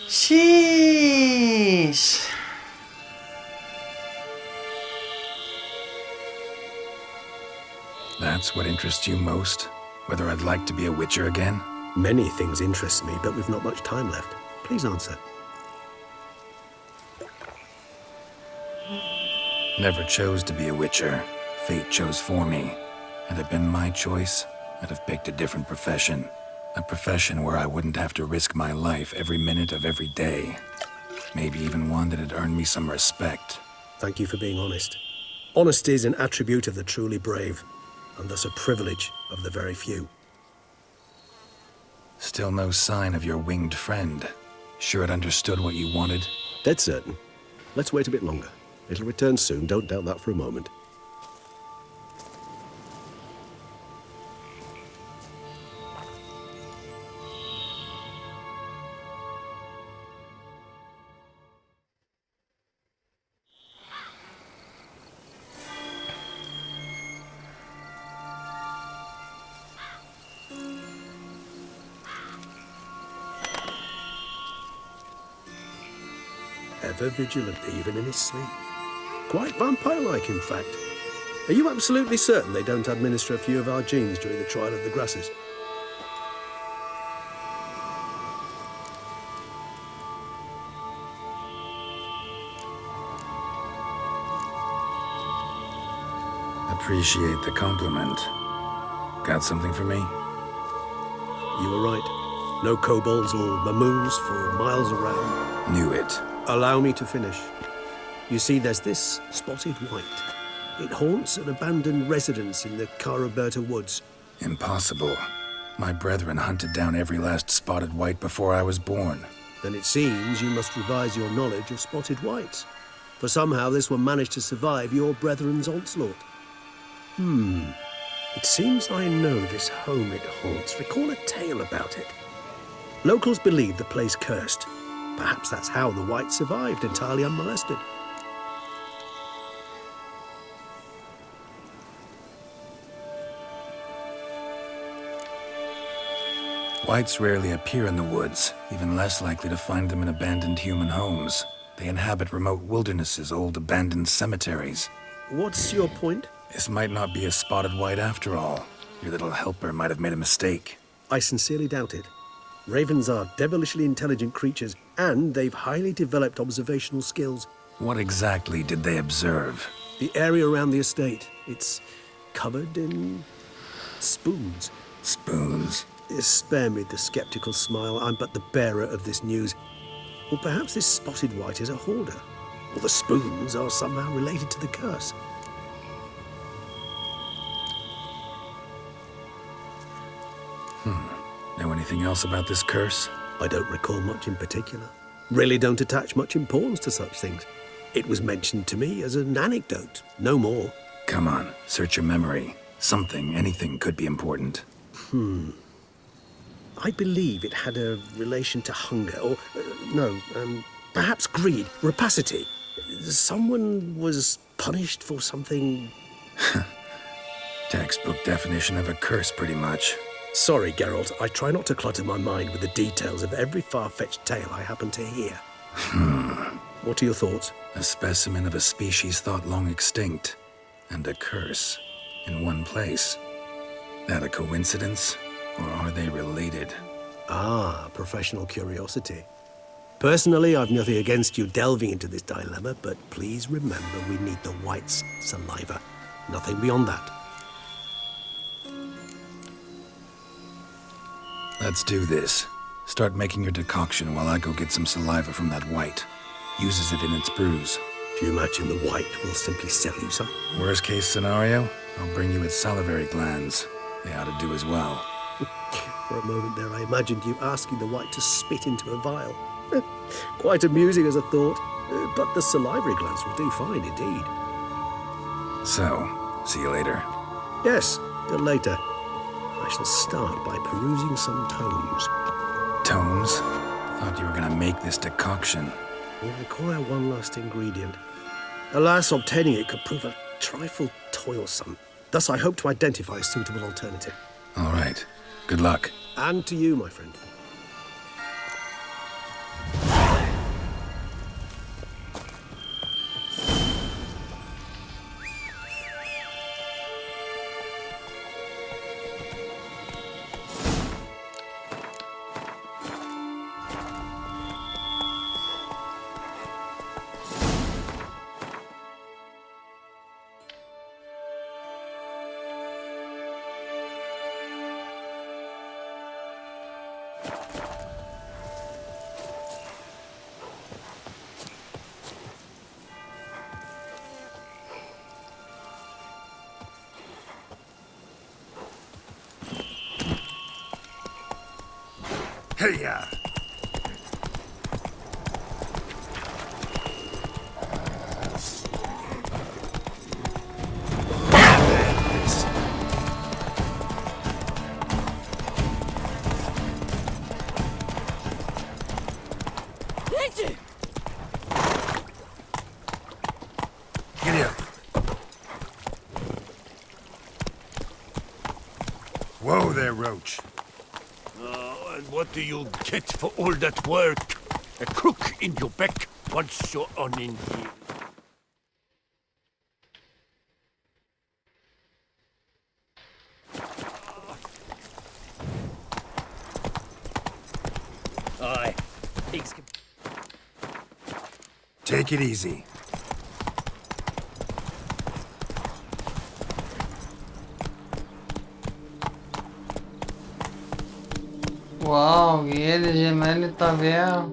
Sheesh. That's what interests you most? Whether I'd like to be a witcher again? Many things interest me, but we've not much time left. Please answer. Never chose to be a witcher. Fate chose for me. Had it been my choice, I'd have picked a different profession. A profession where I wouldn't have to risk my life every minute of every day. Maybe even one that'd earn me some respect. Thank you for being honest. Honesty is an attribute of the truly brave, and thus a privilege of the very few. Still no sign of your winged friend. Sure it understood what you wanted? Dead certain. Let's wait a bit longer. It'll return soon, don't doubt that for a moment. Ever vigilant, even in his sleep. Quite vampire-like, in fact. Are you absolutely certain they don't administer a few of our genes during the trial of the grasses? Appreciate the compliment. Got something for me? You were right. No kobolds or mamoons for miles around. Knew it. Allow me to finish. You see, there's this spotted white. It haunts an abandoned residence in the Caraberta woods. Impossible. My brethren hunted down every last spotted white before I was born. Then it seems you must revise your knowledge of spotted whites. For somehow this one managed to survive your brethren's onslaught. It seems I know this home it haunts. Recall a tale about it. Locals believe the place cursed. Perhaps that's how the white survived, entirely unmolested. Whites rarely appear in the woods, even less likely to find them in abandoned human homes. They inhabit remote wildernesses, old abandoned cemeteries. What's your point? This might not be a spotted white after all. Your little helper might have made a mistake. I sincerely doubt it. Ravens are devilishly intelligent creatures, and they've highly developed observational skills. What exactly did they observe? The area around the estate. It's covered in spoons. Spoons? Spare me the skeptical smile. I'm but the bearer of this news. Or perhaps this spotted white is a hoarder. Or the spoons are somehow related to the curse. Know anything else about this curse? I don't recall much in particular. Really don't attach much importance to such things. It was mentioned to me as an anecdote, no more. Come on, search your memory. Something, anything could be important. I believe it had a relation to hunger, or, perhaps greed, rapacity. Someone was punished for something... Textbook definition of a curse, pretty much. Sorry, Geralt, I try not to clutter my mind with the details of every far-fetched tale I happen to hear. What are your thoughts? A specimen of a species thought long extinct, and a curse in one place. That a coincidence, or are they related? Ah, professional curiosity. Personally, I've nothing against you delving into this dilemma, but please remember we need the white's saliva. Nothing beyond that. Let's do this. Start making your decoction while I go get some saliva from that white. Uses it in its brews. If you imagine the white, we'll simply sell you some. Worst case scenario, I'll bring you its salivary glands. They ought to do as well. For a moment there, I imagined you asking the white to spit into a vial. Quite amusing as a thought, but the salivary glands will do fine indeed. So, see you later. Yes, till later. I shall start by perusing some tomes. Tomes? Thought you were gonna make this decoction. We require one last ingredient. Alas, obtaining it could prove a trifle toilsome. Thus, I hope to identify a suitable alternative. All right. Good luck. And to you, my friend. Hey-ya! Giddy up. Whoa there, Roach. And what do you get for all that work? A crook in your back once you're on in here. Aye. Take it easy. واو يا لجمال الطبيعة.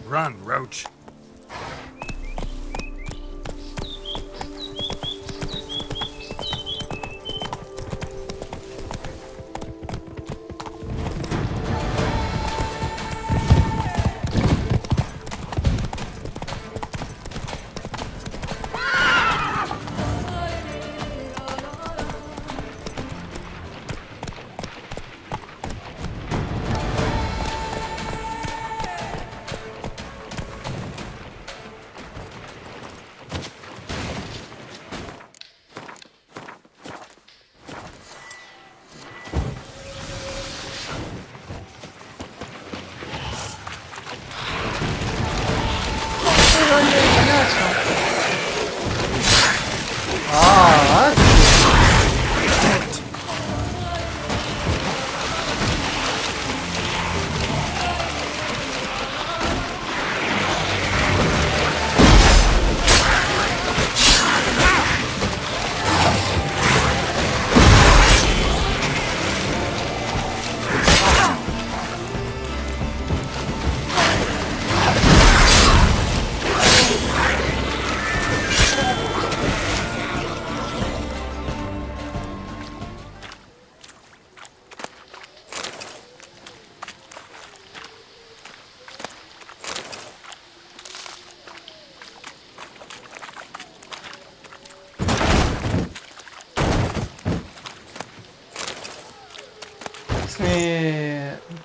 Run, Roach.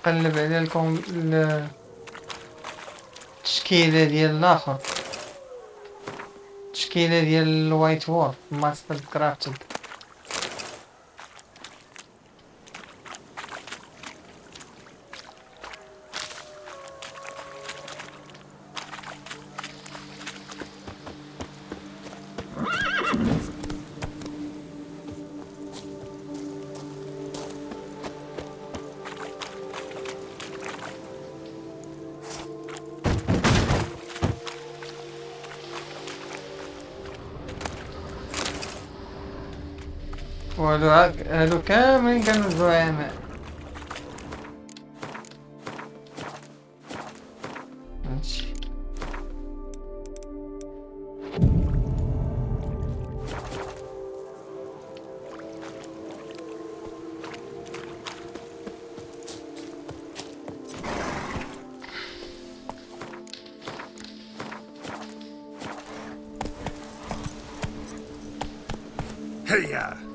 نقلب على التشكيلة ديال الاخر، التشكيلة ديال الوايت وور ماستر كرافتد. هادو كاملين كانوا زعماء. ماشي هيا.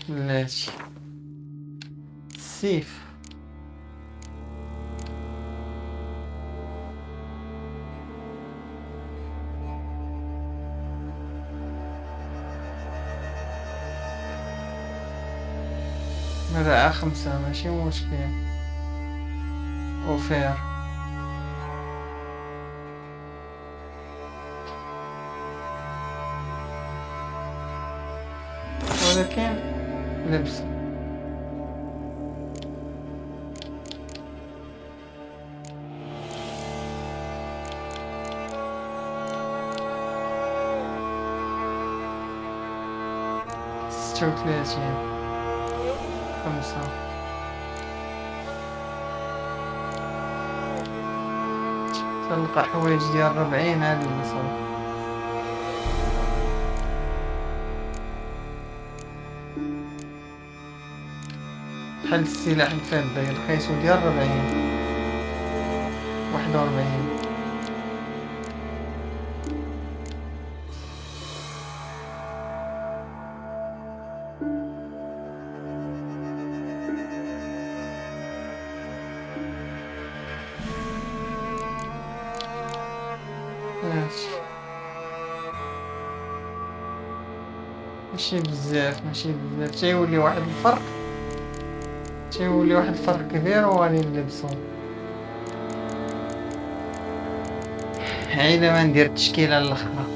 بلاتي السيف. مدعاة 5 ماشي مشكل. وفير ولكن لبس. ستة 5 تلقى حوايج ديال 40 هذه اللي صار. بحال السلاح الفاذ القيسو ديال 40 41. ماشي بزاف تيولي واحد الفرق كبير وغادي نلبسو. عيدا ما ندير التشكيله الاخرى.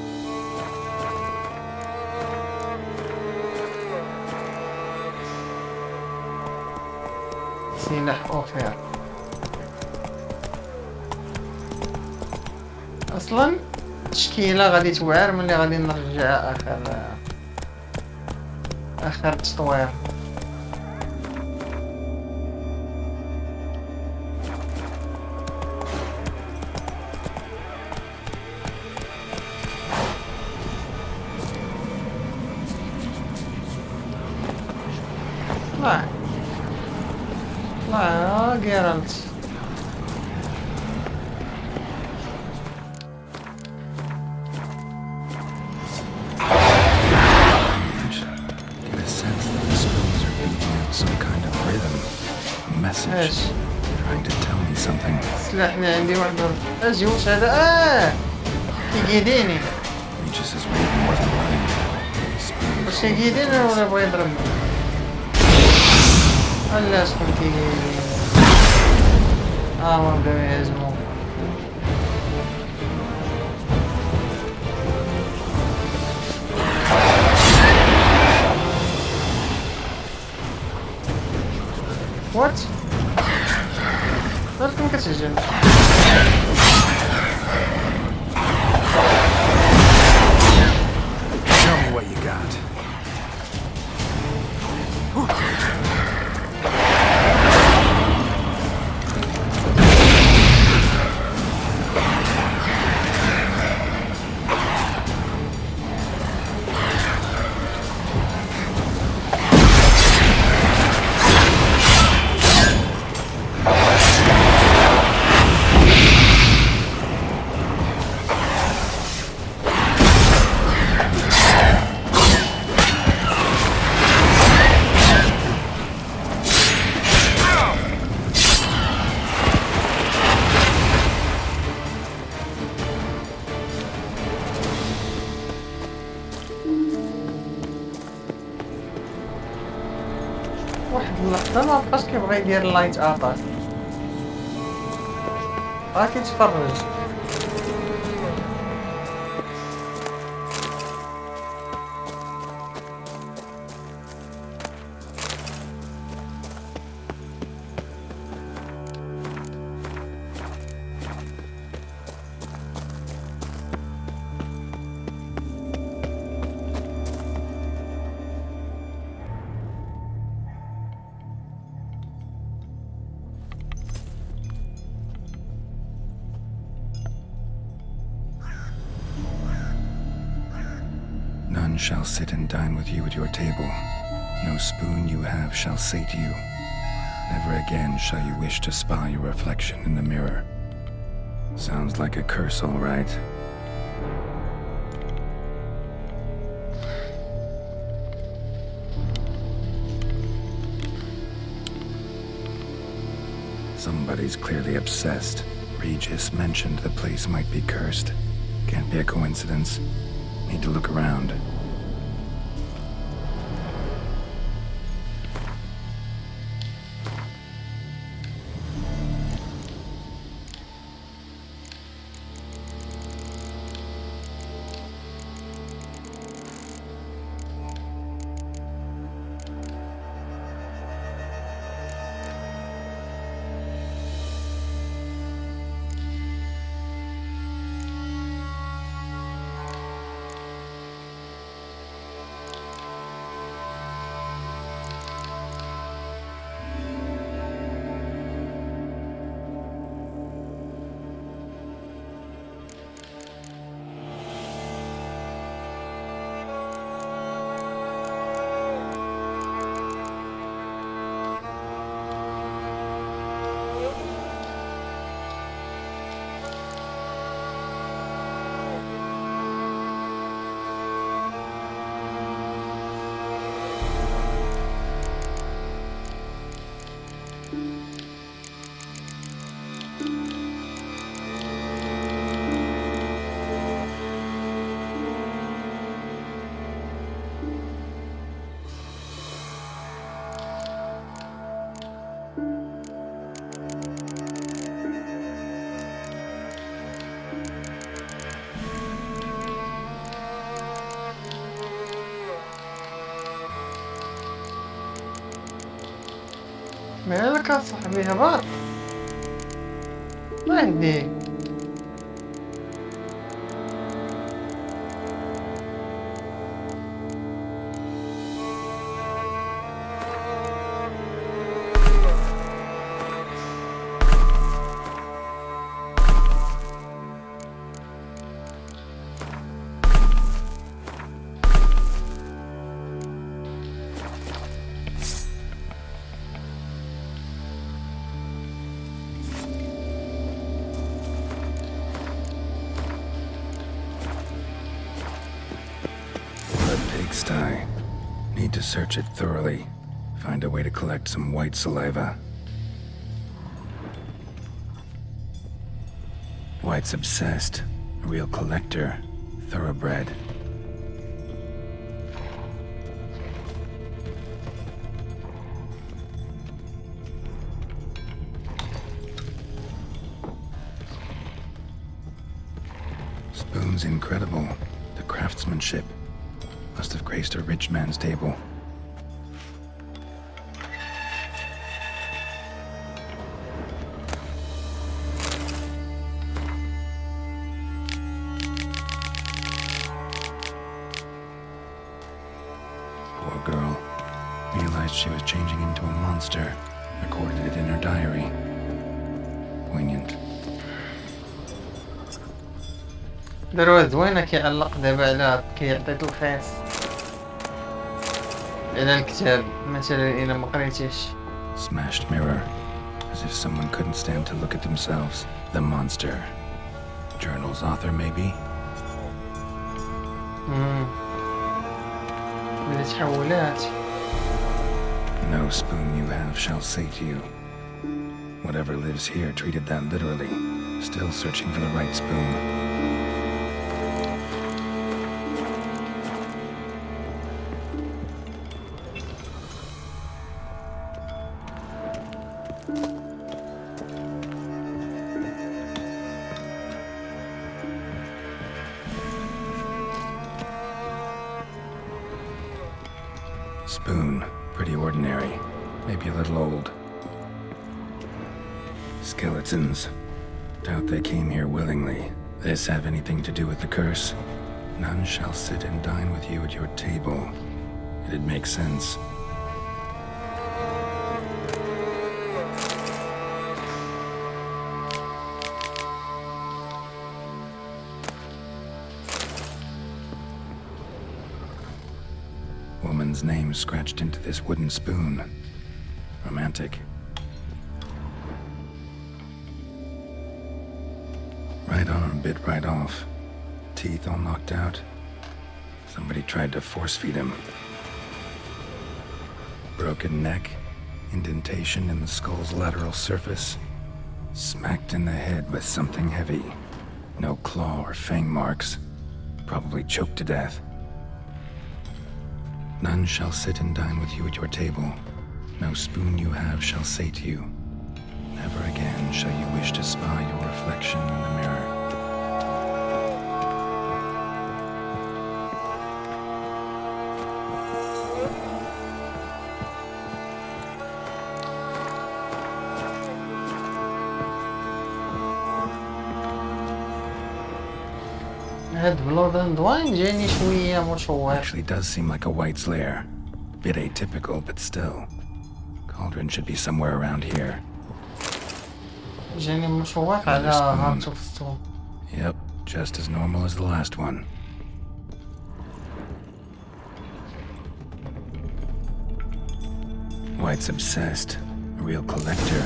سلاح اوفير اصلا التشكيله غادي توعر ملي غادي نرجع اخر تطوير. طلع جيرالت. سلاحني عندي واحد اجي واش هذا كيقيديني واش كيقيديني ولا بغا يضربني. علاش كنت كيقيديني ما بداو يهزمو. وات صرت ما كتسجل. Show me what you got. واحد اللحظة ما بقاش كيبغي يدير اللايت اتاك، بقى كيتفرج. None shall sit and dine with you at your table. No spoon you have shall sate you. Never again shall you wish to spy your reflection in the mirror. Sounds like a curse, all right. Somebody's clearly obsessed. Regis mentioned the place might be cursed. Can't be a coincidence. Need to look around. مالك يا صاحبي هبط؟ ما عندي. Pigsty. Need to search it thoroughly. Find a way to collect some white saliva. White's obsessed. A real collector. Thoroughbred. Spoon's incredible. The craftsmanship. Must have graced a rich man's table. Poor girl. Realized she was changing into a monster. Recorded it in her diary. Poignant. دروها زوينة كيعلق دابا على كيعطيك الخاص على الكتاب مثلا إلا ما قريتيش. Smashed mirror. As if someone couldn't stand to look at themselves. The monster. Journal's author, maybe? بدات تحولات. No spoon you have shall sate you. Whatever lives here treated that literally. Still searching for the right spoon. Spoon, pretty ordinary. Maybe a little old. Skeletons. Doubt they came here willingly. This have anything to do with the curse? None shall sit and dine with you at your table. It'd make sense. Woman's name scratched into this wooden spoon. Romantic. Right arm bit right off. Teeth all knocked out. Somebody tried to force feed him. Broken neck. Indentation in the skull's lateral surface. Smacked in the head with something heavy. No claw or fang marks. Probably choked to death. None shall sit and dine with you at your table. No spoon you have shall sate you. Never again shall you wish to spy your reflection in the mirror. Actually does seem like a white's lair. Bit atypical, but still. Cauldron should be somewhere around here. Yep, just as normal as the last one. White's obsessed. A real collector.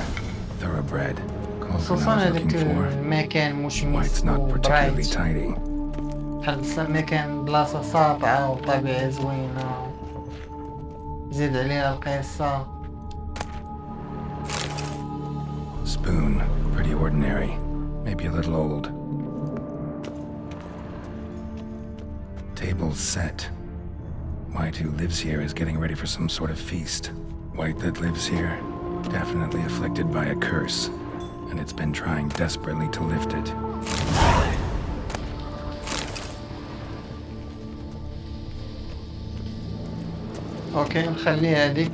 Thoroughbred. Cauldron I was looking for. White's not particularly tidy. مكان بلاصة ساطعة وطبيعة زوينة زيد عليها القصة. Spoon, pretty ordinary. Maybe a little old. Table's set. White who lives here is getting ready for some sort of feast. White that lives here, definitely afflicted by a curse, and it's been trying desperately to lift it. اوكي نخليها هذيك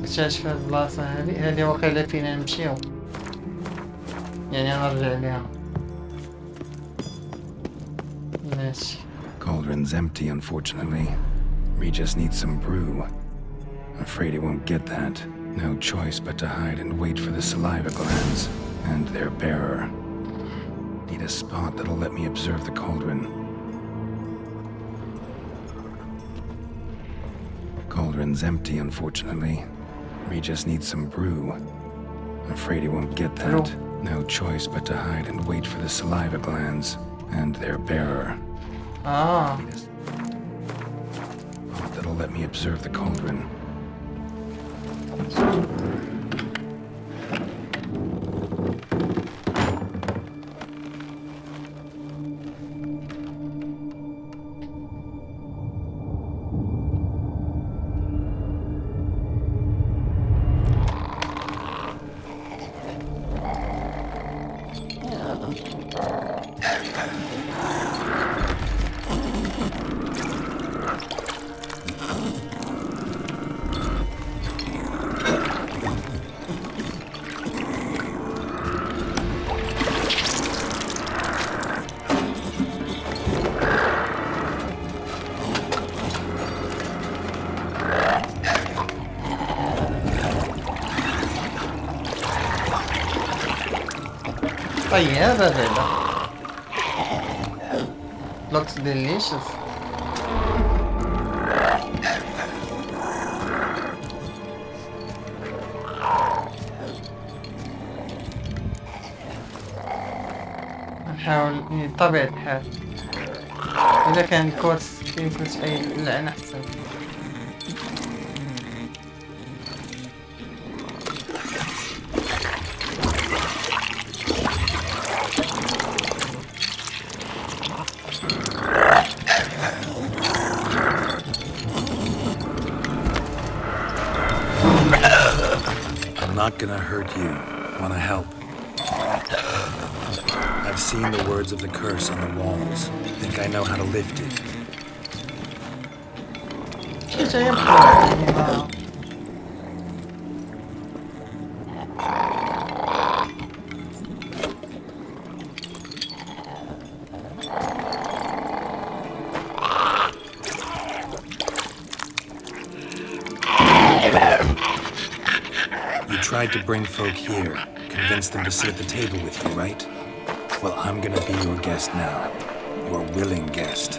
نكتشف هاد البلاصة هادي واقيلا فينا نمشيو يعني نرجع ليها ماشي. Cauldron's empty, unfortunately. We just need some brew. Afraid he won't get that. No choice but to hide and wait for the saliva glands and their bearer. Need a spot that'll let me observe the cauldron. Cauldron's empty, unfortunately. We just need some brew. Afraid he won't get that. No choice but to hide and wait for the saliva glands and their bearer. That'll let me observe the cauldron. طيب هذا looks delicious. نحاول بطبيعة الحال إذا كان كورس كيف نتحيل لعنا أحسن. Not gonna hurt you. Wanna help? I've seen the words of the curse on the walls. Think I know how to lift it. شي تيبقى يعني ما You tried to bring folk here, convince them to sit at the table with you, right? Well, I'm gonna be your guest now. Your willing guest.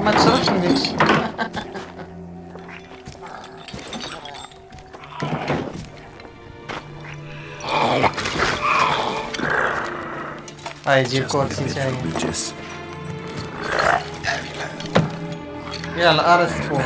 ما تصرفش من ديكشي. يجيب كرسي تاني. يلا أرسطو.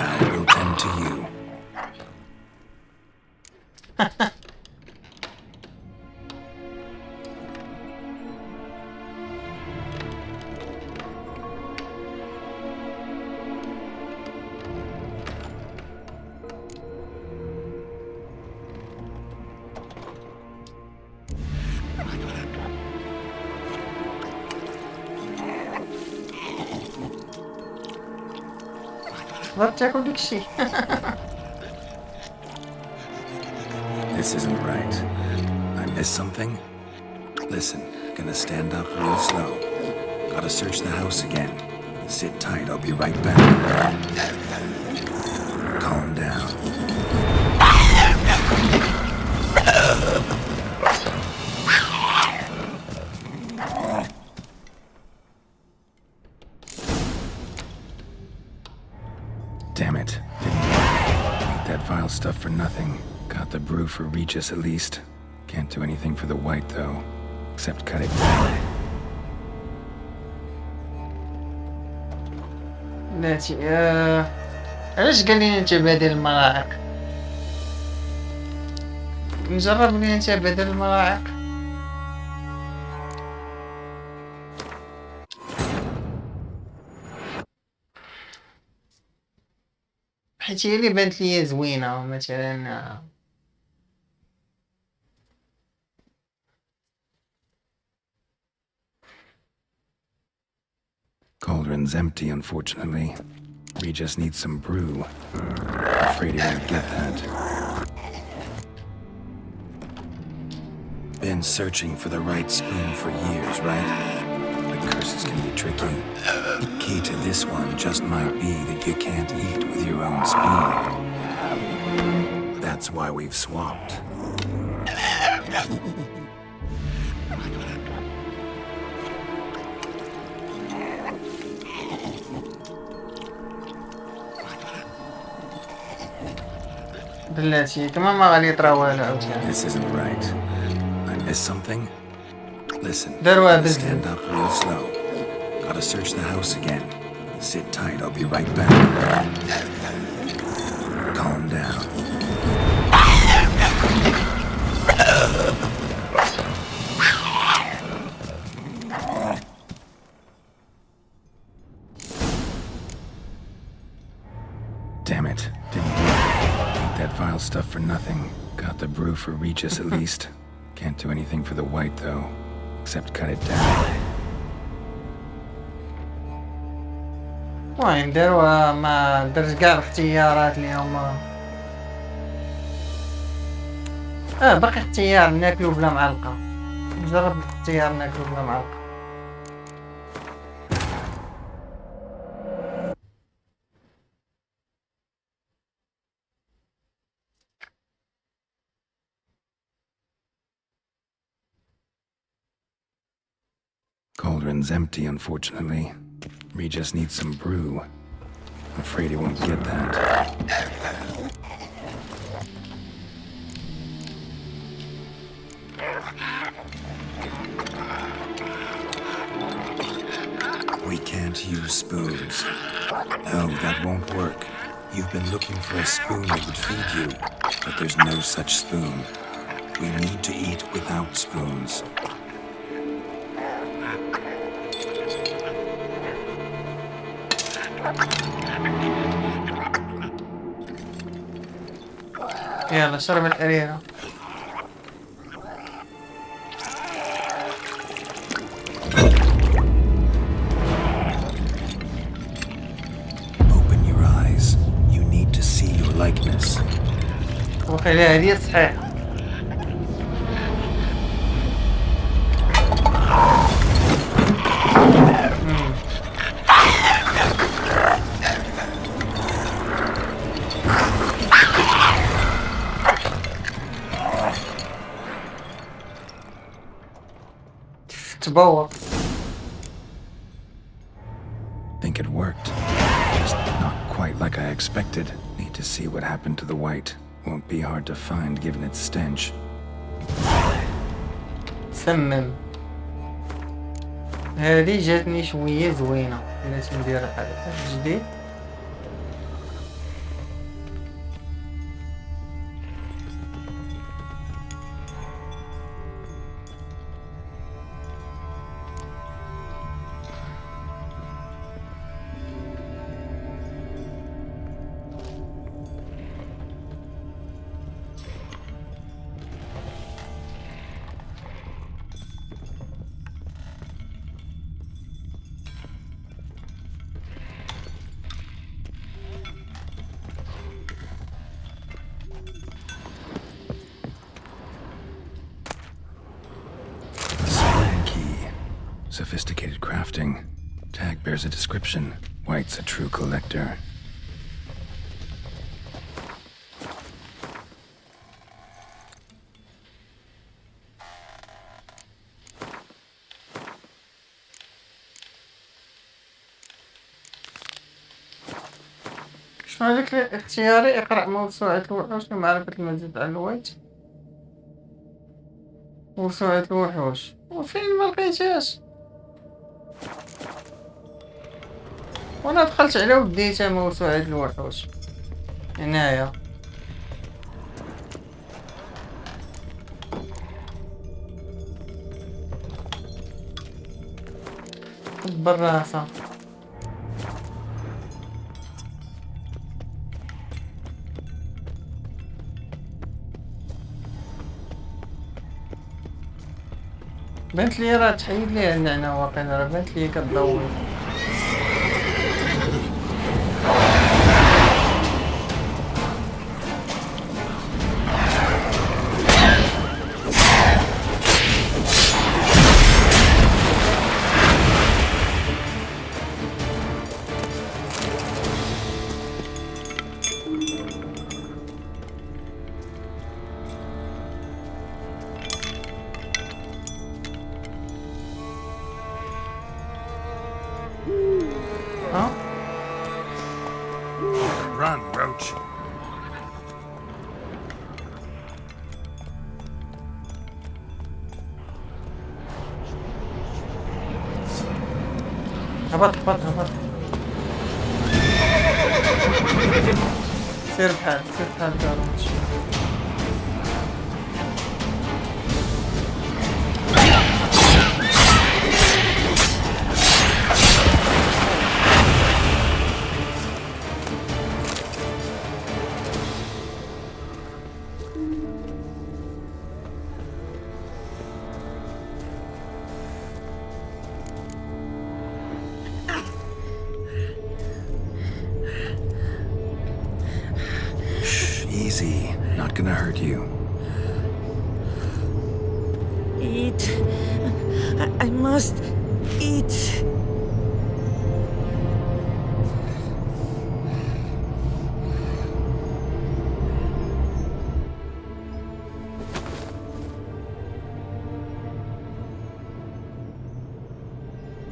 تاكل داكشي. This isn't right. I missed something? Listen, gonna stand up real slow. Gotta search the house again. Sit tight, I'll be right back. Calm down. Damn it. Didn't eat that vile stuff for nothing. Got the brew for Regis at least. Can't do anything for the white though, except cut it down. بلاتي علاش قال لي انت بدل الملاعق؟ نجرب لي انت بدل الملاعق. حيت هي اللي بانت لي زوينه مثلا. Cauldron's empty, unfortunately. We just need some brew. Afraid he won't get that. Been searching for the right spoon for years, right? The curses can be tricky. Key to this one just might be that you can't eat with your own spoon. That's why we've swapped. بلاتي كمان ما غادي يطرا والو عاوتاني. This isn't right. I missed something? Listen, داروها stand بزاف. up real slow. Gotta search the house again. Sit tight, I'll be right back. Calm down. Damn it. Didn't eat that vile stuff for nothing. Got the brew for Regis at least. Can't do anything for the white though, except cut it down. المهم داروها ما درت كاع الاختيارات اللي هما باقي اختيار ناكلو بلا معلقة. نجرب الاختيار ناكلو بلا معلقة. Cauldron's empty, unfortunately. We just need some brew. Afraid he won't get that. We can't use spoons. No, that won't work. You've been looking for a spoon that would feed you, but there's no such spoon. We need to eat without spoons. يلا شرب الحريرة. واقيلا هادي صحيحة. تبور. Think it worked. Just not quite like I expected. Need to see what happened to the white. Won't be hard to find given its stench. سمم. هذه جاتني شوية زوينة. إلا تندير هذا جديد. Sophisticated crafting. Tag bears a description. White's a true collector. شنو هذاك اختياري؟ اقرأ موسوعة الوحوش لمعرفة المزيد عن الويت. موسوعة الوحوش وفين ما لقيتهاش. وانا دخلت على وديتها موسوعة الوحوش هنايا. بالراسة. بانت لي راه تحيد ليها النعناع واقيلا، راه بانت لي كتضوي. Run, Roach. هبط. سير بحال روach. Easy. Not gonna hurt you. Eat. I must eat.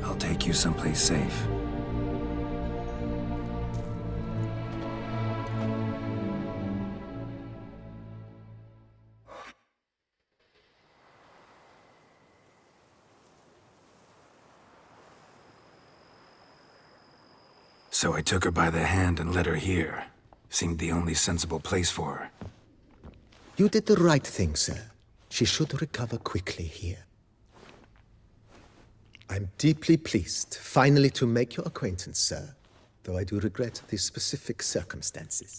I'll take you someplace safe. So I took her by the hand and led her here. Seemed the only sensible place for her. You did the right thing, sir. She should recover quickly here. I'm deeply pleased, finally, to make your acquaintance, sir, though I do regret the specific circumstances.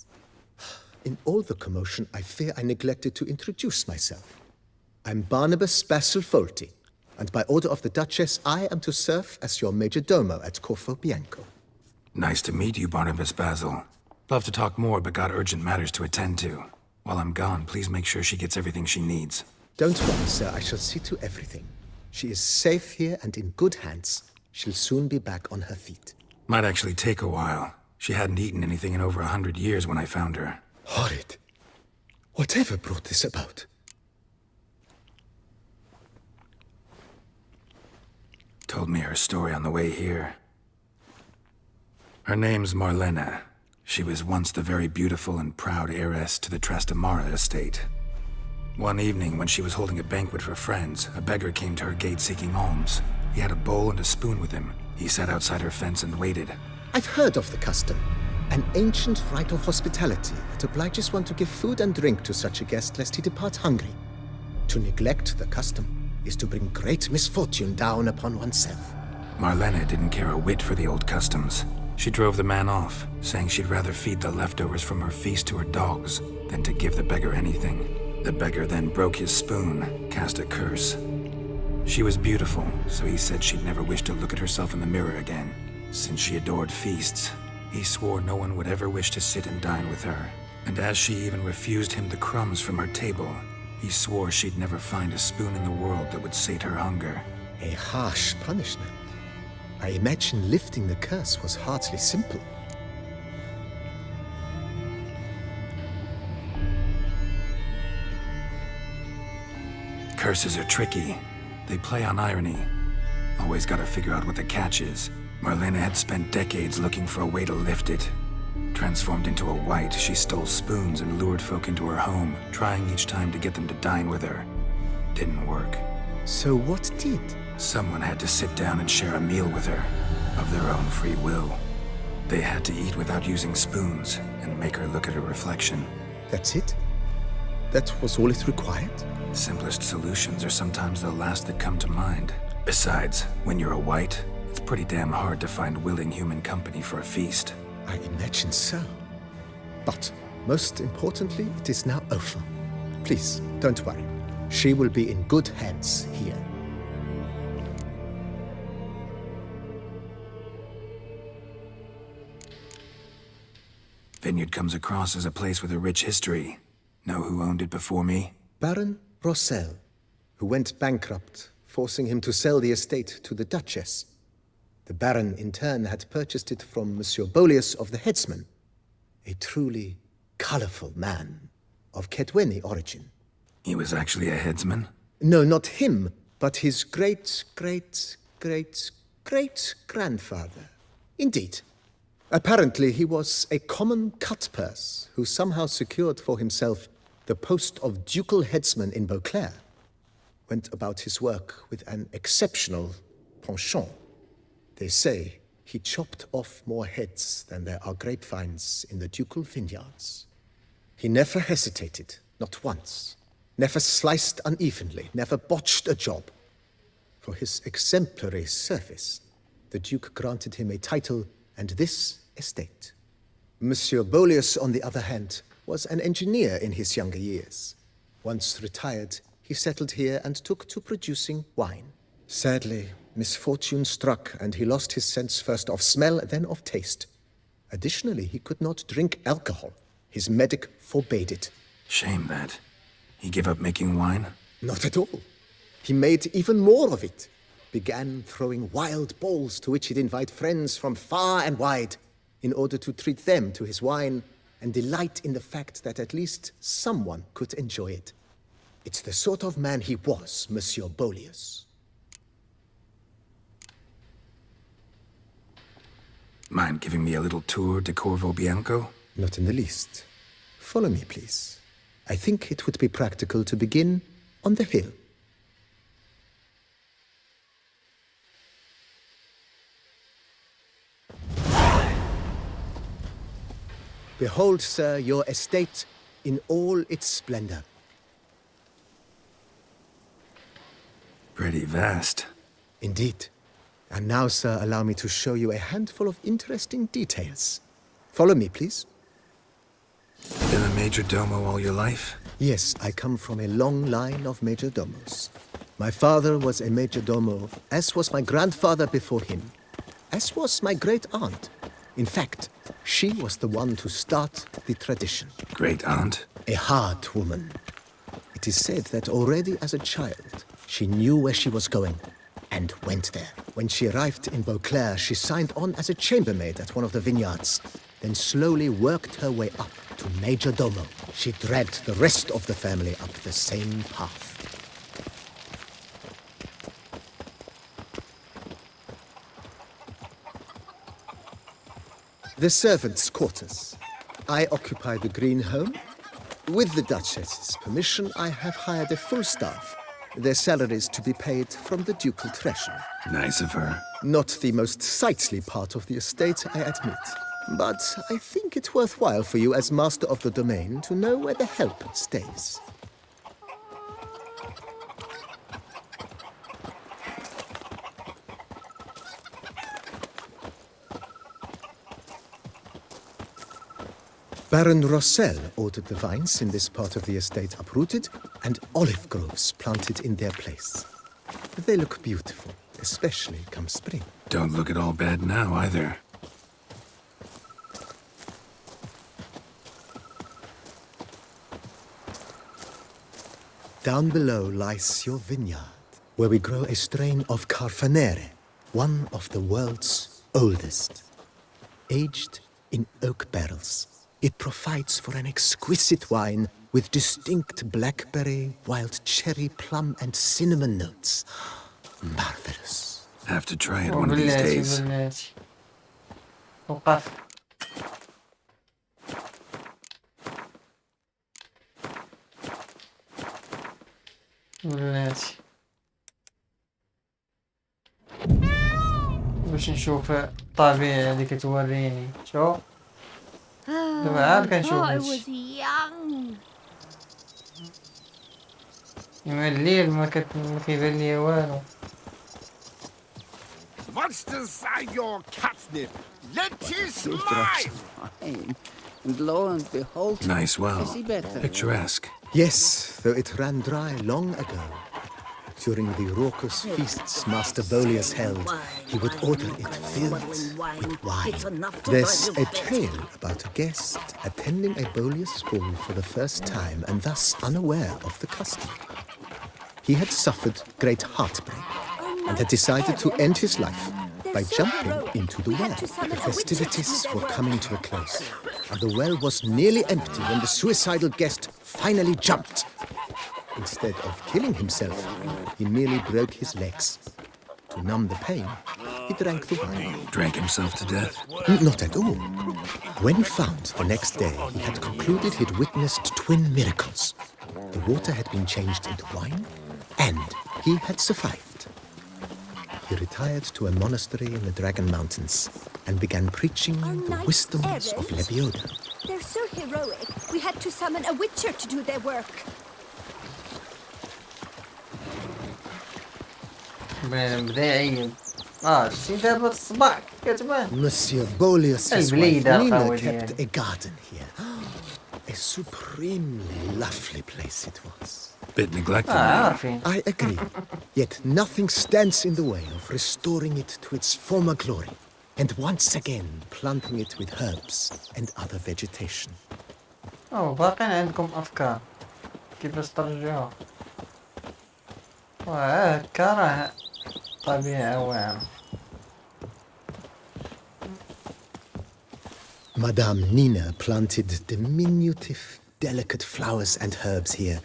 In all the commotion, I fear I neglected to introduce myself. I'm Barnabas Basilfolti, and by order of the Duchess, I am to serve as your major domo at Corfo Bianco. Nice to meet you, Barnabas Basil. Love to talk more, but got urgent matters to attend to. While I'm gone, please make sure she gets everything she needs. Don't worry, sir. I shall see to everything. She is safe here and in good hands. She'll soon be back on her feet. Might actually take a while. She hadn't eaten anything in over 100 years when I found her. Horrid. Whatever brought this about? Told me her story on the way here. Her name's Marlena. She was once the very beautiful and proud heiress to the Trastamara estate. One evening, when she was holding a banquet for friends, a beggar came to her gate seeking alms. He had a bowl and a spoon with him. He sat outside her fence and waited. I've heard of the custom. An ancient rite of hospitality that obliges one to give food and drink to such a guest lest he depart hungry. To neglect the custom is to bring great misfortune down upon oneself. Marlena didn't care a whit for the old customs. She drove the man off, saying she'd rather feed the leftovers from her feast to her dogs than to give the beggar anything. The beggar then broke his spoon, cast a curse. She was beautiful, so he said she'd never wish to look at herself in the mirror again. Since she adored feasts, he swore no one would ever wish to sit and dine with her. And as she even refused him the crumbs from her table, he swore she'd never find a spoon in the world that would sate her hunger. A harsh punishment. I imagine lifting the curse was hardly simple. Curses are tricky. They play on irony. Always gotta figure out what the catch is. Marlena had spent decades looking for a way to lift it. Transformed into a wight, she stole spoons and lured folk into her home, trying each time to get them to dine with her. Didn't work. So what did? Someone had to sit down and share a meal with her, of their own free will. They had to eat without using spoons, and make her look at her reflection. That's it? That was all it required? Simplest solutions are sometimes the last that come to mind. Besides, when you're a wight, it's pretty damn hard to find willing human company for a feast. I imagine so. But, most importantly, it is now over. Please, don't worry. She will be in good hands here. Vineyard comes across as a place with a rich history. Know who owned it before me? Baron Rossel, who went bankrupt, forcing him to sell the estate to the Duchess. The Baron, in turn, had purchased it from Monsieur Bolius of the Headsman, a truly colorful man of Kedweni origin. He was actually a headsman? No, not him, but his great-great-great-great-grandfather. Indeed. Apparently, he was a common cutpurse who somehow secured for himself the post of ducal headsman in Beauclair. Went about his work with an exceptional penchant. They say he chopped off more heads than there are grapevines in the ducal vineyards. He never hesitated, not once. Never sliced unevenly, never botched a job. For his exemplary service, the Duke granted him a title and this estate. Monsieur Bolius, on the other hand, was an engineer in his younger years. Once retired, he settled here and took to producing wine. Sadly, misfortune struck and he lost his sense first of smell, then of taste. Additionally, he could not drink alcohol. His medic forbade it. Shame that. He gave up making wine? Not at all. He made even more of it. Began throwing wild balls to which he'd invite friends from far and wide in order to treat them to his wine and delight in the fact that at least someone could enjoy it. It's the sort of man he was, Monsieur Bolius. Mind giving me a little tour de Corvo Bianco? Not in the least. Follow me, please. I think it would be practical to begin on the hill. Behold, sir, your estate in all its splendor. Pretty vast. Indeed. And now, sir, allow me to show you a handful of interesting details. Follow me, please. Been a major domo all your life? Yes, I come from a long line of major domos. My father was a major domo, as was my grandfather before him, as was my great-aunt. In fact, she was the one to start the tradition. Great-aunt? A hard woman. It is said that already as a child, she knew where she was going and went there. When she arrived in Beauclair, she signed on as a chambermaid at one of the vineyards, then slowly worked her way up to Major Domo. She dragged the rest of the family up the same path. The servants' quarters. I occupy the green home. With the Duchess's permission, I have hired a full staff. Their salaries to be paid from the ducal treasury. Nice of her. Not the most sightly part of the estate, I admit. But I think it's worthwhile for you as master of the domain to know where the help stays. Baron Rossel ordered the vines in this part of the estate uprooted and olive groves planted in their place. They look beautiful, especially come spring. Don't look at all bad now, either. Down below lies your vineyard, where we grow a strain of Carfanere, one of the world's oldest. Aged in oak barrels, it provides for an exquisite wine with distinct blackberry, wild cherry, plum, and cinnamon notes. Marvelous. Have to try it one of these days. وقف. بلاتي باش نشوف الطبيعة اللي كتوريني. شوف دابا عاد كنشوف هادشي. اما الليل ما كيبان ليا والو. Monsters are your catnip. Let his smile. And lo and behold, Nice well. I see better. Picturesque. Yes, though it ran dry long ago. During the raucous feasts Master Bolius held, he would order it filled with wine. There's a tale about a guest attending a Bolius ball for the first time and thus unaware of the custom. He had suffered great heartbreak and had decided to end his life by jumping into the well. The festivities were coming to a close, and the well was nearly empty when the suicidal guest finally jumped. Instead of killing himself, he merely broke his legs. To numb the pain, he drank the wine. Drank himself to death? Not at all. When found the next day, he had concluded he'd witnessed twin miracles. The water had been changed into wine, and he had survived. He retired to a monastery in the Dragon Mountains and began preaching the wisdoms of Lebioda. They're so heroic, we had to summon a witcher to do their work. بدا يعيد. شتي دابا الصباح كتبان. Monsieur Bolius' wife Nina kept a garden here. A supremely lovely place it was. Bit neglected now. I agree. Yet nothing stands in the way of restoring it to its former glory, and once again planting it with herbs and other vegetation. باقي عندكم أفكار كيفاش ترجعوها. هكا راه طبيعة واعرة. Madame Nina planted diminutive, delicate flowers and herbs here.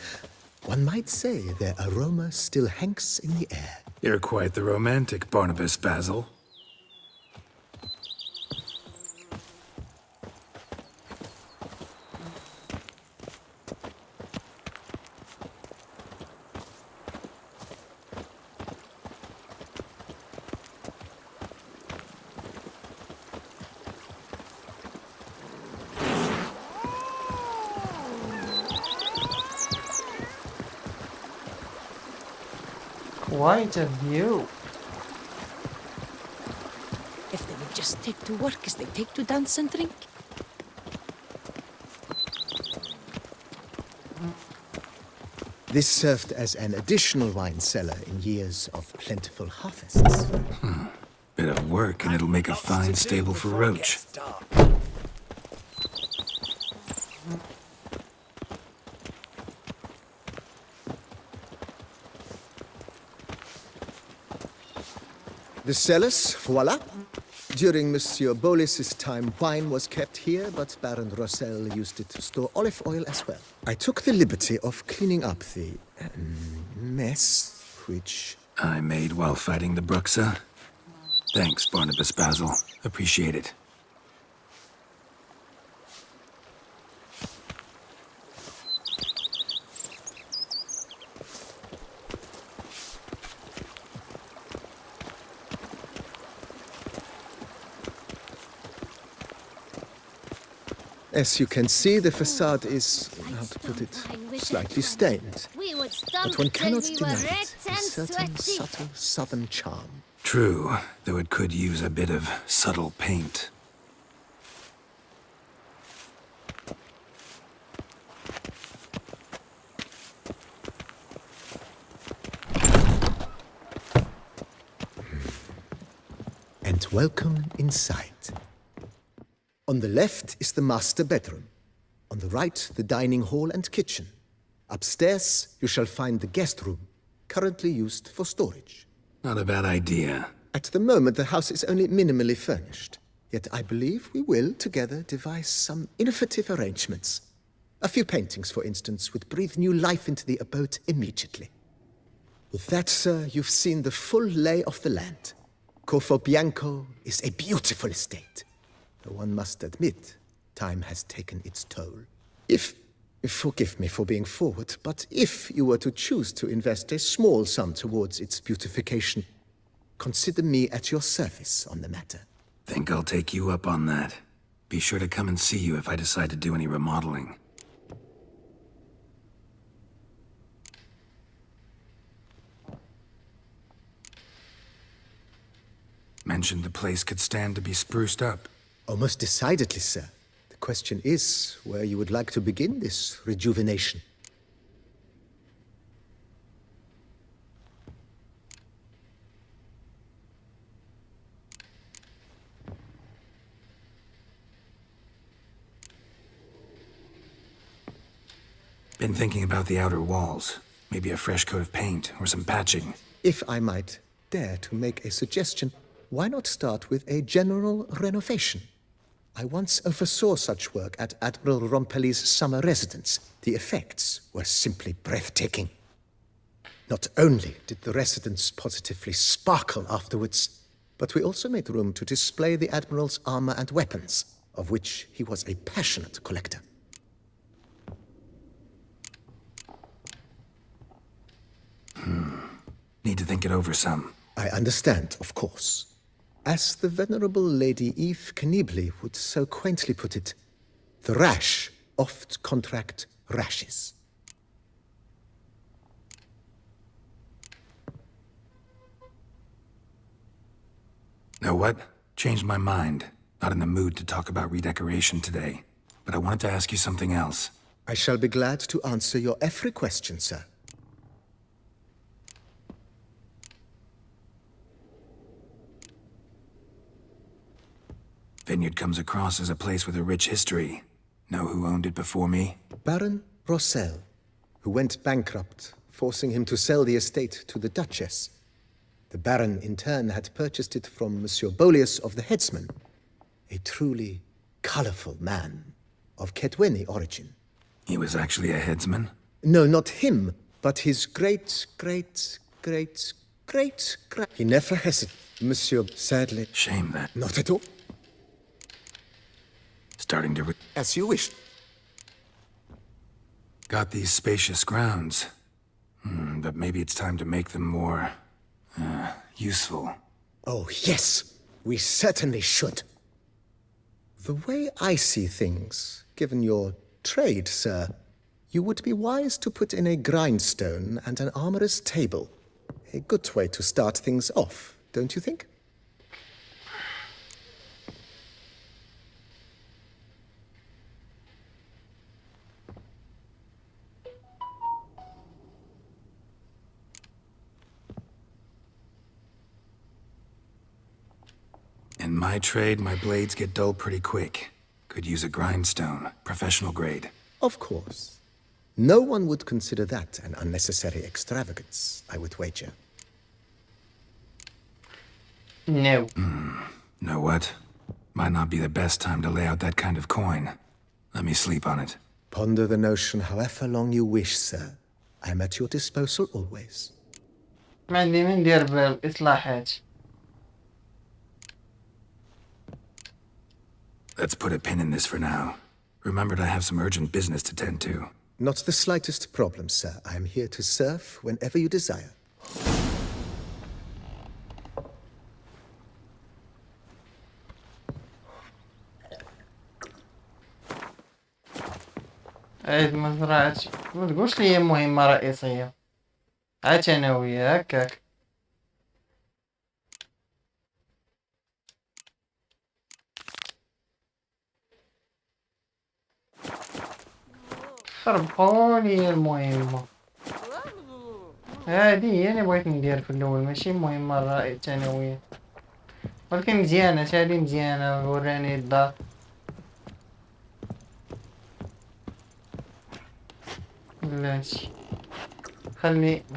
One might say their aroma still hangs in the air. You're quite the romantic, Barnabas Basil. Quite a view. If they would just take to work as they take to dance and drink. This served as an additional wine cellar in years of plentiful harvests. Bit of work and it'll make a fine stable for Roach. The cellars, voila. During Monsieur Bolis's time, wine was kept here, but Baron Rossel used it to store olive oil as well. I took the liberty of cleaning up the mess, which I made while fighting the Bruxa. Thanks, Barnabas Basil. Appreciate it. As you can see, the facade is, how to put it, slightly stained. But one cannot deny it. A certain subtle southern charm. True, though it could use a bit of subtle paint. And welcome inside. On the left is the master bedroom. On the right, the dining hall and kitchen. Upstairs, you shall find the guest room, currently used for storage. Not a bad idea. At the moment, the house is only minimally furnished. Yet I believe we will, together, devise some innovative arrangements. A few paintings, for instance, would breathe new life into the abode immediately. With that, sir, you've seen the full lay of the land. Corvo Bianco is a beautiful estate. Though one must admit, time has taken its toll. Forgive me for being forward, but if you were to choose to invest a small sum towards its beautification, consider me at your service on the matter. Think I'll take you up on that. Be sure to come and see you if I decide to do any remodeling. Mentioned the place could stand to be spruced up. Oh, most decidedly, sir. The question is where you would like to begin this rejuvenation. Been thinking about the outer walls. Maybe a fresh coat of paint or some patching. If I might dare to make a suggestion, why not start with a general renovation? I once oversaw such work at Admiral Rompelli's summer residence. The effects were simply breathtaking. Not only did the residence positively sparkle afterwards, but we also made room to display the Admiral's armor and weapons, of which he was a passionate collector. Need to think it over some. I understand, of course. As the venerable Lady Eve Knibley would so quaintly put it, the rash oft contract rashes. Know what? Changed my mind. Not in the mood to talk about redecoration today. But I wanted to ask you something else. I shall be glad to answer your every question, sir. Vineyard comes across as a place with a rich history. Know who owned it before me? Baron Rossel, who went bankrupt, forcing him to sell the estate to the Duchess. The Baron, in turn, had purchased it from Monsieur Bolius of the Headsman, a truly colorful man of Kedweni origin. He was actually a headsman? No, not him, but his great... He never hesitated. Monsieur, sadly... Shame that... Not at all. Starting to... As you wish. Got these spacious grounds. But maybe it's time to make them more... useful. Oh, yes. We certainly should. The way I see things, given your trade, sir, you would be wise to put in a grindstone and an armorer's table. A good way to start things off, don't you think? In my trade, my blades get dull pretty quick. Could use a grindstone, professional grade. Of course. No one would consider that an unnecessary extravagance, I would wager. No. Know what? Might not be the best time to lay out that kind of coin. Let me sleep on it. Ponder the notion however long you wish, sir. I'm at your disposal always. ما عندي من ندير بالإصلاحات. Let's put a pin in this for now. Remembered I have some urgent business to tend to. Not the slightest problem, sir. I am here to serve whenever you desire. عيد مزرعة ما تقولش لي مهمة رئيسية عاد ثانوية هكاك. خربقولي المهمة هادي هي اللي بغيت ندير في الأول ماشي مهمة الثانوية ولكن مزيانة هادي مزيانة وراني الدار. بلاتي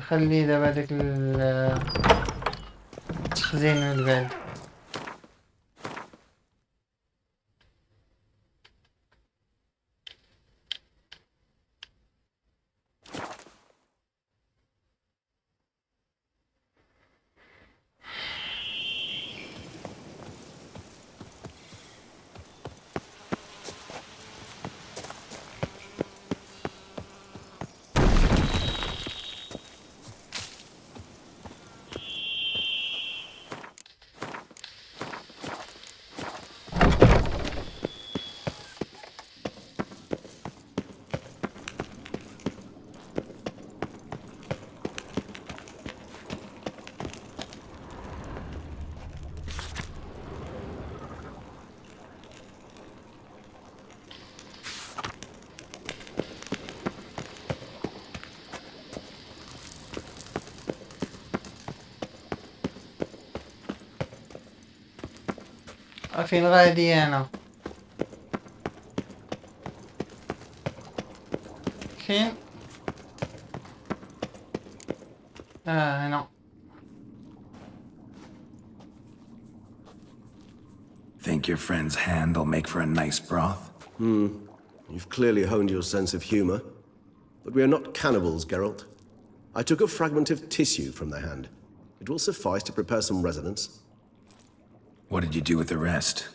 خلي دابا داك التخزين من بعد. فين غادي انا فين هنا. Think your friend's hand will make for a nice broth? You've clearly honed your sense of humor. But we are not cannibals, Geralt. I took a fragment of tissue from the hand. It will suffice to prepare some resonance. What did you do with the rest?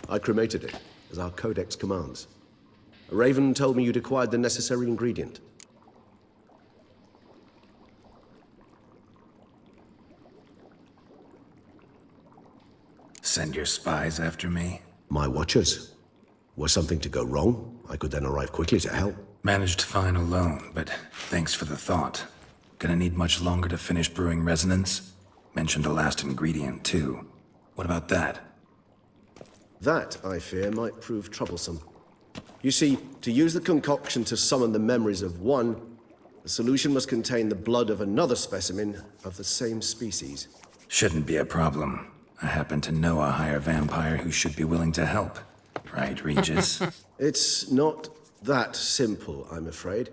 I cremated it, as our codex commands. A raven told me you'd acquired the necessary ingredient. Send your spies after me? My watchers. Were something to go wrong, I could then arrive quickly to help. Managed fine alone, but thanks for the thought. Gonna need much longer to finish brewing resonance? Mentioned the last ingredient, too. What about that? That, I fear, might prove troublesome. You see, to use the concoction to summon the memories of one, the solution must contain the blood of another specimen of the same species. Shouldn't be a problem. I happen to know a higher vampire who should be willing to help. Right, Regis? It's not that simple, I'm afraid.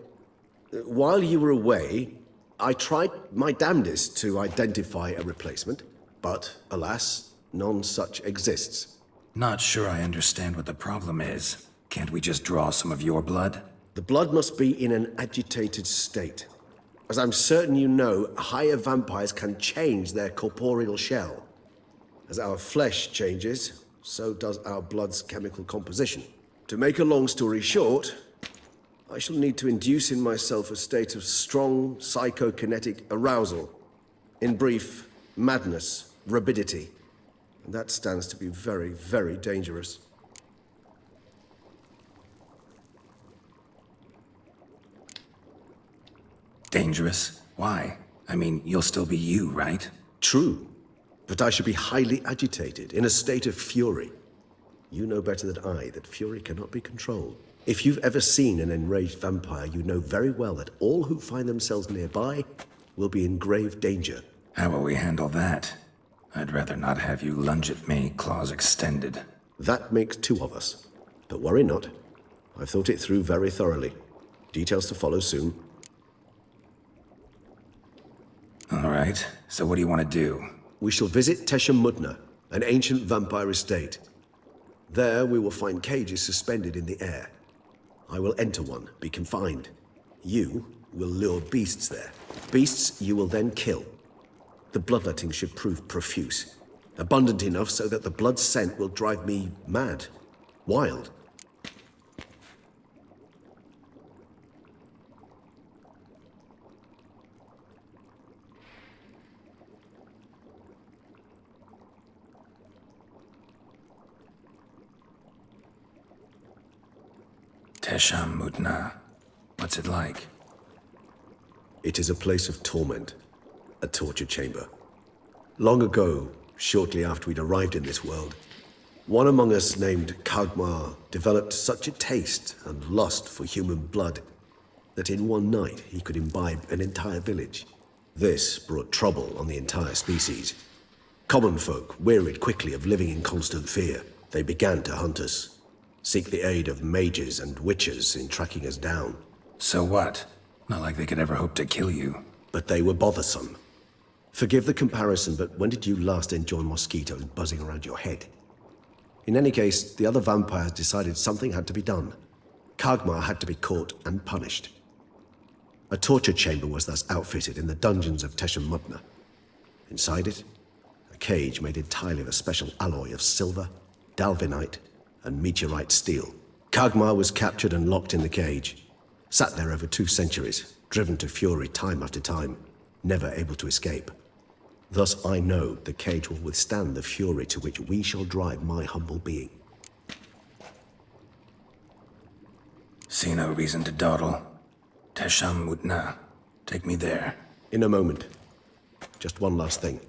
While you were away, I tried my damnedest to identify a replacement, but alas, none such exists. Not sure I understand what the problem is. Can't we just draw some of your blood? The blood must be in an agitated state. As I'm certain you know, higher vampires can change their corporeal shell. As our flesh changes, so does our blood's chemical composition. To make a long story short, I shall need to induce in myself a state of strong psychokinetic arousal. In brief, madness, rabidity. And that stands to be very, very dangerous. Dangerous? Why? I mean, you'll still be you, right? True. But I should be highly agitated, in a state of fury. You know better than I that fury cannot be controlled. If you've ever seen an enraged vampire, you know very well that all who find themselves nearby will be in grave danger. How will we handle that? I'd rather not have you lunge at me, claws extended. That makes two of us. But worry not. I've thought it through very thoroughly. Details to follow soon. All right, so what do you want to do? we shall visit ختمة, an ancient vampire estate. There we will find cages suspended in the air. I will enter one, be confined. You will lure beasts there. Beasts you will then kill. The bloodletting should prove profuse. Abundant enough so that the blood scent will drive me mad. Wild. ختمة. What's it like? It is a place of torment. A torture chamber. Long ago, shortly after we'd arrived in this world, one among us named Kagmar developed such a taste and lust for human blood that in one night he could imbibe an entire village. This brought trouble on the entire species. Common folk wearied quickly of living in constant fear. They began to hunt us. Seek the aid of mages and witches in tracking us down. So what? Not like they could ever hope to kill you. But they were bothersome. Forgive the comparison, but when did you last enjoy mosquitoes buzzing around your head? In any case, the other vampires decided something had to be done. Kagmar had to be caught and punished. A torture chamber was thus outfitted in the dungeons of ختمة. Inside it, a cage made entirely of a special alloy of silver, dalvinite, and meteorite steel. Kagmar was captured and locked in the cage. Sat there over 2 centuries, driven to fury time after time, never able to escape. Thus I know the cage will withstand the fury to which we shall drive my humble being. See no reason to dawdle. ختمة. Take me there. In a moment. Just one last thing.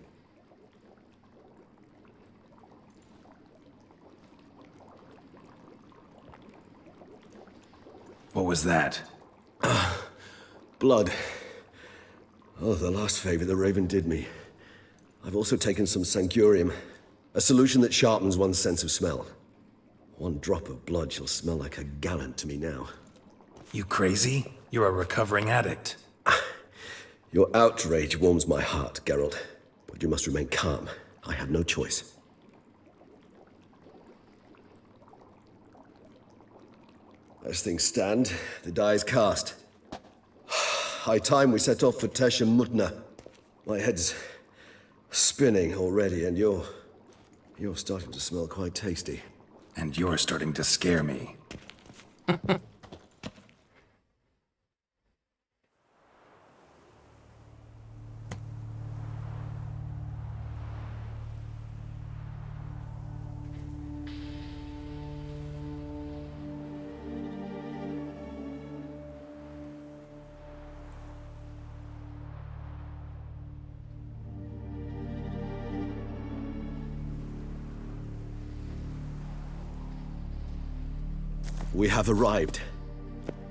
What was that? Blood. Oh, the last favor the Raven did me. I've also taken some Sancurium, a solution that sharpens one's sense of smell. One drop of blood shall smell like a gallon to me now. You crazy? You're a recovering addict. Your outrage warms my heart, Geralt. But you must remain calm. I have no choice. As things stand, the die is cast. High time we set off for ختمة. My head's spinning already, and you're starting to smell quite tasty. And you're starting to scare me. We have arrived.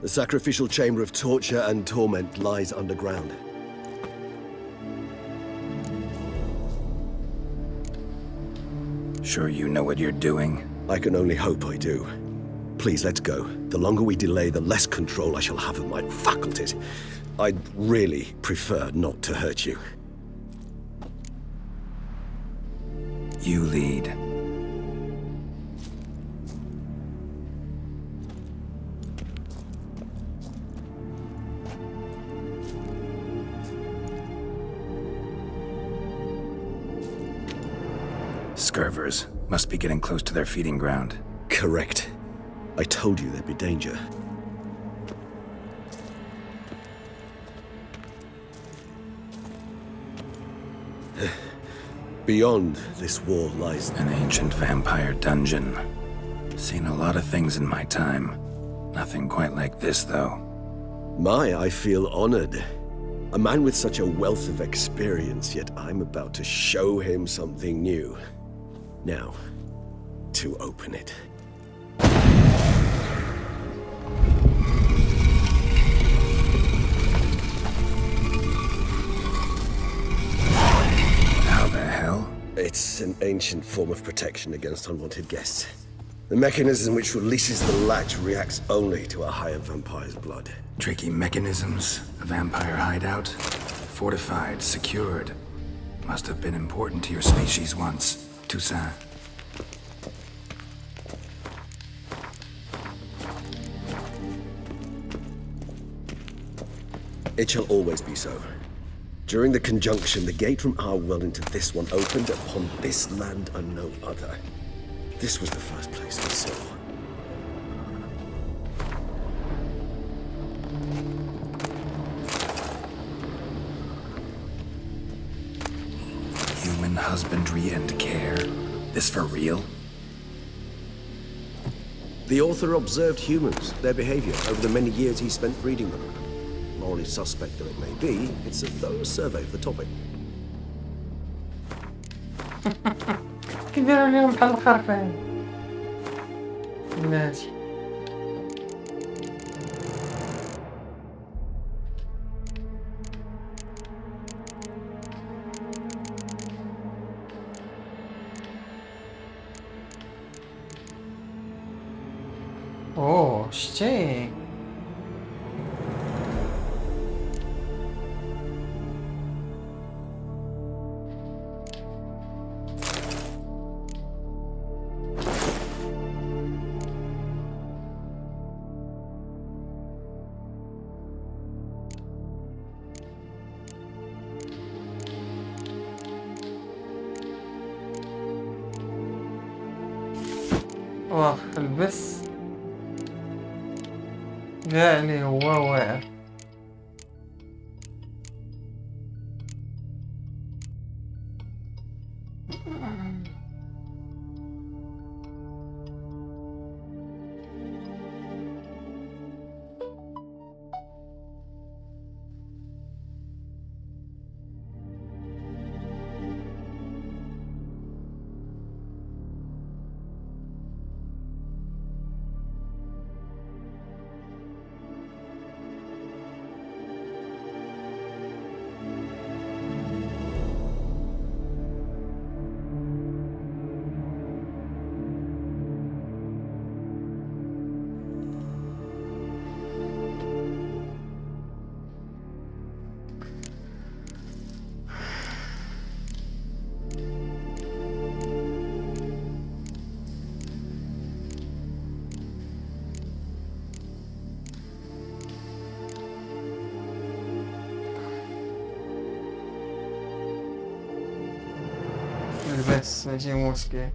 The sacrificial chamber of torture and torment lies underground. Sure you know what you're doing? I can only hope I do. Please, let's go. The longer we delay, the less control I shall have of my faculties. I'd really prefer not to hurt you. You lead. Scurvers must be getting close to their feeding ground. Correct. I told you there'd be danger. Beyond this wall lies an ancient vampire dungeon. Seen a lot of things in my time. Nothing quite like this, though. I feel honored. A man with such a wealth of experience, yet I'm about to show him something new. Now, to open it. How the hell? It's an ancient form of protection against unwanted guests. The mechanism which releases the latch reacts only to a higher vampire's blood. Tricky mechanisms, a vampire hideout, fortified, secured. Must have been important to your species once, Toussaint. It shall always be so. During the conjunction, the gate from our world into this one opened upon this land and no other. This was the first place we saw. Human husbandry and care? This for real? The author observed humans, their behavior, over the many years he spent breeding them. Morally suspect though it may be, it's a thorough survey of the topic. كيديروا لهم بحال الخرفان بلاتي. اوه شتي واخ البس جاء لي هو واعر. بس ماشي مشكل.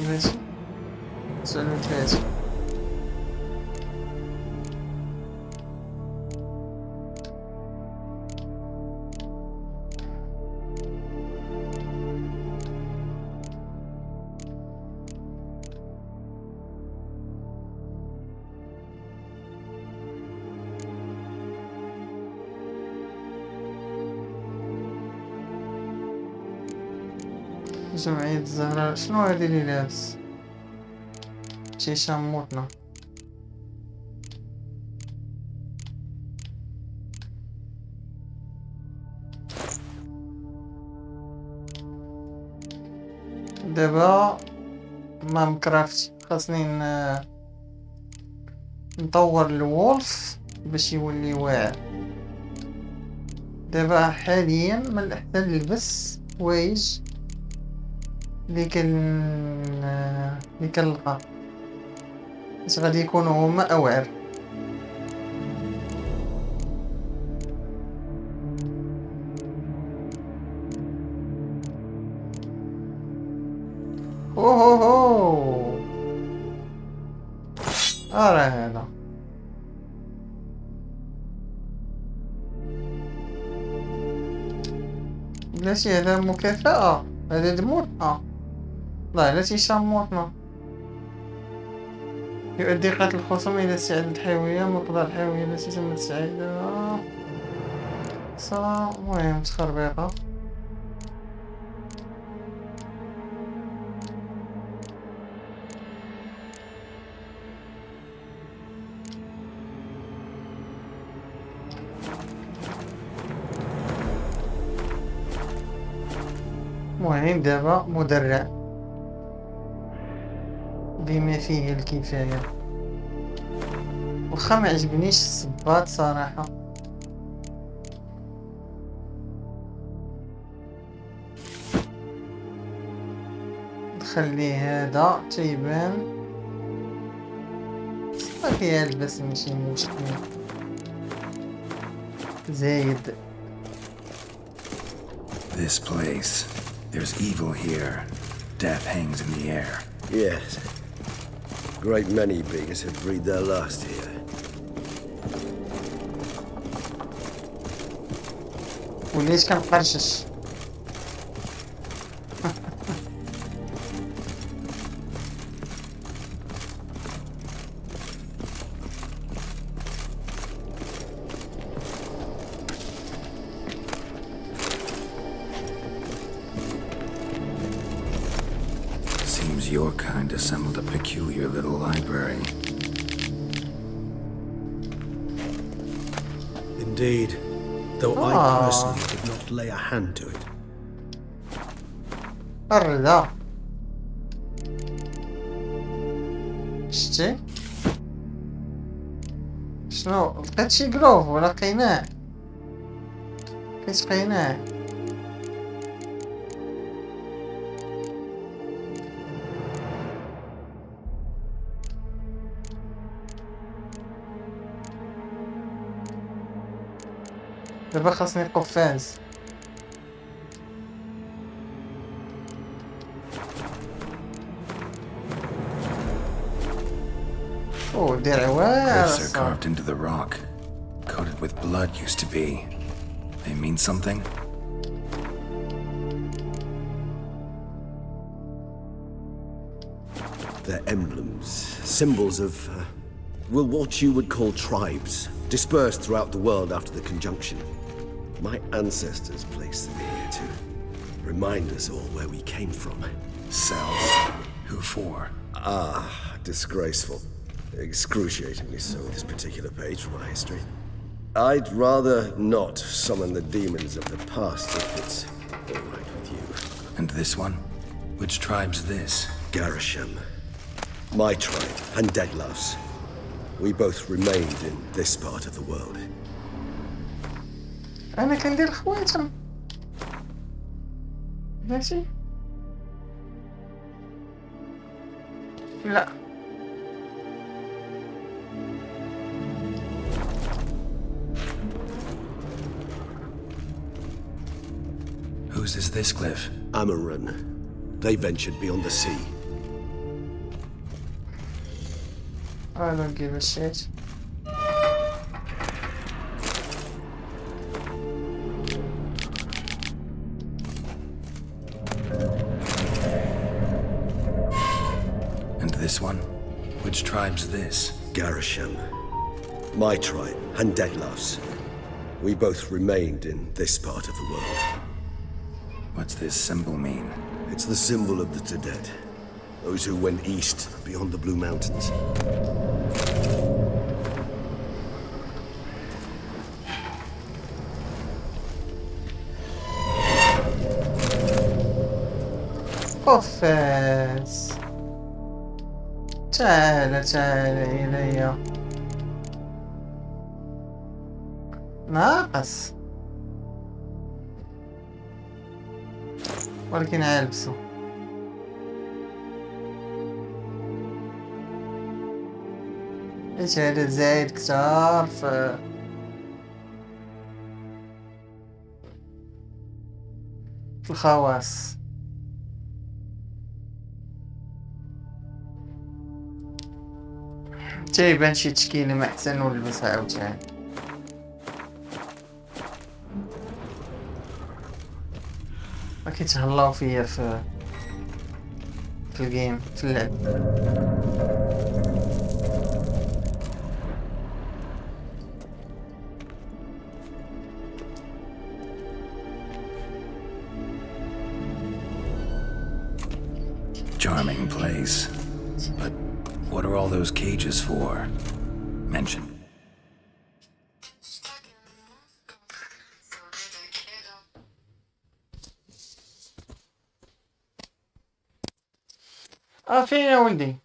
ماشي سؤال ثلاثة. جمعية الزهراء شنو هادي اللي لابس؟ شي شموطنا. دابا ما مكرافتش خاصني نطور الولف باش يولي واعر. دابا حاليا من الاحسن نلبس حوايج اللي كنلقى باش غادي يكونوا هما اوعر. اوه ارى هذا بلاتي هذا مكافأة. هذا دموطنا لا لا تيشموطنا. يؤدي قتل الخصوم إلى استعادة الحيوية. مقدار الحيوية التي تم استعادتها صار مهم تخربيقة. مهم دابا مدرع. بما فيه الكفاية. وخا ما عجبنيش الصباط صراحة. نخلي هذا تيبان صافي يلبس ماشي مشكل زايد. This place. There's evil here. Death hangs in the air. Yes. Great many beings have breathed their last here. وليش كنقرشش؟ Seems your kind assembled a peculiar little library. Indeed. Though I personally did not lay a hand to it. الرضا شتي شنو لقيت شي جلوف ولا قيناه كيتقيناه دابا خاصني قفاز درع Glyphs are واعر carved into the rock. Coated with blood used to be. They mean something? They're emblems, symbols of, well, what you would call tribes, dispersed throughout the world after the conjunction. My ancestors placed them here to remind us all where we came from. Cells. Who for? Ah, disgraceful. Excruciatingly so, this particular page from our history. I'd rather not summon the demons of the past if it's all right with you. And this one? Which tribe's this? Garisham. My tribe, and Deadlove's. We both remained in this part of the world. انا كندير خواتم ماشي لا Whose is this glyph? Amarun. They ventured beyond the sea. I don't give a shit. And this one? Which tribe's this? Garisham. My tribe, and Deadlove's. We both remained in this part of the world. What's this symbol mean? It's the symbol of the Dead. Those who went east beyond the Blue Mountains. قفاز تعال إلي ناقص ولكن عالبسو ايش هذا زايد كتار في الخواص تيبان شي تشكيلة ما احسن ونلبسها عاوتاني ما كيتهلاو فيا في الجيم في اللعب Charming place. But what are all those cages for? Mention. فين يا ولدي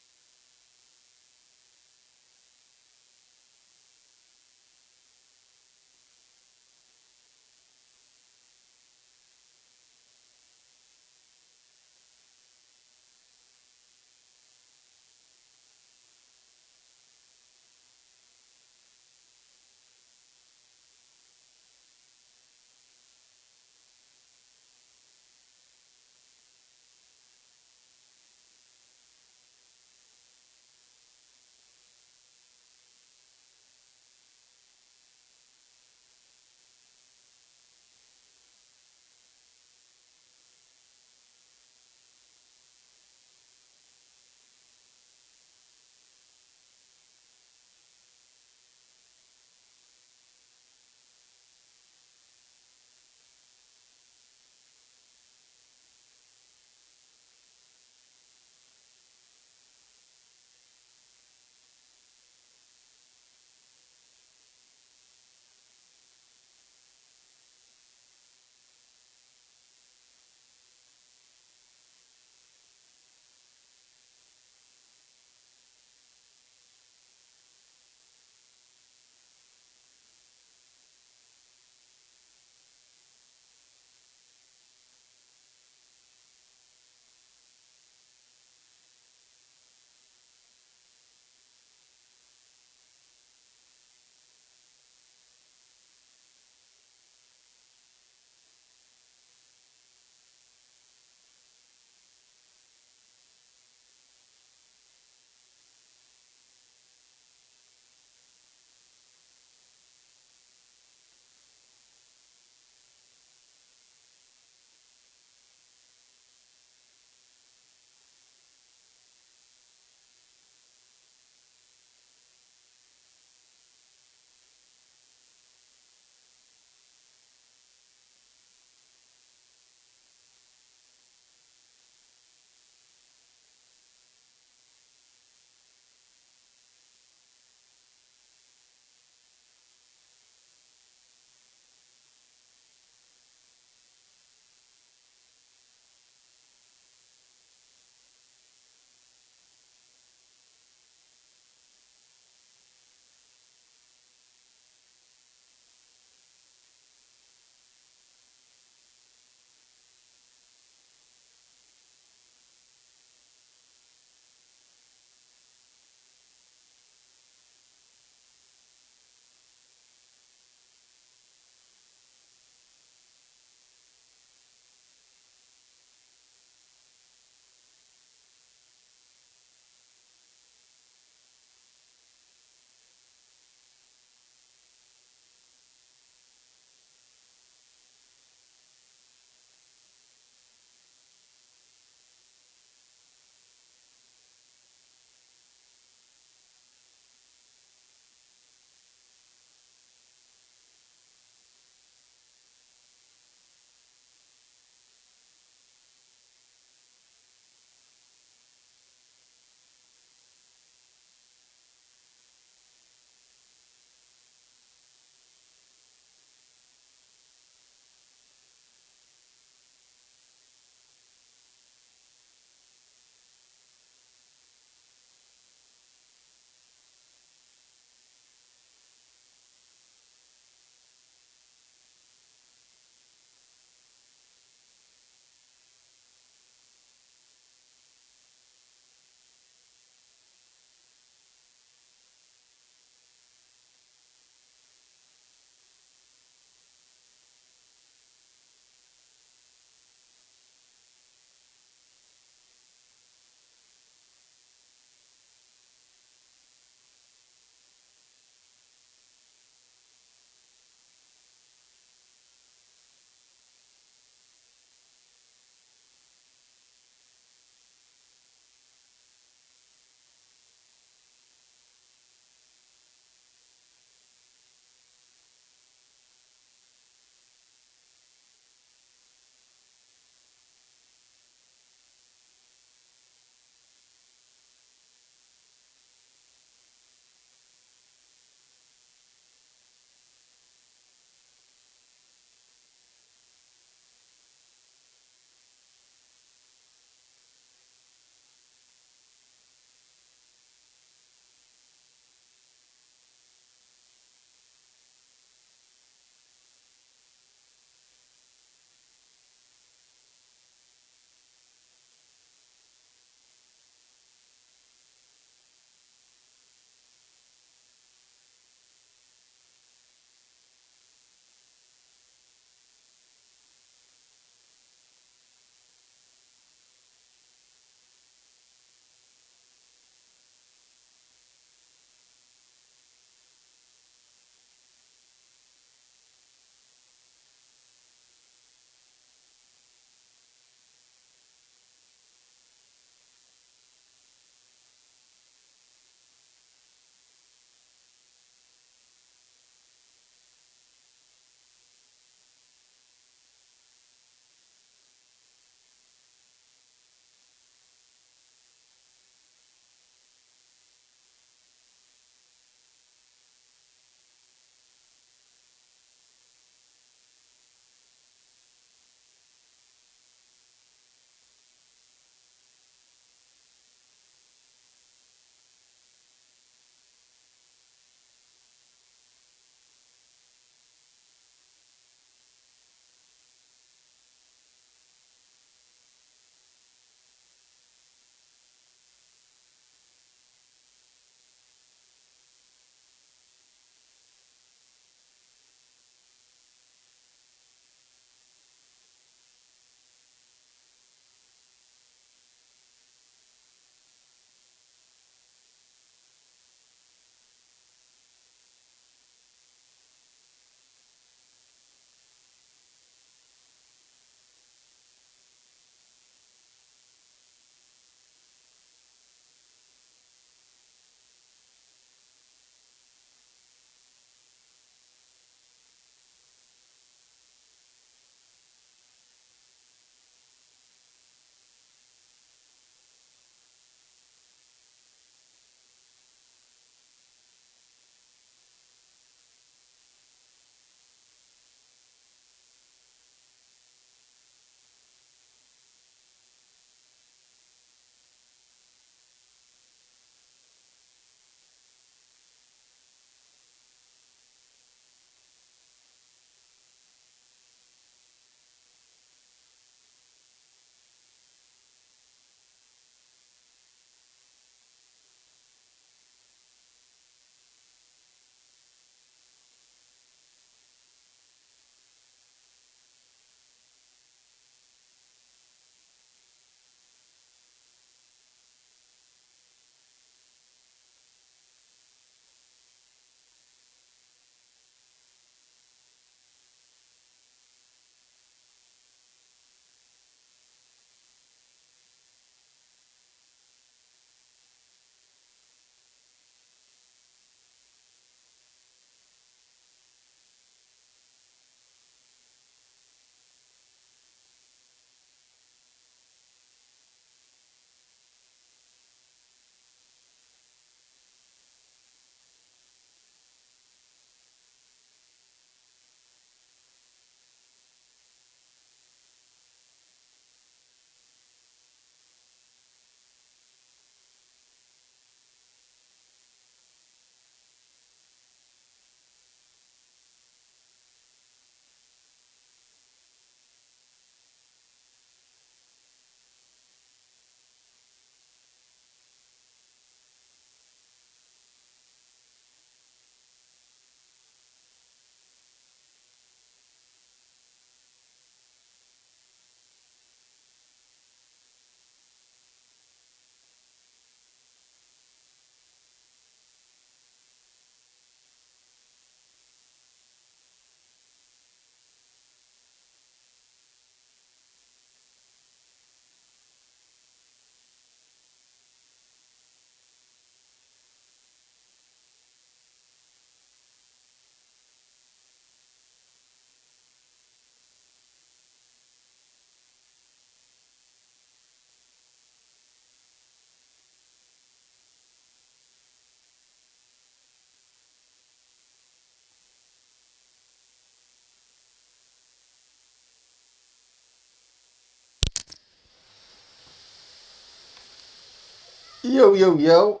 يو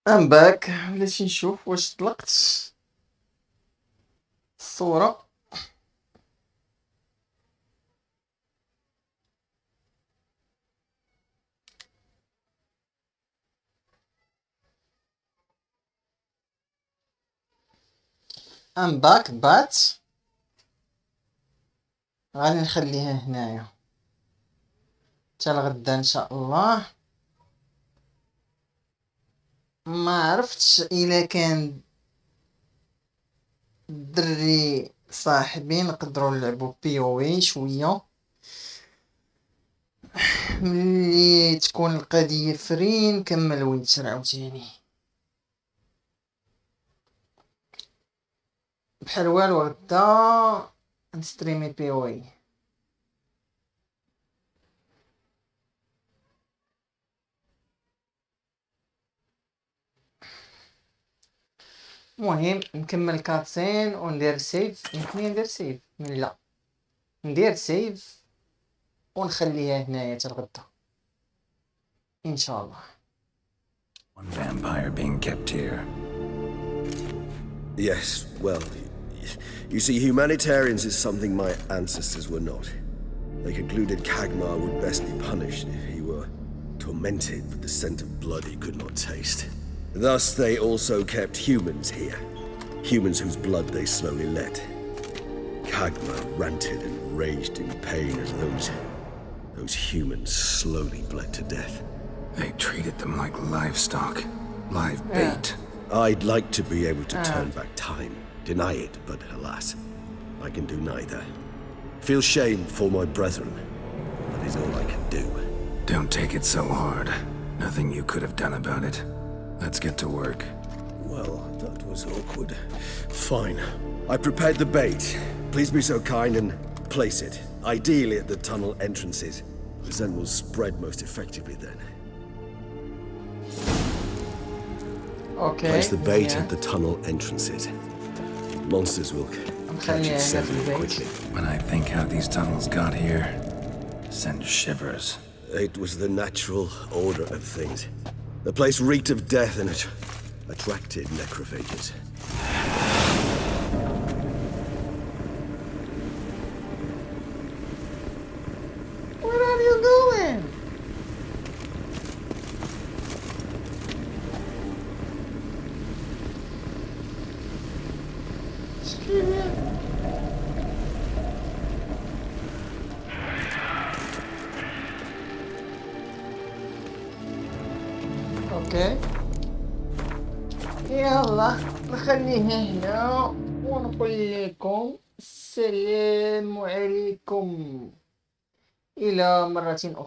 ام باك. بلاتي نشوف واش طلقت الصورة. ام باك بات. غادي نخليها هنايا حتى لغدا ان شاء الله. ما عرفتش الا كان الدري صاحبي نقدروا نلعبوا بي او اي شويه ملي تكون القضيه فري. نكمل ويتشر عاوتاني بحال والو. غدا نستريمي بي او اي. المهم نكمل كاتسين وندير سيف. يمكن ندير سيف من لا ندير سيف ونخليها هنايا حتى الغدا ان شاء الله. One vampire being kept here. Yes, well, you see, humanitarians is something my ancestors were not. They concluded Kagmar would best be punished if he were tormented with the scent of blood he could not taste. Thus, they also kept humans here. Humans whose blood they slowly let. Kagmar ranted and raged in pain as those humans slowly bled to death. They treated them like livestock, live bait. I'd like to be able to turn back time, deny it, but alas, I can do neither. Feel shame for my brethren. That is all I can do. Don't take it so hard. Nothing you could have done about it. Let's get to work. Well, that was awkward. Fine. I prepared the bait. Please be so kind and place it, ideally at the tunnel entrances. The scent will spread most effectively then. Okay. Place the bait at the tunnel entrances. Monsters will catch it settling quickly. When I think how these tunnels got here, send shivers. It was the natural order of things. The place reeked of death and it attracted necrophages. Where are you going? اوكي يلا نخليها هنا ونقول لكم السلام عليكم الى مرة اخرى.